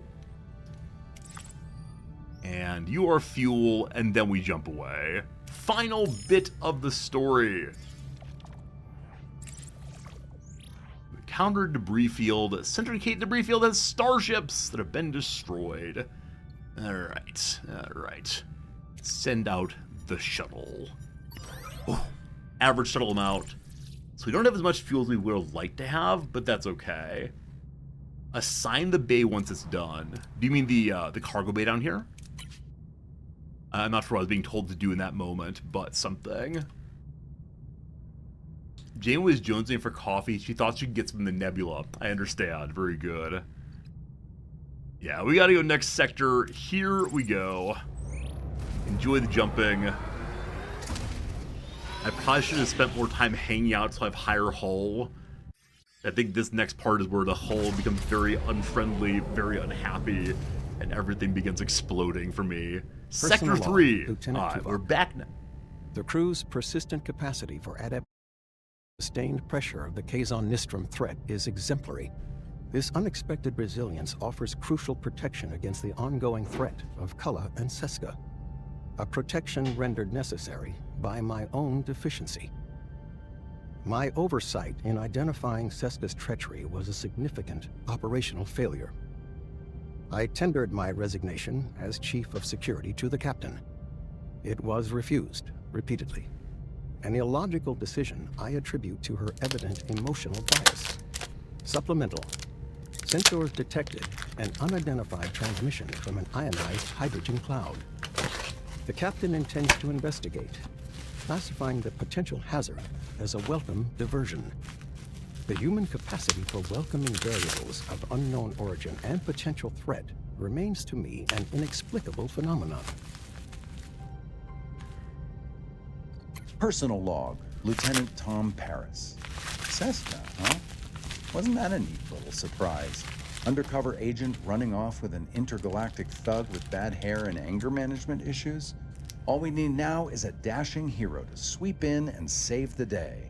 And you are fuel, and then we jump away. Final bit of the story. Counter debris field. Centricate debris field has starships that have been destroyed. Alright, alright. Send out the shuttle. Oh, average shuttle amount. So we don't have as much fuel as we would have liked to have, but that's okay. Assign the bay once it's done. Do you mean the cargo bay down here? I'm not sure what I was being told to do in that moment, but something. Jane was jonesing for coffee. She thought she could get some in the nebula. I understand. Very good. Yeah, we gotta go next sector. Here we go. Enjoy the jumping. I probably should have spent more time hanging out so I have higher hull. I think this next part is where the hull becomes very unfriendly, very unhappy, and everything begins exploding for me. Sector 3. We're back now. The crew's persistent capacity for sustained pressure of the Kazon Nistrum threat is exemplary. This unexpected resilience offers crucial protection against the ongoing threat of Kulla and Seska, a protection rendered necessary by my own deficiency. My oversight in identifying Seska's treachery was a significant operational failure. I tendered my resignation as Chief of Security to the Captain. It was refused repeatedly, an illogical decision I attribute to her evident emotional bias. Supplemental. Sensors detected an unidentified transmission from an ionized hydrogen cloud. The captain intends to investigate, classifying the potential hazard as a welcome diversion. The human capacity for welcoming variables of unknown origin and potential threat remains to me an inexplicable phenomenon. Personal log, Lieutenant Tom Paris. Cessna, huh? Wasn't that a neat little surprise? Undercover agent running off with an intergalactic thug with bad hair and anger management issues? All we need now is a dashing hero to sweep in and save the day.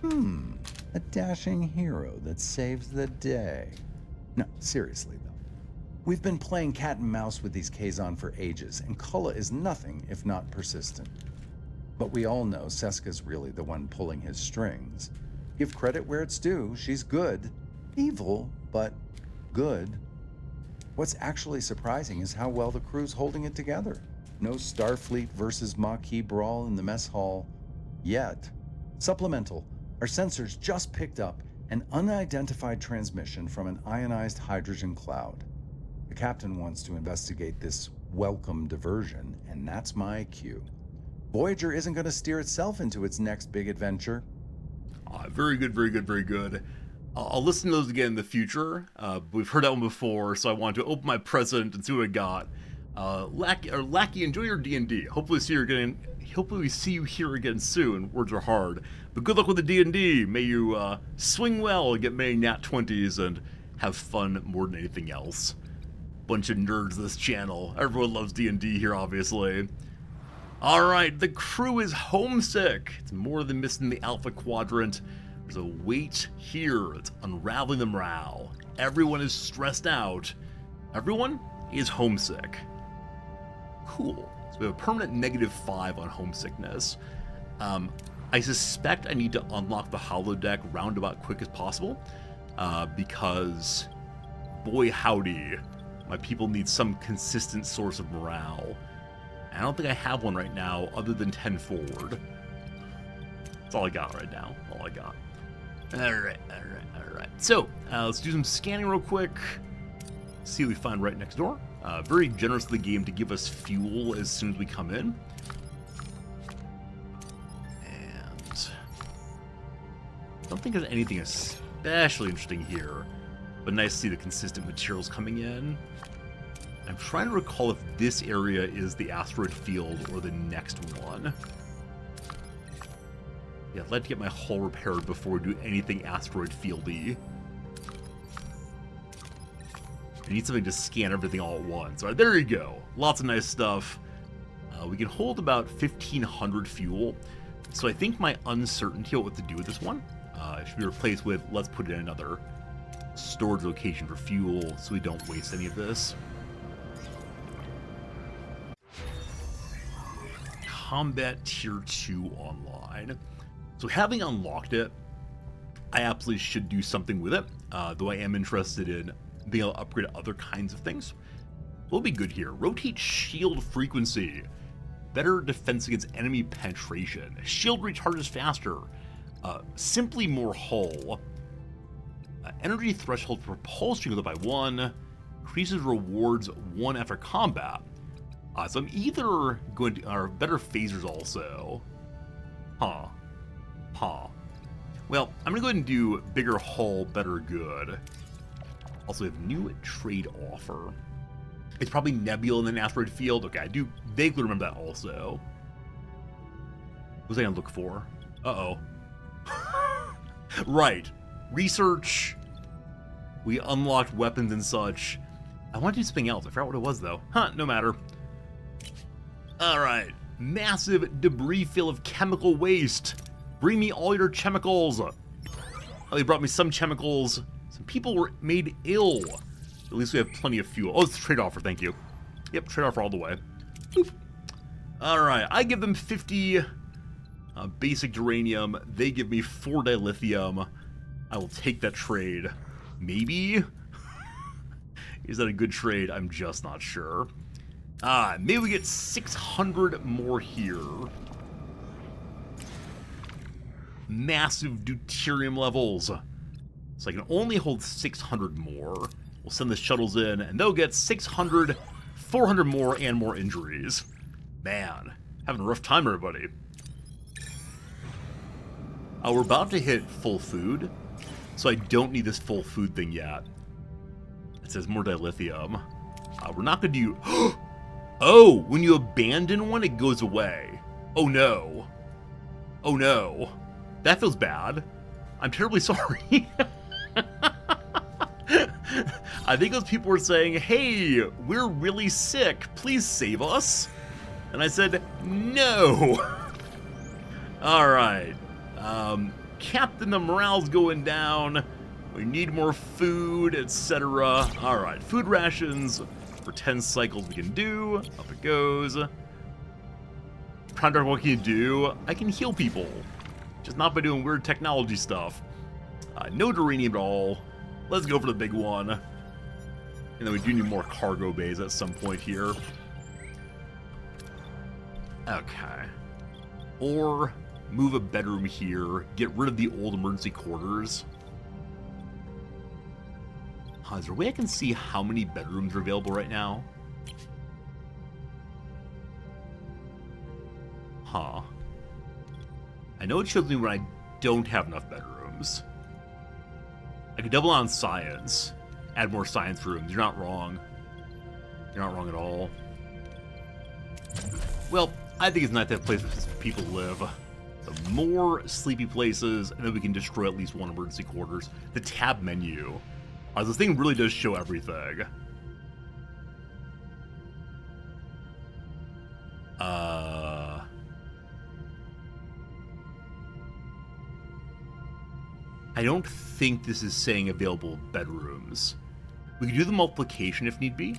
A dashing hero that saves the day. No, seriously though. We've been playing cat and mouse with these Kazon for ages, and Kulla is nothing if not persistent. But we all know Seska's really the one pulling his strings. Give credit where it's due, she's good. Evil, but good. What's actually surprising is how well the crew's holding it together. No Starfleet versus Maquis brawl in the mess hall. Yet. Supplemental. Our sensors just picked up an unidentified transmission from an ionized hydrogen cloud. The captain wants to investigate this welcome diversion, and that's my cue. Voyager isn't going to steer itself into its next big adventure. Very good, very good, very good. I'll listen to those again in the future. We've heard that one before, so I wanted to open my present and see what I got. Lackey, enjoy your D&D. Hopefully we see you here again soon. Words are hard. But good luck with the D&D. May you swing well and get many nat 20s and have fun more than anything else. Bunch of nerds this channel. Everyone loves D&D here, obviously. Alright, the crew is homesick. It's more than missing the Alpha Quadrant. There's a weight here. It's unraveling the morale. Everyone is stressed out. Everyone is homesick. Cool. So we have a permanent -5 on homesickness. I suspect I need to unlock the holodeck roundabout quick as possible, because, boy howdy, my people need some consistent source of morale. I don't think I have one right now other than 10 forward. That's all I got right now. All I got. Alright. So, let's do some scanning real quick. See what we find right next door. Very generous of the game to give us fuel as soon as we come in. And I don't think there's anything especially interesting here, but nice to see the consistent materials coming in. I'm trying to recall if this area is the asteroid field or the next one. Yeah, I'd like to get my hull repaired before we do anything asteroid fieldy. I need something to scan everything all at once. All right, there you go. Lots of nice stuff. We can hold about 1,500 fuel. So I think my uncertainty about what to do with this one should be replaced with, let's put it in another storage location for fuel so we don't waste any of this. Combat Tier 2 online. So having unlocked it, I absolutely should do something with it, though I am interested in being able to upgrade other kinds of things. We'll be good here. Rotate shield frequency. Better defense against enemy penetration. Shield recharges faster. Simply more hull. Energy threshold for propulsion goes up by 1. Increases rewards 1 after combat. So I'm either going to... Or better phasers also. Huh. Well, I'm going to go ahead and do bigger hull, better good. Also, we have new trade offer. It's probably Nebula in an asteroid field. Okay, I do vaguely remember that also. What was I going to look for? Uh-oh. Right. Research. We unlocked weapons and such. I want to do something else. I forgot what it was, though. No matter. Alright. Massive debris fill of chemical waste. Bring me all your chemicals. Oh, they brought me some chemicals. Some people were made ill. At least we have plenty of fuel. Oh, it's a trade offer, thank you. Yep, trade offer all the way. Boop. Alright, I give them 50 basic duranium. They give me 4 dilithium. I will take that trade. Maybe? Is that a good trade? I'm just not sure. Maybe we get 600 more here. massive deuterium levels. So I can only hold 600 more. We'll send the shuttles in, and they'll get 600, 400 more, and more injuries. Man, having a rough time, everybody. We're about to hit full food, so I don't need this full food thing yet. It says more dilithium. We're not going to do... Oh, when you abandon one, it goes away. Oh no. Oh no. That feels bad. I'm terribly sorry. I think those people were saying, hey, we're really sick, please save us. And I said, no. Alright. Captain, the morale's going down. We need more food, etc. Alright, food rations for 10 cycles we can do. Up it goes. Contract, what can you do? I can heal people. Just not by doing weird technology stuff. No duranium at all. Let's go for the big one. And then we do need more cargo bays at some point here. Okay. Or move a bedroom here. Get rid of the old emergency quarters. Is there a way I can see how many bedrooms are available right now? Huh. I know it shows me when I don't have enough bedrooms. I could double on science. Add more science rooms. You're not wrong. You're not wrong at all. Well, I think it's not that place where people live. The more sleepy places, and then we can destroy at least one emergency quarters. The tab menu. This thing really does show everything. I don't think this is saying available bedrooms. We can do the multiplication if need be.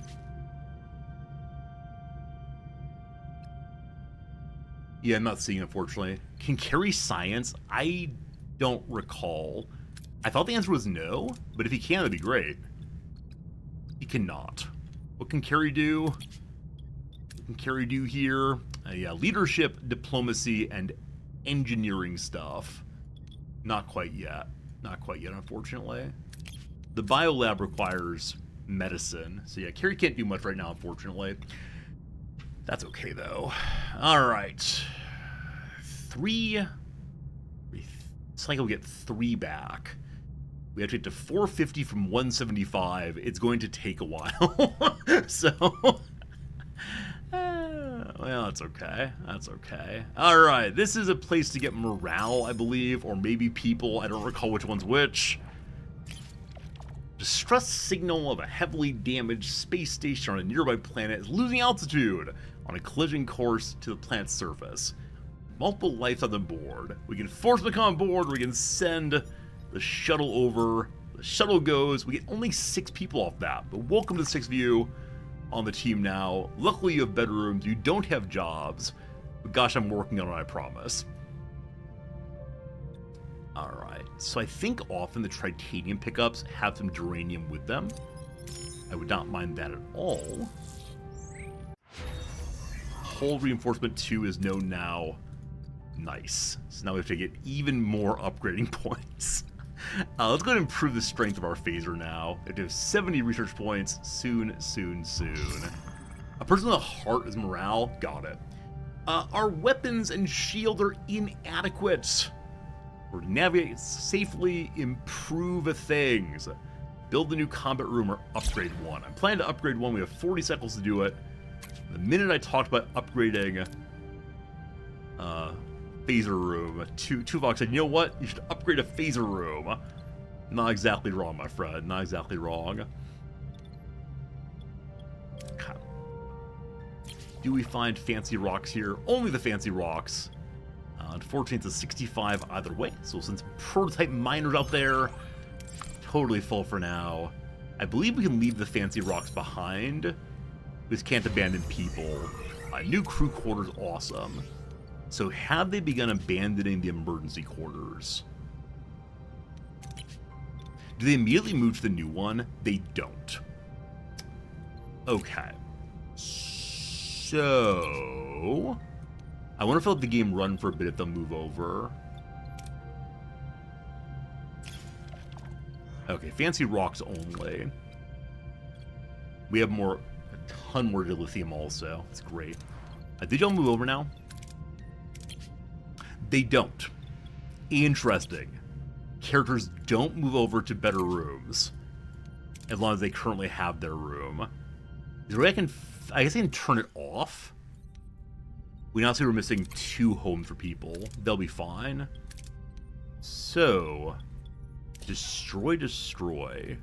Yeah, I'm not seeing it, unfortunately. Can carry science? I don't recall. I thought the answer was no, but if he can, that'd be great. He cannot. What can carry do? What can carry do here? Yeah, leadership, diplomacy, and engineering stuff. Not quite yet. Not quite yet, unfortunately. The biolab requires medicine. So yeah, carry can't do much right now, unfortunately. That's okay, though. All right. 3. It's like we'll get 3 back. We have to get to 450 from 175. It's going to take a while. So, well, that's okay. That's okay. All right, this is a place to get morale, I believe, or maybe people. I don't recall which one's which. Distress signal of a heavily damaged space station on a nearby planet is losing altitude on a collision course to the planet's surface. Multiple lives on the board. We can force them to come on board, or we can send the shuttle over. The shuttle goes. We get only 6 people off that, but welcome to 6 of you on the team now. Luckily you have bedrooms, you don't have jobs, but gosh, I'm working on it, I promise. Alright, so I think often the titanium pickups have some duranium with them. I would not mind that at all. Hull reinforcement 2 is known now. Nice. So now we have to get even more upgrading points. Let's go ahead and improve the strength of our phaser now. We have to have 70 research points soon. A person with a heart is morale. Got it. Our weapons and shield are inadequate. We're navigate safely, improve things. Build the new combat room or upgrade one. I'm planning to upgrade one. We have 40 seconds to do it. The minute I talked about upgrading phaser room, Tuvok said, you know what? You should upgrade a phaser room. Not exactly wrong, my friend. Not exactly wrong. Okay. Do we find fancy rocks here? Only the fancy rocks. Unfortunately, it's a 65 either way. So since prototype miners out there, totally full for now. I believe we can leave the fancy rocks behind. We just can't abandon people. New crew quarters, awesome. So have they begun abandoning the emergency quarters? Do they immediately move to the new one? They don't. Okay. So I wonder if they'll let the game run for a bit if they'll move over. Okay, fancy rocks only. We have a ton more dilithium also. It's great. Did y'all move over now? They don't. Interesting. Characters don't move over to better rooms as long as they currently have their room. Is there a way I guess I can turn it off? We now see we're missing 2 homes for people. They'll be fine. So, destroy.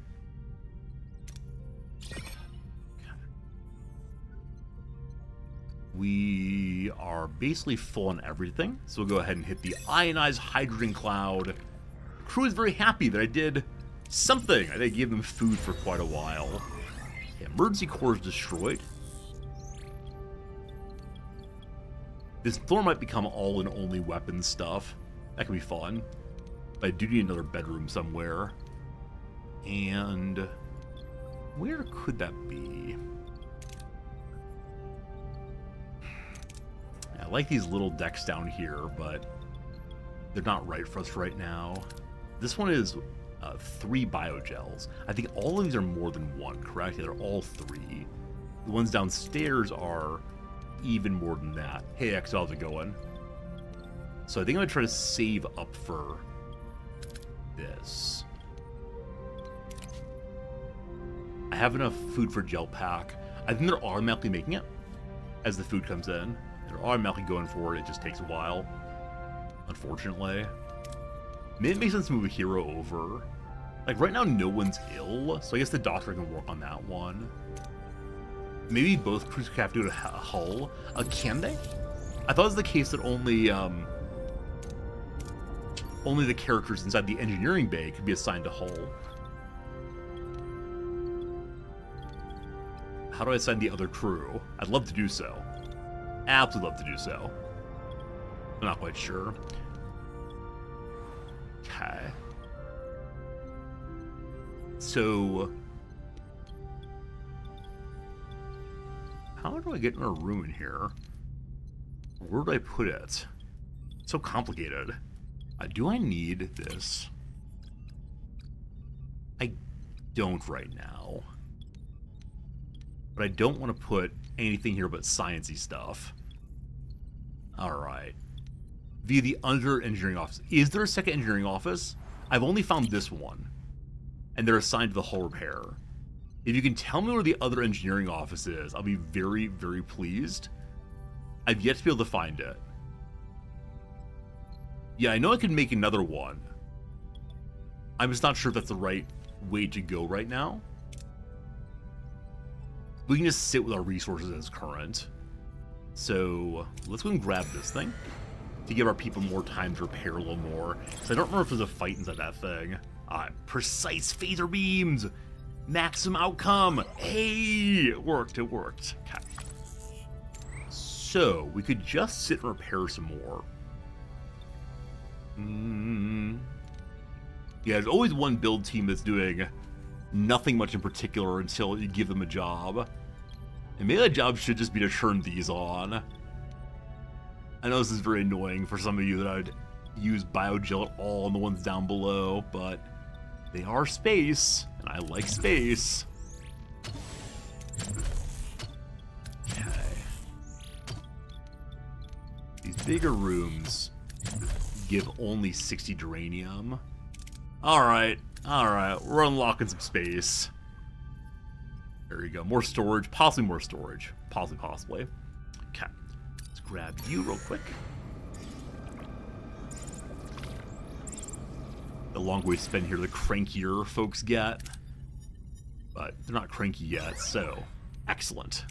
We are basically full on everything, so we'll go ahead and hit the ionized hydrogen cloud. The crew is very happy that I did something. I gave them food for quite a while. Okay, emergency core is destroyed. This floor might become all and only weapons stuff. That could be fun. But I do need another bedroom somewhere. And where could that be? I like these little decks down here, but they're not right for us right now. This one is 3 biogels. I think all of these are more than 1, correct? They're all 3. The ones downstairs are even more than that. Hey, X, how's it going? So I think I'm going to try to save up for this. I have enough food for gel pack. I think they're automatically making it as the food comes in. They're automatically going for it. It just takes a while, unfortunately. It makes sense to move a hero over. Like, right now, no one's ill, so I guess the doctor can work on that one. Maybe both crews have to do a hull. Can they? I thought it was the case that only the characters inside the engineering bay could be assigned a hull. How do I assign the other crew? I'd love to do so. Absolutely love to do so. I'm not quite sure. Okay. So, how do I get in a room in here? Where do I put it? It's so complicated. Do I need this? I don't right now. But I don't want to put anything here but sciencey stuff. Alright. Via the under engineering office. Is there a second engineering office? I've only found this one. And they're assigned to the hull repair. If you can tell me where the other engineering office is, I'll be very, very pleased. I've yet to be able to find it. Yeah, I know I could make another one. I'm just not sure if that's the right way to go right now. We can just sit with our resources as current. So, let's go and grab this thing to give our people more time to repair a little more. So I don't remember if there's a fight inside that thing. Precise phaser beams! Maximum outcome! Hey! It worked, it worked. Okay. So, we could just sit and repair some more. Yeah, there's always one build team that's doing nothing much in particular until you give them a job. And maybe that job should just be to turn these on. I know this is very annoying for some of you that I'd use biogel at all on the ones down below, but they are space, and I like space. Okay. These bigger rooms give only 60 duranium. Alright, we're unlocking some space. There you go, more storage, possibly more storage. Possibly. Okay, let's grab you real quick. The longer we spend here, the crankier folks get. But they're not cranky yet, so excellent.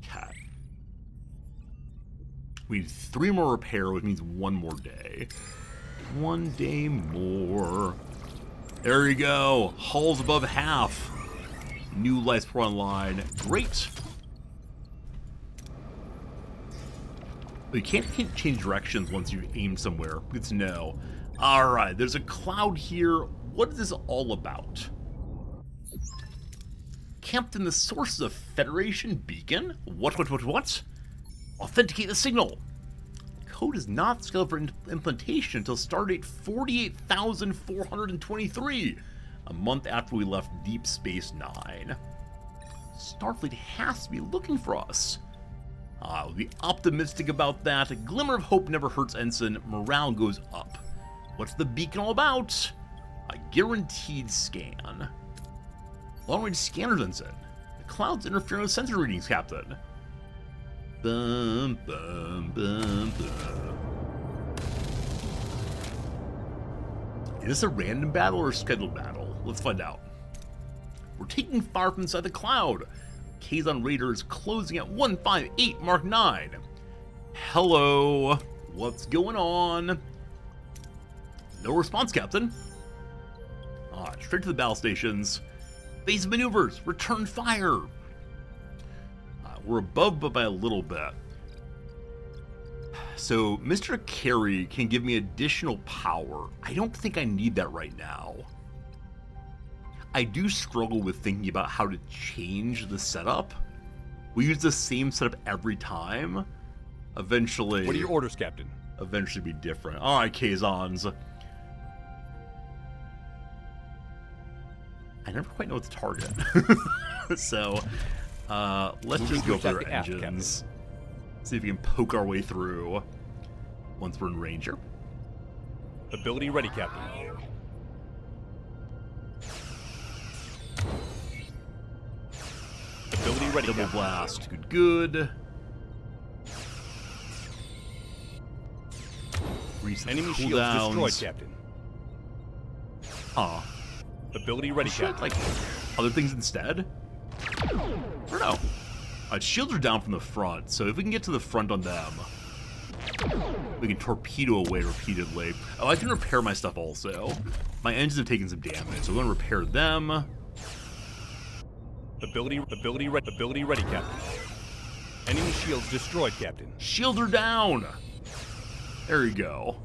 Okay. We need 3 more repair, which means 1 more day. 1 day more. There you go. Hull's above half. New lights per online. Great. But you can't change directions once you've aimed somewhere. Good to know. Alright, there's a cloud here. What is this all about? Captain, the source is a Federation beacon? What? Authenticate the signal. Code is not scheduled for implementation until stardate 48,423. a month after we left Deep Space Nine. Starfleet has to be looking for us. I'll be optimistic about that. A glimmer of hope never hurts, Ensign. Morale goes up. What's the beacon all about? A guaranteed scan. Long-range scanners, Ensign. The cloud's interfering with sensor readings, Captain. Bum, bum, bum, bum. Is this a random battle or a scheduled battle? Let's find out. We're taking fire from inside the cloud. Kazon Raiders closing at 158 Mark 9. Hello. What's going on? No response, Captain. Straight to the battle stations. Base maneuvers. Return fire. We're above, but by a little bit. So, Mr. Carey can give me additional power. I don't think I need that right now. I do struggle with thinking about how to change the setup. We use the same setup every time. Eventually... What are your orders, Captain? Eventually be different. Alright, Kazons. I never quite know what to target. So, let's just go for our engines. See if we can poke our way through once we're in Ranger. Ability ready, Captain. Ability ready, Double Captain. blast. Good, good. Reset Enemy shields cooldowns. destroyed, Captain. Huh. Ability ready, Should Captain. like other things instead? Or no? Shields are down from the front, so if we can get to the front on them, we can torpedo away repeatedly. Oh, I can repair my stuff also. My engines have taken some damage, so I'm going to repair them. Ability ready, Captain. Enemy shields destroyed, Captain. Shields are down! There you go.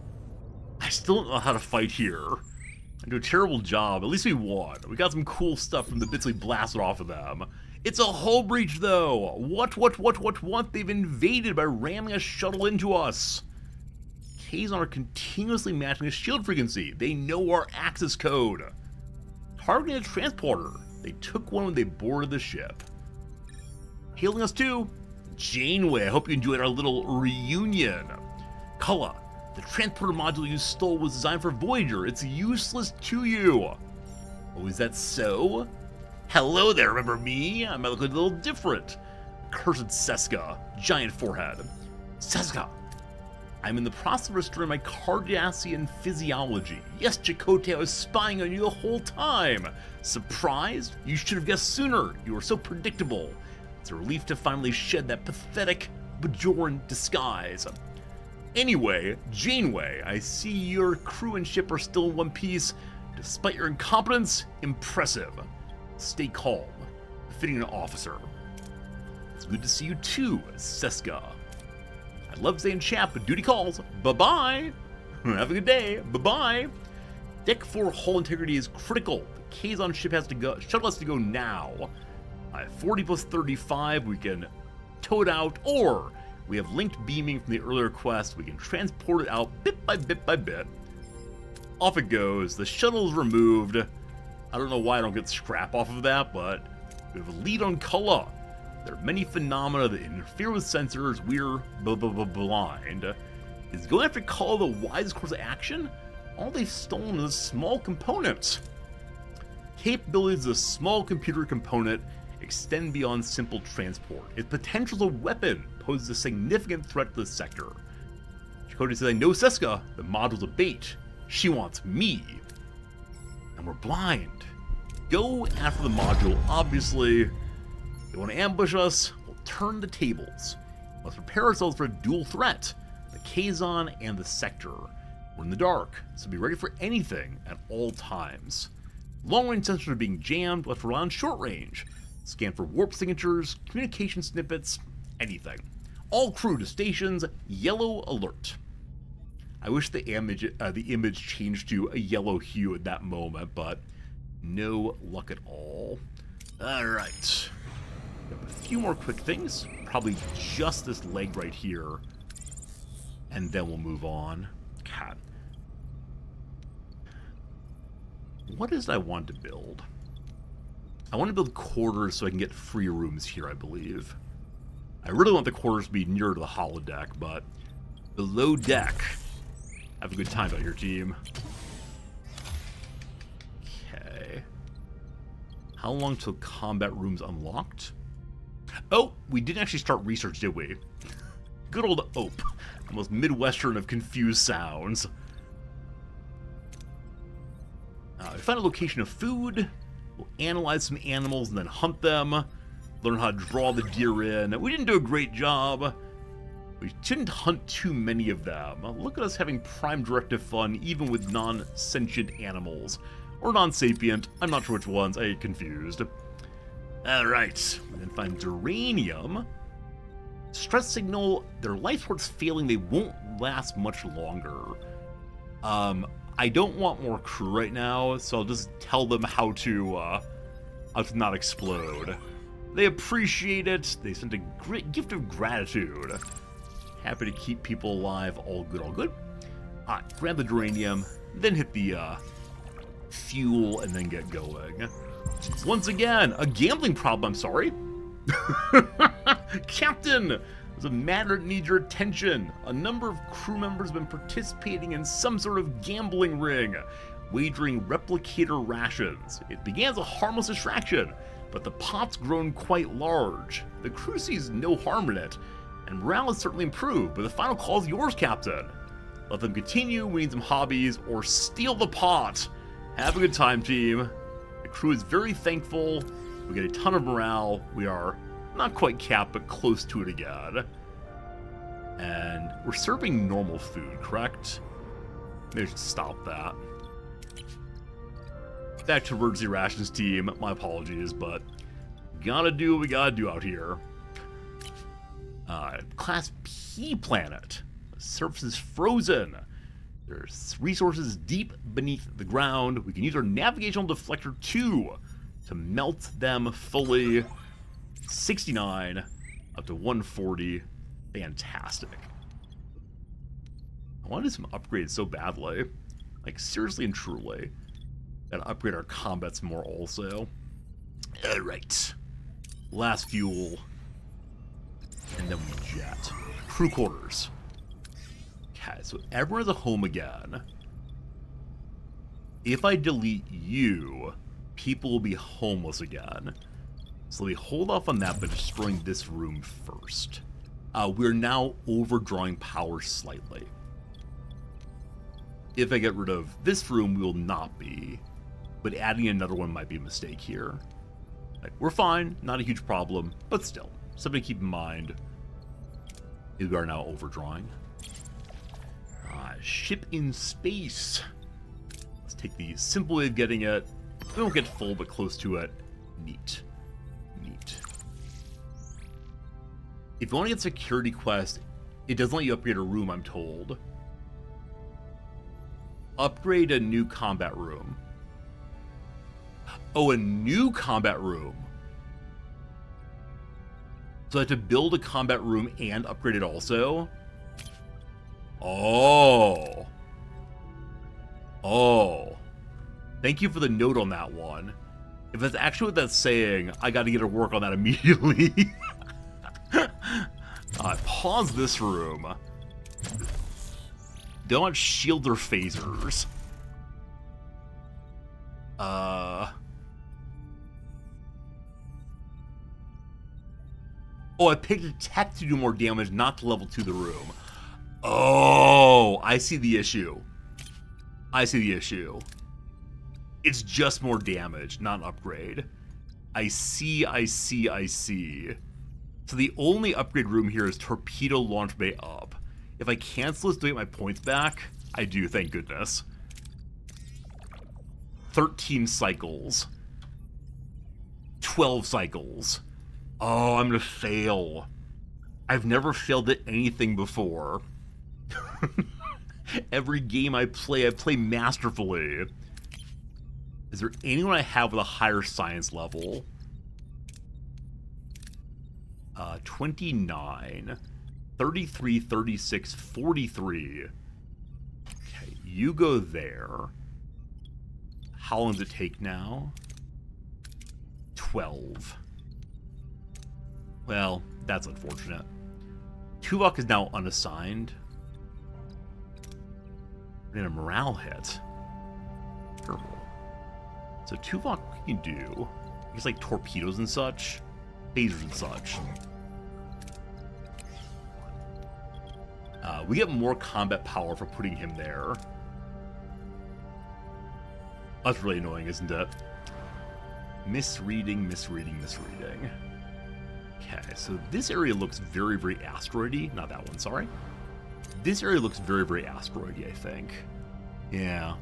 I still don't know how to fight here. I do a terrible job. At least we won. We got some cool stuff from the bits we blasted off of them. It's a hull breach, though. What? They've invaded by ramming a shuttle into us. Kazon are continuously matching the shield frequency. They know our access code. Targeting a transporter. They took one when they boarded the ship. Hailing us too, Janeway. I hope you enjoyed our little reunion. Cullah, the transporter module you stole was designed for Voyager. It's useless to you. Oh, is that so? Hello there, remember me? I might look a little different. Cursed Seska, giant forehead. Seska, I'm in the process of restoring my Cardassian physiology. Yes, Chakotay, I was spying on you the whole time. Surprised? You should have guessed sooner. You were so predictable. It's a relief to finally shed that pathetic Bajoran disguise. Anyway, Janeway, I see your crew and ship are still in one piece. Despite your incompetence, impressive. Stay calm, befitting an officer. It's good to see you too, Seska. I love staying chat, but duty calls. Bye-bye. Have a good day. Bye-bye. Deck 4 hull integrity is critical. The Kazon ship has to go. Shuttle has to go now. At 40 plus 35, we can tow it out, or we have linked beaming from the earlier quest. We can transport it out bit by bit by bit. Off it goes. The shuttle is removed. I don't know why I don't get scrap off of that, but we have a lead on Cullah. There are many phenomena that interfere with sensors. We're blind. Is going after Cullah the wisest course of action? All they've stolen is a small component. Capabilities of a small computer component extend beyond simple transport. Its potential as a weapon poses a significant threat to the sector. Chakotay says, I know Seska. The module's a bait. She wants me. And we're blind. Go after the module. Obviously, they want to ambush us. We'll turn the tables. Let's prepare ourselves for a dual threat. The Kazon and the sector. We're in the dark, so be ready for anything at all times. Long-range sensors are being jammed. Let's rely on short range. Scan for warp signatures, communication snippets, anything. All crew to stations. Yellow alert. I wish the image changed to a yellow hue at that moment, but no luck at all. Alright. A few more quick things. Probably just this leg right here. And then we'll move on. God. What is it I want to build? I want to build quarters so I can get free rooms here, I believe. I really want the quarters to be near to the holodeck, but below deck. Have a good time out here, team. Okay. How long till combat rooms unlocked? Oh, we didn't actually start research, did we? Good old Ope. The most Midwestern of confused sounds. We find a location of food. We'll analyze some animals and then hunt them. Learn how to draw the deer in. We didn't do a great job. We shouldn't hunt too many of them. Look at us having prime directive fun even with non-sentient animals. Or non-sapient. I'm not sure which ones. I get confused. Alright. We then find Duranium. Stress signal. Their life support's failing. They won't last much longer. I don't want more crew right now, so I'll just tell them how to not explode. They appreciate it. They sent a great gift of gratitude. Happy to keep people alive. All good, all good. Alright, grab the Duranium, then hit the fuel, and then get going. Once again, a gambling problem, I'm sorry. Captain, there's a matter that needs your attention. A number of crew members have been participating in some sort of gambling ring, wagering replicator rations. It began as a harmless distraction, but the pot's grown quite large. The crew sees no harm in it, and morale has certainly improved, but the final call is yours, Captain. Let them continue, we need some hobbies, or steal the pot. Have a good time, team. The crew is very thankful. We get a ton of morale. We are not quite capped, but close to it again. And we're serving normal food, correct? Maybe I should stop that. Back to emergency rations, team. My apologies, but gotta do what we gotta do out here. Class P planet. The surface is frozen. There's resources deep beneath the ground. We can use our navigational deflector 2 to melt them fully. 69 up to 140. Fantastic. I wanted some upgrades so badly. Like, seriously and truly. Gotta upgrade our combats more also. Alright. Last fuel. And then we jet. Crew quarters. Okay, so everyone's a home again. If I delete you, people will be homeless again. So we hold off on that by destroying this room first. We're now overdrawing power slightly. If I get rid of this room, we will not be. But adding another one might be a mistake here. Like, we're fine, not a huge problem, but still. Something to keep in mind is we are now overdrawing. Ship in space. Let's take the simple way of getting it. We won't get full, but close to it. Neat. Neat. If you want to get security quest, it doesn't let you upgrade a room, I'm told. Upgrade a new combat room. Oh, a new combat room. So I have to build a combat room and upgrade it also? Oh. Oh. Thank you for the note on that one. If that's actually what that's saying, I gotta get to work on that immediately. Pause this room. Don't want shields or phasers. Oh, I picked a tech to do more damage, not to level 2 the room. Oh, I see the issue. I see the issue. It's just more damage, not an upgrade. I see. So the only upgrade room here is Torpedo Launch Bay up. If I cancel this to get my points back, I do, thank goodness. 13 cycles. 12 cycles. Oh, I'm gonna fail. I've never failed at anything before. Every game I play masterfully. Is there anyone I have with a higher science level? 29, 33, 36, 43. Okay, you go there. How long does it take now? 12. Well, that's unfortunate. Tuvok is now unassigned. And a morale hit. Terrible. So Tuvok, what can you do? I guess like torpedoes and such. Phasers and such. We get more combat power for putting him there. That's really annoying, isn't it? Misreading. Okay, so this area looks very, very asteroidy. Not that one, sorry. This area looks very, very asteroidy, I think. Yeah.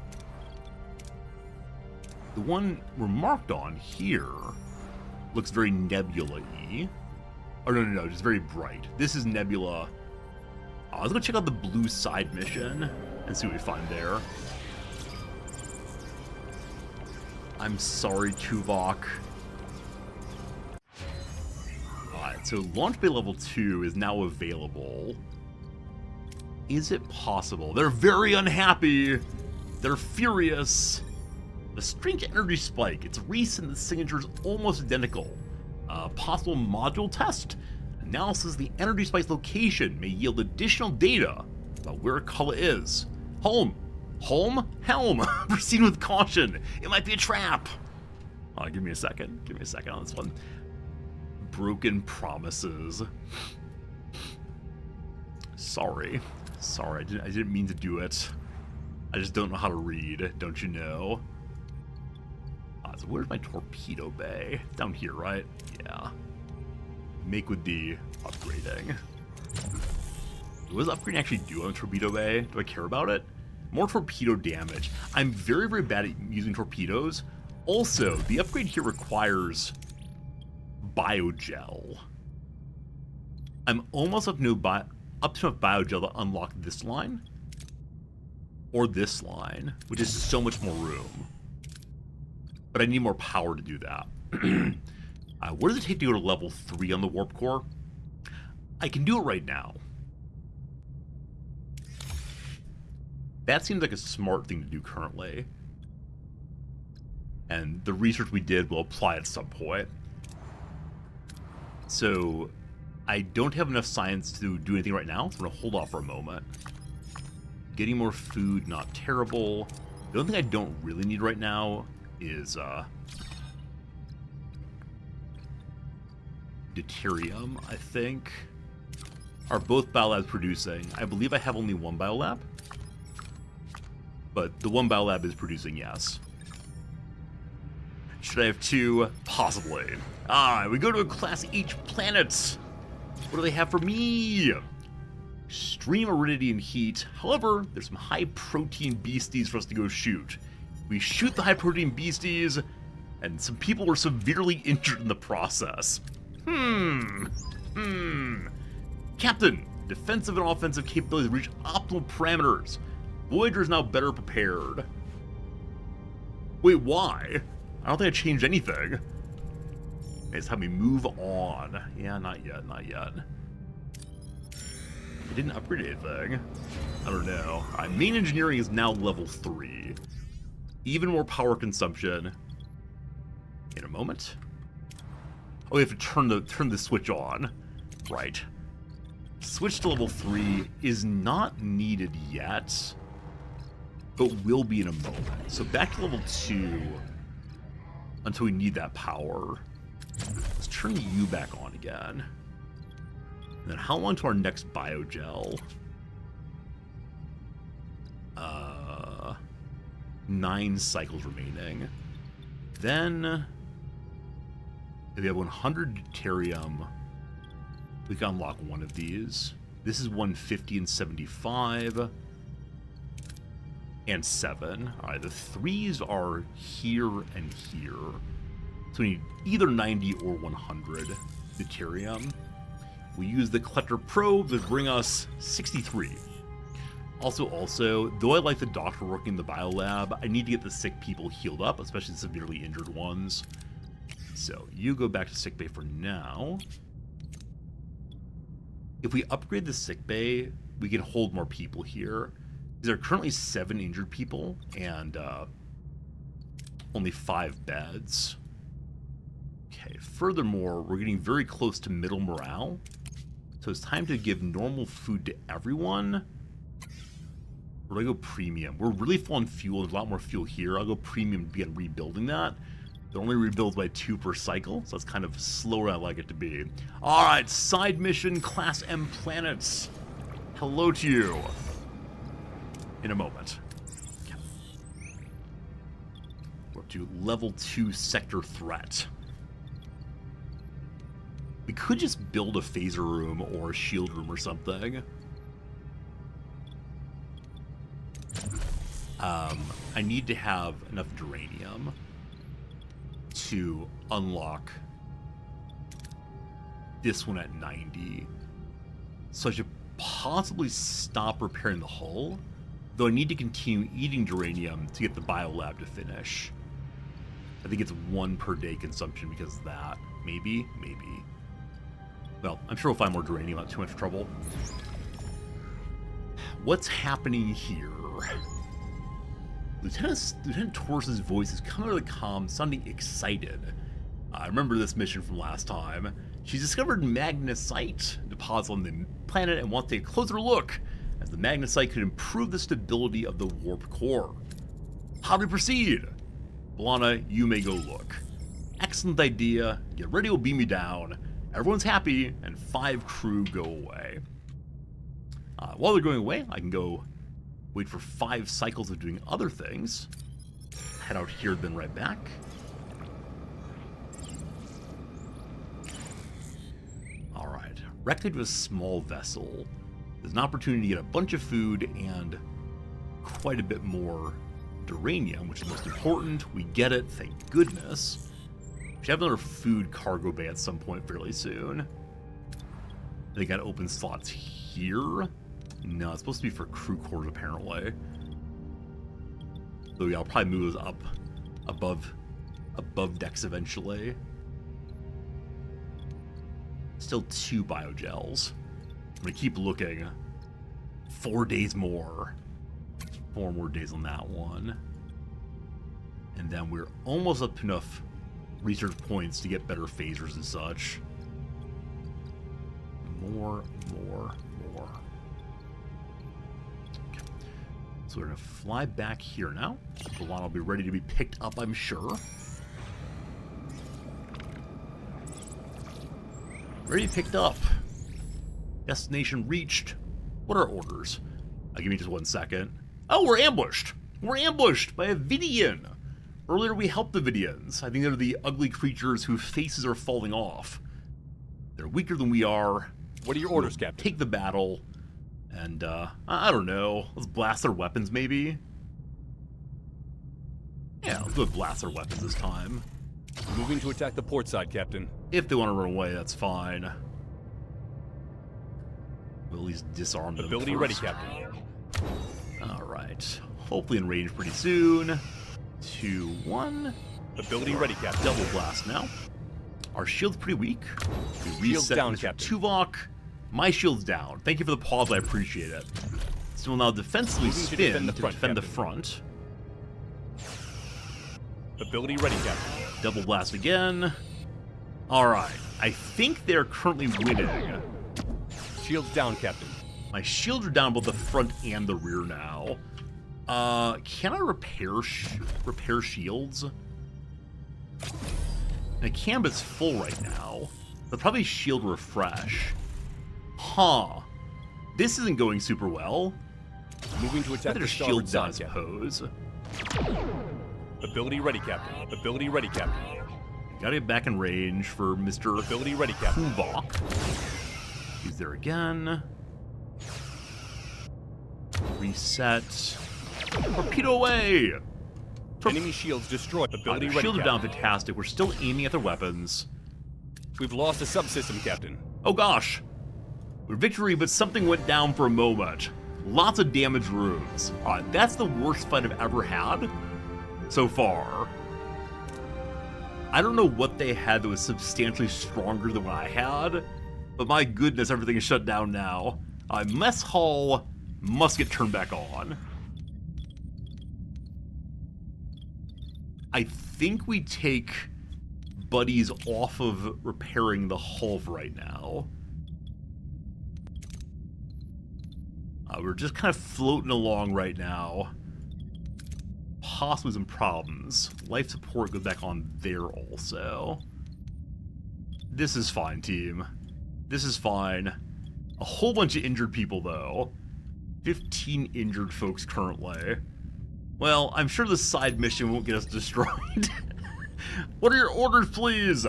The one we're marked on here looks very nebula-y. Oh, no, just very bright. This is nebula. Let's go check out the blue side mission and see what we find there. I'm sorry, Tuvok. Alright, so Launch Bay Level 2 is now available. Is it possible? They're very unhappy. They're furious. The strange energy spike. It's recent. The signature is almost identical. Possible module test. Analysis of the energy spike's location may yield additional data about where Cullen is. Helm! Proceed with caution. It might be a trap. Give me a second. On this one. Broken promises. Sorry. I didn't mean to do it. I just don't know how to read. Don't you know? So where's my torpedo bay? Down here, right? Yeah. Make with the upgrading. What does upgrading actually do on a torpedo bay? Do I care about it? More torpedo damage. I'm very, very bad at using torpedoes. Also, the upgrade here requires biogel. I'm almost up to enough biogel to unlock this line. Or this line, which is so much more room. But I need more power to do that. What does it take to go to level 3 on the warp core? I can do it right now. That seems like a smart thing to do currently. And the research we did will apply at some point. So, I don't have enough science to do anything right now, so I'm going to hold off for a moment. Getting more food, not terrible. The only thing I don't really need right now is, deuterium, I think. Are both biolabs producing? I believe I have only one biolab. But the one biolab is producing, yes. Should I have 2? Possibly. We go to a Class H planet. What do they have for me? Extreme aridity and heat. However, there's some high-protein beasties for us to go shoot. We shoot the high-protein beasties, and some people were severely injured in the process. Captain, defensive and offensive capabilities reach optimal parameters. Voyager is now better prepared. Wait, why? I don't think I changed anything. It's how we move on. Yeah, not yet. I didn't upgrade anything. I don't know. Alright, main engineering is now level 3. Even more power consumption. In a moment. Oh, we have to turn the switch on. Right. Switch to level 3 is not needed yet, but will be in a moment. So back to level 2 until we need that power. Let's turn you back on again. And then how long to our next biogel? 9 cycles remaining. Then, if we have 100 deuterium, we can unlock one of these. This is 150 and 75. And 7. Alright, the 3s are here and here. So we need either 90 or 100 deuterium. We use the collector probe to bring us 63. Also, though I like the doctor working in the biolab, I need to get the sick people healed up, especially the severely injured ones. So, you go back to sickbay for now. If we upgrade the sickbay, we can hold more people here. There are currently 7 injured people, and only 5 beds. Okay, furthermore, we're getting very close to middle morale. So it's time to give normal food to everyone. Or do I go premium? We're really full on fuel. There's a lot more fuel here. I'll go premium to begin rebuilding that. It only rebuilds by 2 per cycle, so that's kind of slower than I like it to be. Alright, side mission, Class M planets. Hello to you. In a moment. Okay. We're up to level 2 sector threat. We could just build a phaser room or a shield room or something. I need to have enough duranium to unlock this one at 90. So I should possibly stop repairing the hull, though I need to continue eating duranium to get the biolab to finish. I think it's 1 per day consumption because of that. Maybe. Well, I'm sure we'll find more duranium without too much trouble. What's happening here? Lieutenant Torres's voice is coming out of the comm, sounding excited. I remember this mission from last time. She's discovered magnesite deposits on the planet and wants to take a closer look, as the magnesite could improve the stability of the warp core. How do we proceed? B'Elanna, you may go look. Excellent idea. Get ready, will beam me down. Everyone's happy, and 5 crew go away. While they're going away, I can go wait for 5 cycles of doing other things. Head out here, then right back. Alright, wrecked with a small vessel. There's an opportunity to get a bunch of food and quite a bit more duranium, which is most important. We get it, thank goodness. We should have another food cargo bay at some point fairly soon. They got open slots here. No, it's supposed to be for crew quarters apparently. So yeah, I'll probably move those up above decks eventually. Still 2 biogels. I'm gonna keep looking. 4 days more. 4 more days on that one. And then we're almost up to enough research points to get better phasers and such. More. Okay. So we're gonna fly back here now. B'Elanna will be ready to be picked up, I'm sure. Ready picked up. Destination reached. What are orders? Give me just 1 second. Oh, we're ambushed! We're ambushed by a Vidian! Earlier we helped the Vidians. I think they're the ugly creatures whose faces are falling off. They're weaker than we are. What are your orders, Captain? Take the battle, and, I don't know. Let's blast their weapons, maybe? Yeah, let's go blast their weapons this time. Moving to attack the port side, Captain. If they want to run away, that's fine. We'll at least disarm them Ability ready, Captain. Alright. Hopefully in range pretty soon. 2, 1. Ability ready, Captain. Double blast now. Our shield's pretty weak. We Shield's reset down, Mr. Captain. Tuvok. My shield's down. Thank you for the pause, I appreciate it. So we'll now defensively Moving to spin defend the to front, defend the Captain. front. Ability ready, Captain. Double blast again. Alright. I think they're currently winning. Shields down, Captain. My shields are down both the front and the rear now. Can I repair shields? My can, but it's full right now. But probably shield refresh. Huh. This isn't going super well. Moving to attack Better the shield starboard down, I side, Captain. suppose. Ability ready, Captain. Ability ready, Captain. Gotta get back in range for Mr. Ability ready, Captain. Tuvok. He's there again. Reset. Torpedo away! Enemy shields destroyed. Ability ready, Shields are Captain. down, fantastic. We're still aiming at their weapons. We've lost a subsystem, Captain. Oh gosh. We're victory, but something went down for a moment. Lots of damaged rooms. Alright, that's the worst fight I've ever had so far. I don't know what they had that was substantially stronger than what I had, but my goodness, everything is shut down now. Mess hall must get turned back on. I think we take buddies off of repairing the hull for right now. We're just kind of floating along right now. Possibly some problems. Life support goes back on there also. This is fine, team. This is fine. A whole bunch of injured people, though. 15 injured folks currently. Well, I'm sure the side mission won't get us destroyed. What are your orders, please?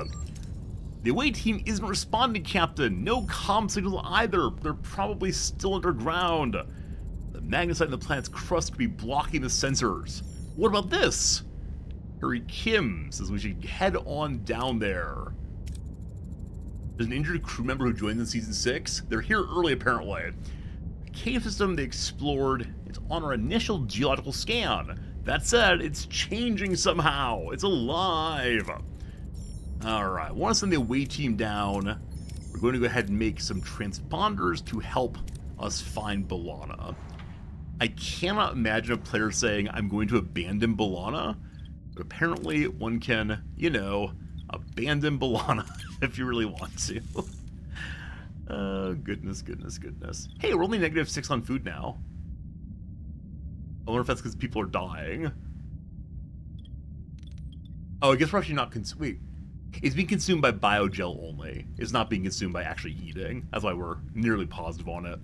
The away team isn't responding, Captain. No comm signals either. They're probably still underground. The magnesite in the planet's crust could be blocking the sensors. What about this? Harry Kim says we should head on down there. There's an injured crew member who joined in Season 6. They're here early, apparently. The cave system they explored is on our initial geological scan. That said, it's changing somehow. It's alive. Alright, I want to send the away team down. We're going to go ahead and make some transponders to help us find B'Elanna. I cannot imagine a player saying, I'm going to abandon B'Elanna, but apparently one can, you know, abandon B'Elanna if you really want to. Goodness, goodness, goodness. Hey, we're only -6 on food now. I wonder if that's because people are dying. Oh, I guess we're actually not wait. It's being consumed by biogel only. It's not being consumed by actually eating. That's why we're nearly positive on it.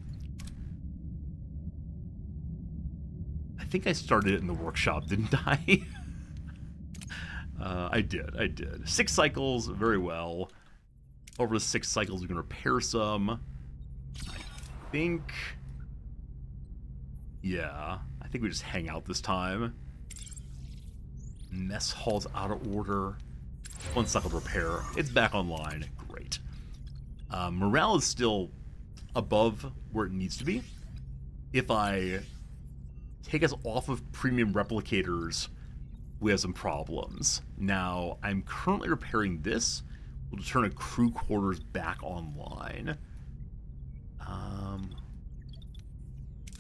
I think I started it in the workshop, didn't I? I did. 6 cycles, very well. Over the 6 cycles, we can repair some. I think... yeah, I think we just hang out this time. Mess hall's out of order. 1 cycle to repair. It's back online. Great. Morale is still above where it needs to be. If I take us off of premium replicators, we have some problems. Now, I'm currently repairing this. We'll turn a crew quarters back online.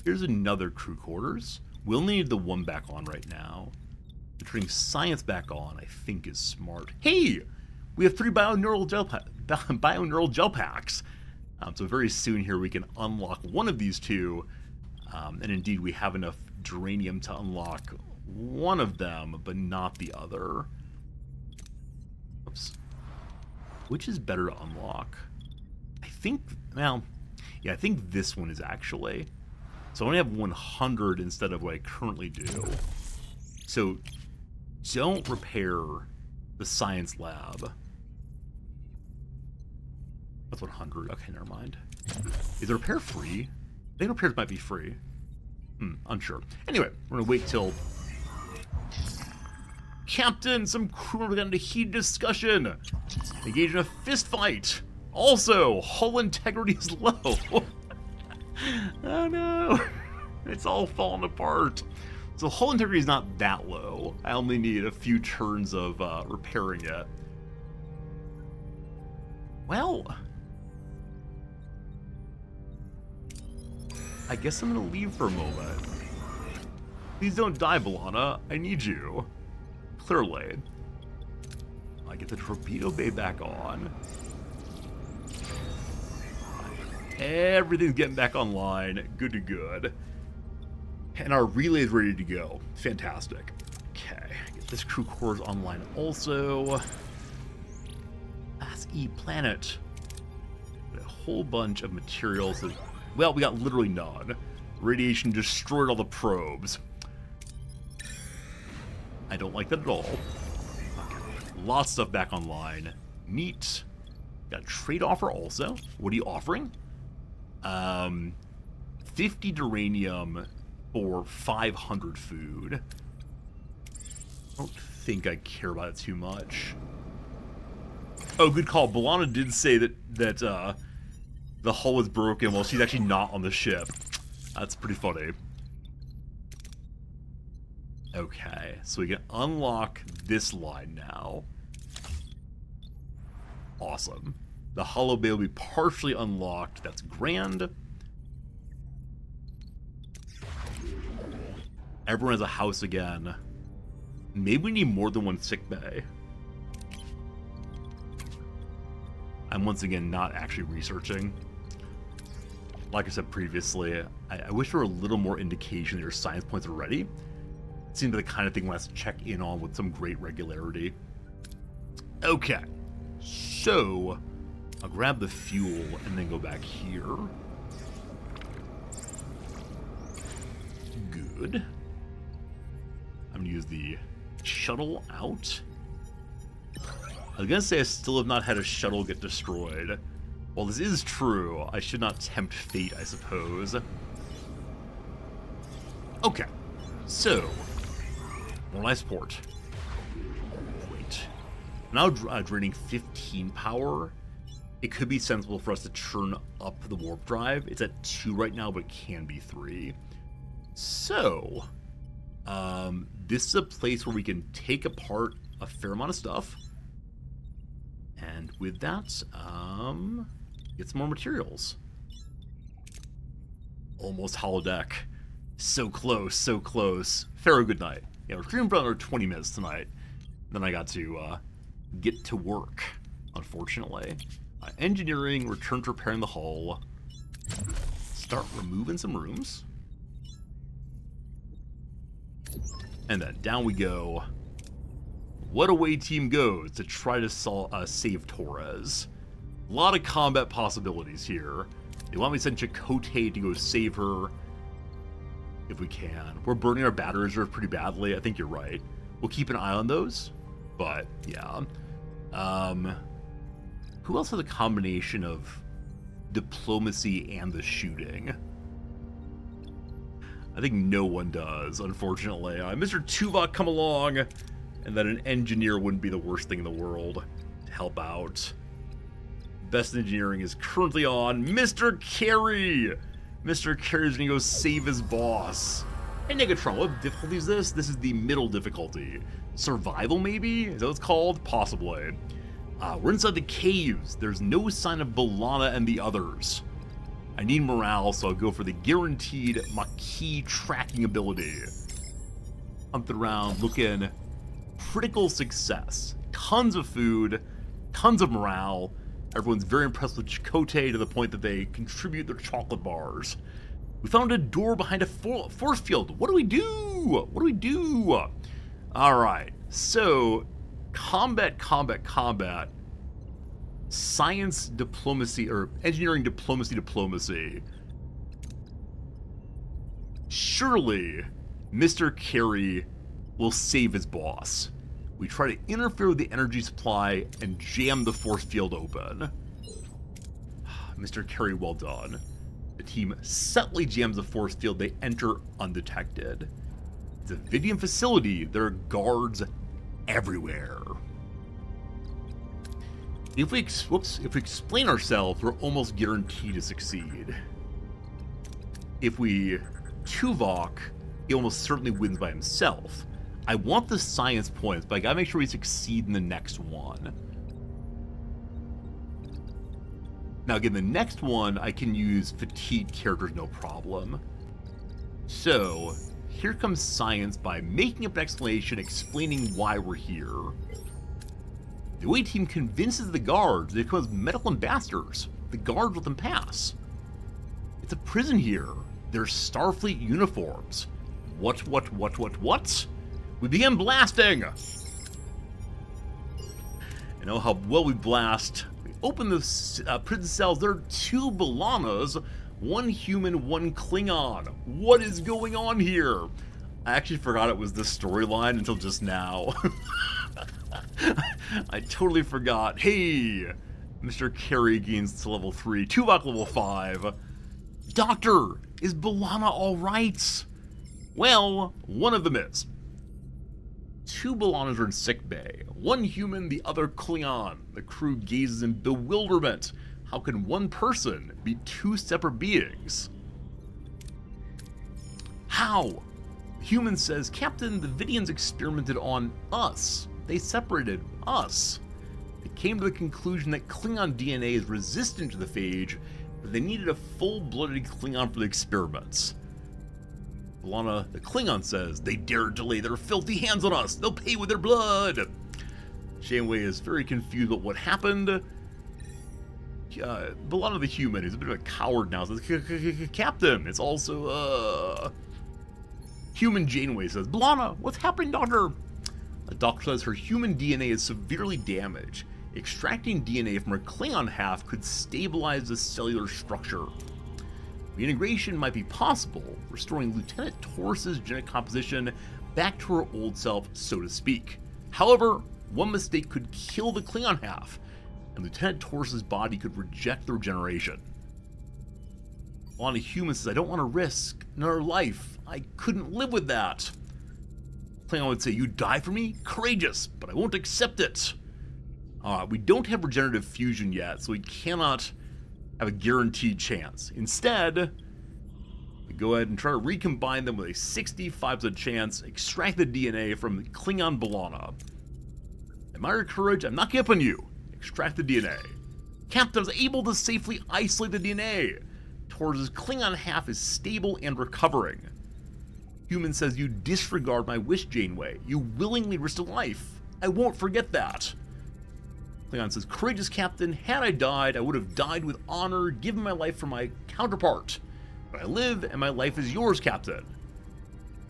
Here's another crew quarters. We'll need the one back on right now. Turning science back on, I think, is smart. Hey! We have 3 bioneural gel packs. So very soon here we can unlock one of these 2. And indeed, we have enough geranium to unlock one of them, but not the other. Oops. Which is better to unlock? I think, well, yeah, I think this one is actually. So I only have 100 instead of what I currently do. So don't repair the science lab. That's 100. Okay, never mind. Is the repair free? I think repairs might be free. Unsure. Anyway, we're gonna wait till... Captain, some crew members got into heated discussion. Engaged in a fist fight. Also, hull integrity is low. Oh no. It's all falling apart. So hull integrity is not that low. I only need a few turns of repairing it. Well, I guess I'm gonna leave for a moment. Please don't die, B'Elanna. I need you. Clearly. I get the torpedo bay back on. Everything's getting back online. Good to good. And our relay is ready to go. Fantastic. Okay. Get this crew quarters online also. Class E planet. A whole bunch of materials that... well, we got literally none. Radiation destroyed all the probes. I don't like that at all. Okay. Lots of stuff back online. Neat. Got a trade offer also. What are you offering? 50 duranium for 500 food. I don't think I care about it too much. Oh, good call. B'Elanna did say that the hull was broken while she's actually not on the ship. That's pretty funny. Okay, so we can unlock this line now. Awesome. The hollow bay will be partially unlocked. That's grand. Everyone has a house again. Maybe we need more than one sickbay. I'm once again not actually researching. Like I said previously, I wish there were a little more indication that your science points are ready. It seems like the kind of thing let's check in on with some great regularity. Okay, so I'll grab the fuel and then go back here. Good. I'm gonna use the shuttle out. I was gonna say I still have not had a shuttle get destroyed. Well, this is true. I should not tempt fate, I suppose. Okay, so more life support. Great. Now draining 15 power. It could be sensible for us to churn up the warp drive. It's at 2 right now, but it can be 3. So, this is a place where we can take apart a fair amount of stuff. And with that, get some more materials. Almost holodeck. So close, so close. Pharaoh, good night. Yeah, we're streaming for another 20 minutes tonight. Then I got to get to work, unfortunately. Engineering, return to repairing the hull. Start removing some rooms. And then down we go. What away team goes to try to save Torres. A lot of combat possibilities here. They want me to send Chakotay to go save her. If we can. We're burning our battery reserve pretty badly. I think you're right. We'll keep an eye on those. But, yeah. Who else has a combination of diplomacy and the shooting? I think no one does, unfortunately. Mr. Tuvok, come along. And then an engineer wouldn't be the worst thing in the world to help out. Best engineering is currently on Mr. Carey. Mr. Carey's gonna go save his boss. Hey, Negatron, what difficulty is this? This is the middle difficulty. Survival, maybe? Is that what it's called? Possibly. We're inside the caves. There's no sign of B'Elanna and the others. I need morale, so I'll go for the guaranteed Maquis tracking ability. Hunt around, looking critical success. Tons of food, tons of morale. Everyone's very impressed with Chakotay to the point that they contribute their chocolate bars. We found a door behind a force field. What do we do? What do we do? Alright, so combat. Science diplomacy, or engineering diplomacy. Surely, Mr. Carey will save his boss. We try to interfere with the energy supply and jam the force field open. Mr. Carey, well done. The team subtly jams the force field. They enter undetected. It's a Vidian facility. There are guards everywhere. If we explain ourselves, we're almost guaranteed to succeed. If we Tuvok, he almost certainly wins by himself. I want the science points, but I gotta make sure we succeed in the next one. Now again, the next one, I can use fatigued characters no problem. So, here comes science by making up an explanation explaining why we're here. The away team convinces the guards they become medical ambassadors. The guards let them pass. It's a prison here. There's Starfleet uniforms. What? We begin blasting! You know how well we blast. We open the prison cells. There are 2 B'Elannas, 1 human, 1 Klingon. What is going on here? I actually forgot it was this storyline until just now. I totally forgot. Hey! Mr. Carey gains to level 3. Tuvok level 5. Doctor! Is B'Elanna alright? Well, one of them is. 2 B'Elannas are in sickbay. 1 human, the other Klingon. The crew gazes in bewilderment. How can 1 person be 2 separate beings? How? The human says, Captain, the Vidians experimented on us. They separated us. They came to the conclusion that Klingon DNA is resistant to the phage, but they needed a full-blooded Klingon for the experiments. B'Elanna, the Klingon, says, "They dared to lay their filthy hands on us. They'll pay with their blood." Janeway is very confused about what happened. B'Elanna the human, who's a bit of a coward now, says, "Captain, it's also, Human Janeway says, "B'Elanna, what's happening, Doctor?" The doctor says her human DNA is severely damaged. Extracting DNA from her Klingon half could stabilize the cellular structure. Reintegration might be possible, restoring Lieutenant Torres's genetic composition back to her old self, so to speak. However, one mistake could kill the Klingon half, and Lieutenant Torres's body could reject the regeneration. B'Elanna human says, "I don't want to risk another life. I couldn't live with that." Klingon would say, "You die for me? Courageous, but I won't accept it." We don't have regenerative fusion yet, so we cannot have a guaranteed chance. Instead, we go ahead and try to recombine them with a 65% chance, extract the DNA from Klingon B'Elanna. Admire courage, I'm not giving you. Extract the DNA. Captain is able to safely isolate the DNA. Torres' Klingon half is stable and recovering. Human says, "You disregard my wish, Janeway. You willingly risked a life. I won't forget that." Klingon says, "Courageous Captain, had I died, I would have died with honor, given my life for my counterpart. But I live, and my life is yours, Captain."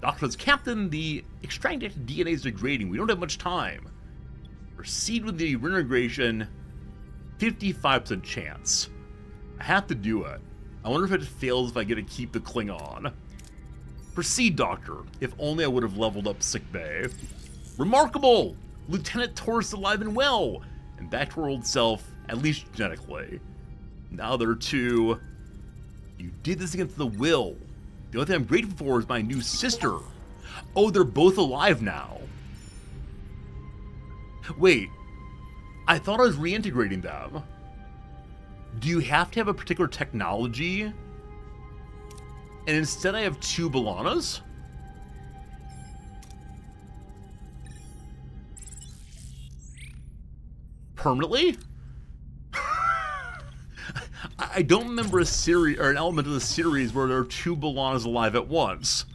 Doctor says, "Captain, the extracted DNA is degrading. We don't have much time. Proceed with the reintegration. 55% chance. I have to do it. I wonder if it fails if I get to keep the Klingon. Proceed, Doctor. If only I would have leveled up sickbay. Remarkable! Lieutenant Torres alive and well, and back to her old self, at least genetically. Now there are two. You did this against the will. The only thing I'm grateful for is my new sister. Oh, they're both alive now. Wait, I thought I was reintegrating them. Do you have to have a particular technology? And instead I have two B'Elannas? Permanently? I don't remember a series or an element of the series where there are two B'Elannas alive at once.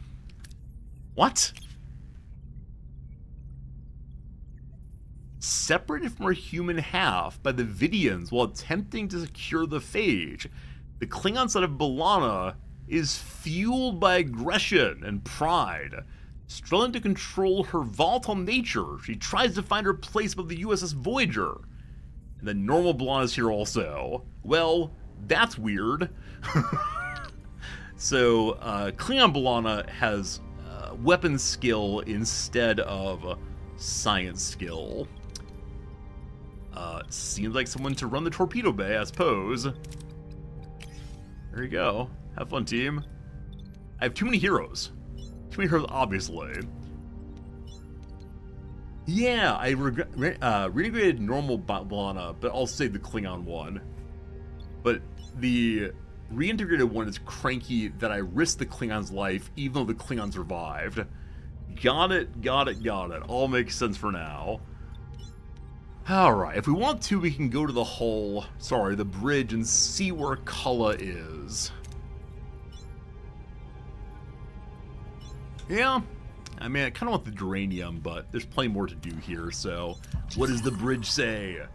What? Separated from her human half by the Vidians while attempting to secure the phage, the Klingon side of B'Elanna is fueled by aggression and pride. Struggling to control her volatile nature, she tries to find her place above the USS Voyager. And the normal B'Elanna is here also. Well, that's weird. So, Klingon B'Elanna has weapon skill instead of science skill. Seems like someone to run the torpedo bay, I suppose. There you go. Have fun, team. I have too many heroes. Too many heroes, obviously. Yeah, I reintegrated normal B'Elanna, but I'll save the Klingon one. But the reintegrated one is cranky that I risked the Klingon's life, even though the Klingon survived. Got it, got it, got it. All makes sense for now. Alright, if we want to, we can go to the bridge, and see where Cullen is. Yeah, I mean, I kind of want the Duranium, but there's plenty more to do here, so what does the bridge say?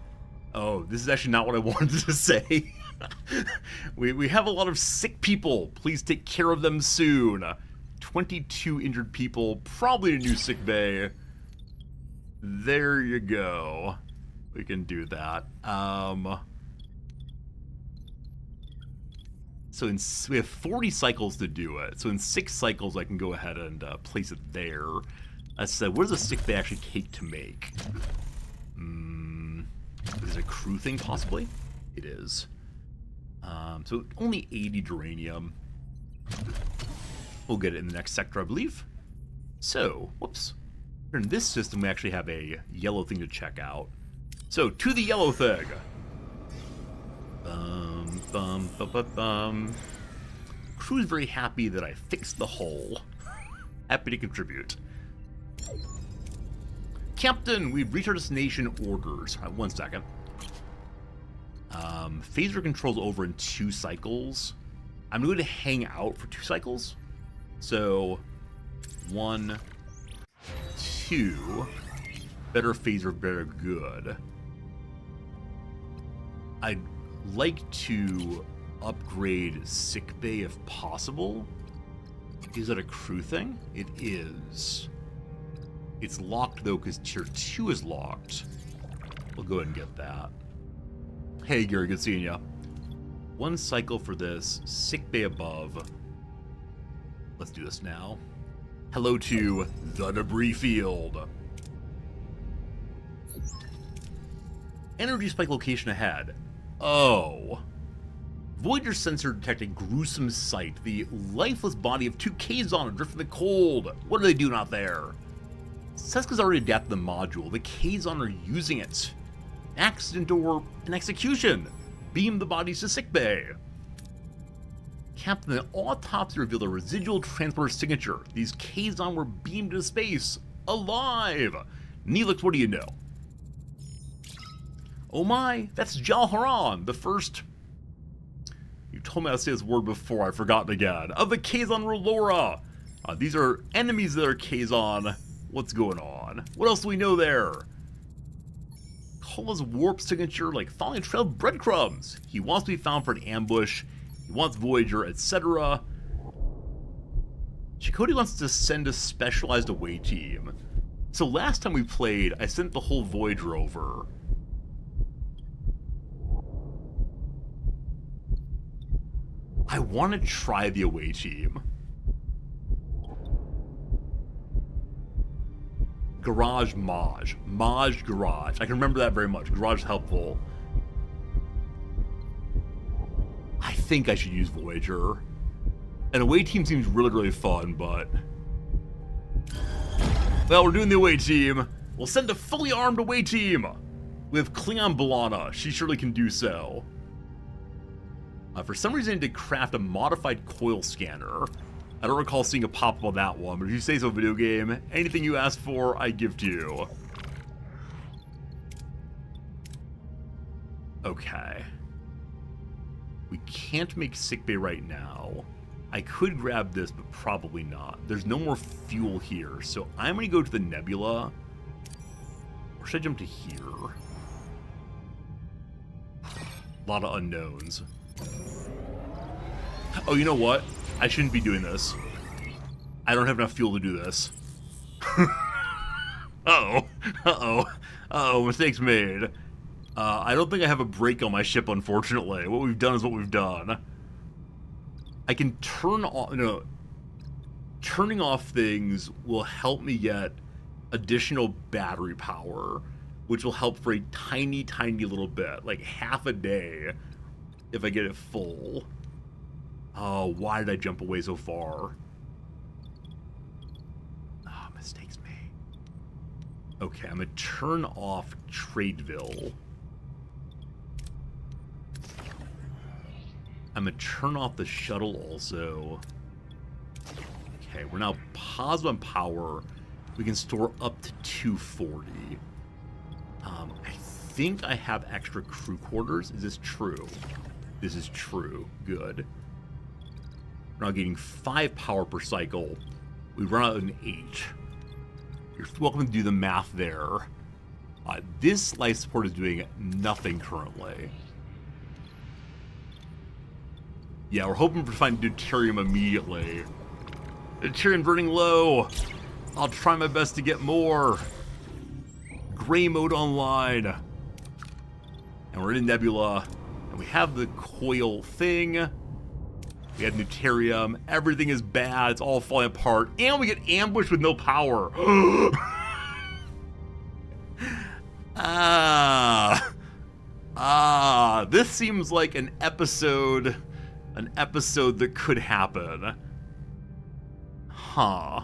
Oh, this is actually not what I wanted to say. we have a lot of sick people. Please take care of them soon. 22 injured people, probably a new sick bay. There you go. We can do that. So we have 40 cycles to do it. So in 6 cycles, I can go ahead and place it there. So what does a sick bay actually take to make? Is it a crew thing, possibly? It is. So only 80 Duranium. We'll get it in the next sector, I believe. So, whoops. In this system, we actually have a yellow thing to check out. So, to the yellow thing. Crew's very happy that I fixed the hull. Happy to contribute. Captain, we've reached our destination orders. All right, 1 second. Phaser controls over in 2 cycles. I'm going to hang out for 2 cycles. So, 1, 2. Better phaser, better good. I'd like to upgrade sickbay if possible. Is that a crew thing? It is. It's locked though because tier 2 is locked. We'll go ahead and get that. Hey Gary, good seeing ya. 1 cycle for this. Sickbay above. Let's do this now. Hello to the debris field. Energy spike location ahead. Oh. Voyager sensor detected gruesome sight. The lifeless body of 2 Kazon adrift in the cold. What are they doing out there? Seska's already adapted the module. The Kazon are using it. Accident or an execution. Beam the bodies to sickbay. Captain, the autopsy revealed a residual transporter signature. These Kazon were beamed into space. Alive! Neelix, what do you know? Oh my, that's Jalharan, the first... You told me how to say this word before, I've forgotten again. Of the Kazon Rolora! These are enemies that are Kazon. What's going on? What else do we know there? Kola's warp signature, like following a trail of breadcrumbs. He wants to be found for an ambush. He wants Voyager, etc. Chakotay wants to send a specialized away team. So last time we played, I sent the whole Voyager over. I want to try the away team. Garage Maj. Maj Garage. I can remember that very much. Garage is helpful. I think I should use Voyager. An away team seems really, really fun, but... Well, we're doing the away team. We'll send a fully armed away team. With Klingon B'Elanna. She surely can do so. For some reason, I need to craft a modified coil scanner. I don't recall seeing a pop-up on that one, but if you say so, video game, anything you ask for, I give to you. Okay. We can't make sickbay right now. I could grab this, but probably not. There's no more fuel here, so I'm going to go to the nebula. Or should I jump to here? A lot of unknowns. Oh, you know what? I shouldn't be doing this. I don't have enough fuel to do this. Uh-oh. Uh-oh. Uh-oh, mistakes made. I don't think I have a brake on my ship, unfortunately. What we've done is what we've done. I can turn off... No. Turning off things will help me get additional battery power, which will help for a tiny, tiny little bit. Like half a day if I get it full. Oh, why did I jump away so far? Oh, mistakes made. Okay, I'm gonna turn off Tradeville. I'm gonna turn off the shuttle also. Okay, we're now positive on power. We can store up to 240. I think I have extra crew quarters. Is this true? This is true. Good. We're now getting 5 power per cycle. We run out in 8. You're welcome to do the math there. This life support is doing nothing currently. Yeah, we're hoping to find deuterium immediately. Deuterium burning low. I'll try my best to get more. Gray mode online. And we're in Nebula. And we have the coil thing. We have deuterium. Everything is bad. It's all falling apart. And we get ambushed with no power. This seems like an episode that could happen. Huh.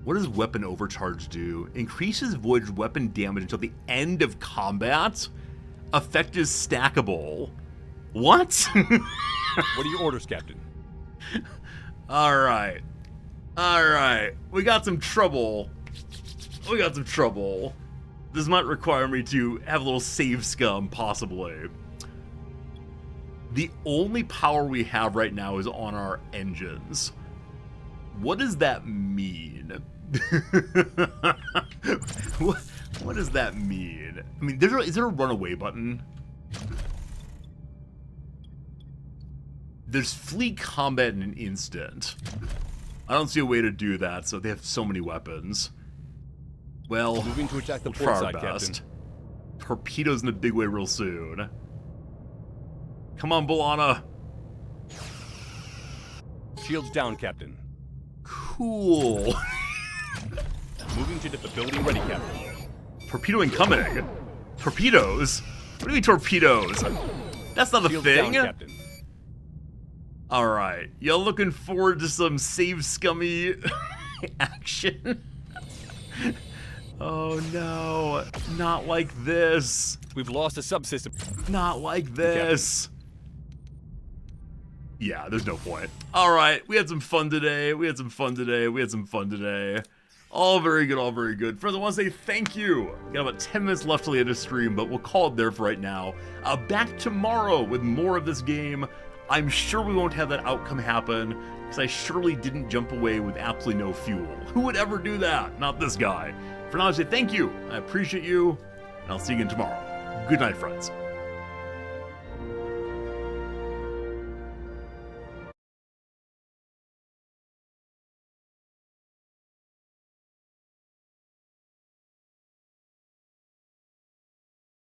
What does weapon overcharge do? Increases Voyager's weapon damage until the end of combat. Effect is stackable. What? What are your orders, Captain? Alright. Alright. We got some trouble. This might require me to have a little save scum, possibly. The only power we have right now is on our engines. What does that mean? What does that mean? I mean, is there a runaway button? There's fleet combat in an instant. I don't see a way to do that, so they have so many weapons. Well, Moving to attack the we'll try port our side, best. Captain. Torpedoes in a big way real soon. Come on, B'Elanna. Shields down, Captain. Cool. Moving to ability ready, Captain. Torpedo incoming. Torpedoes? What do you mean torpedoes? That's not a Shields thing. down, Captain. Alright. Y'all looking forward to some save scummy action? Oh no. Not like this. We've lost a subsystem. Not like this. Yeah, there's no point. Alright, we had some fun today. All very good, all very good. Friends, I want to say thank you. We got about 10 minutes left till the end of stream, but we'll call it there for right now. Back tomorrow with more of this game. I'm sure we won't have that outcome happen, because I surely didn't jump away with absolutely no fuel. Who would ever do that? Not this guy. For now, I say thank you. I appreciate you, and I'll see you again tomorrow. Good night, friends.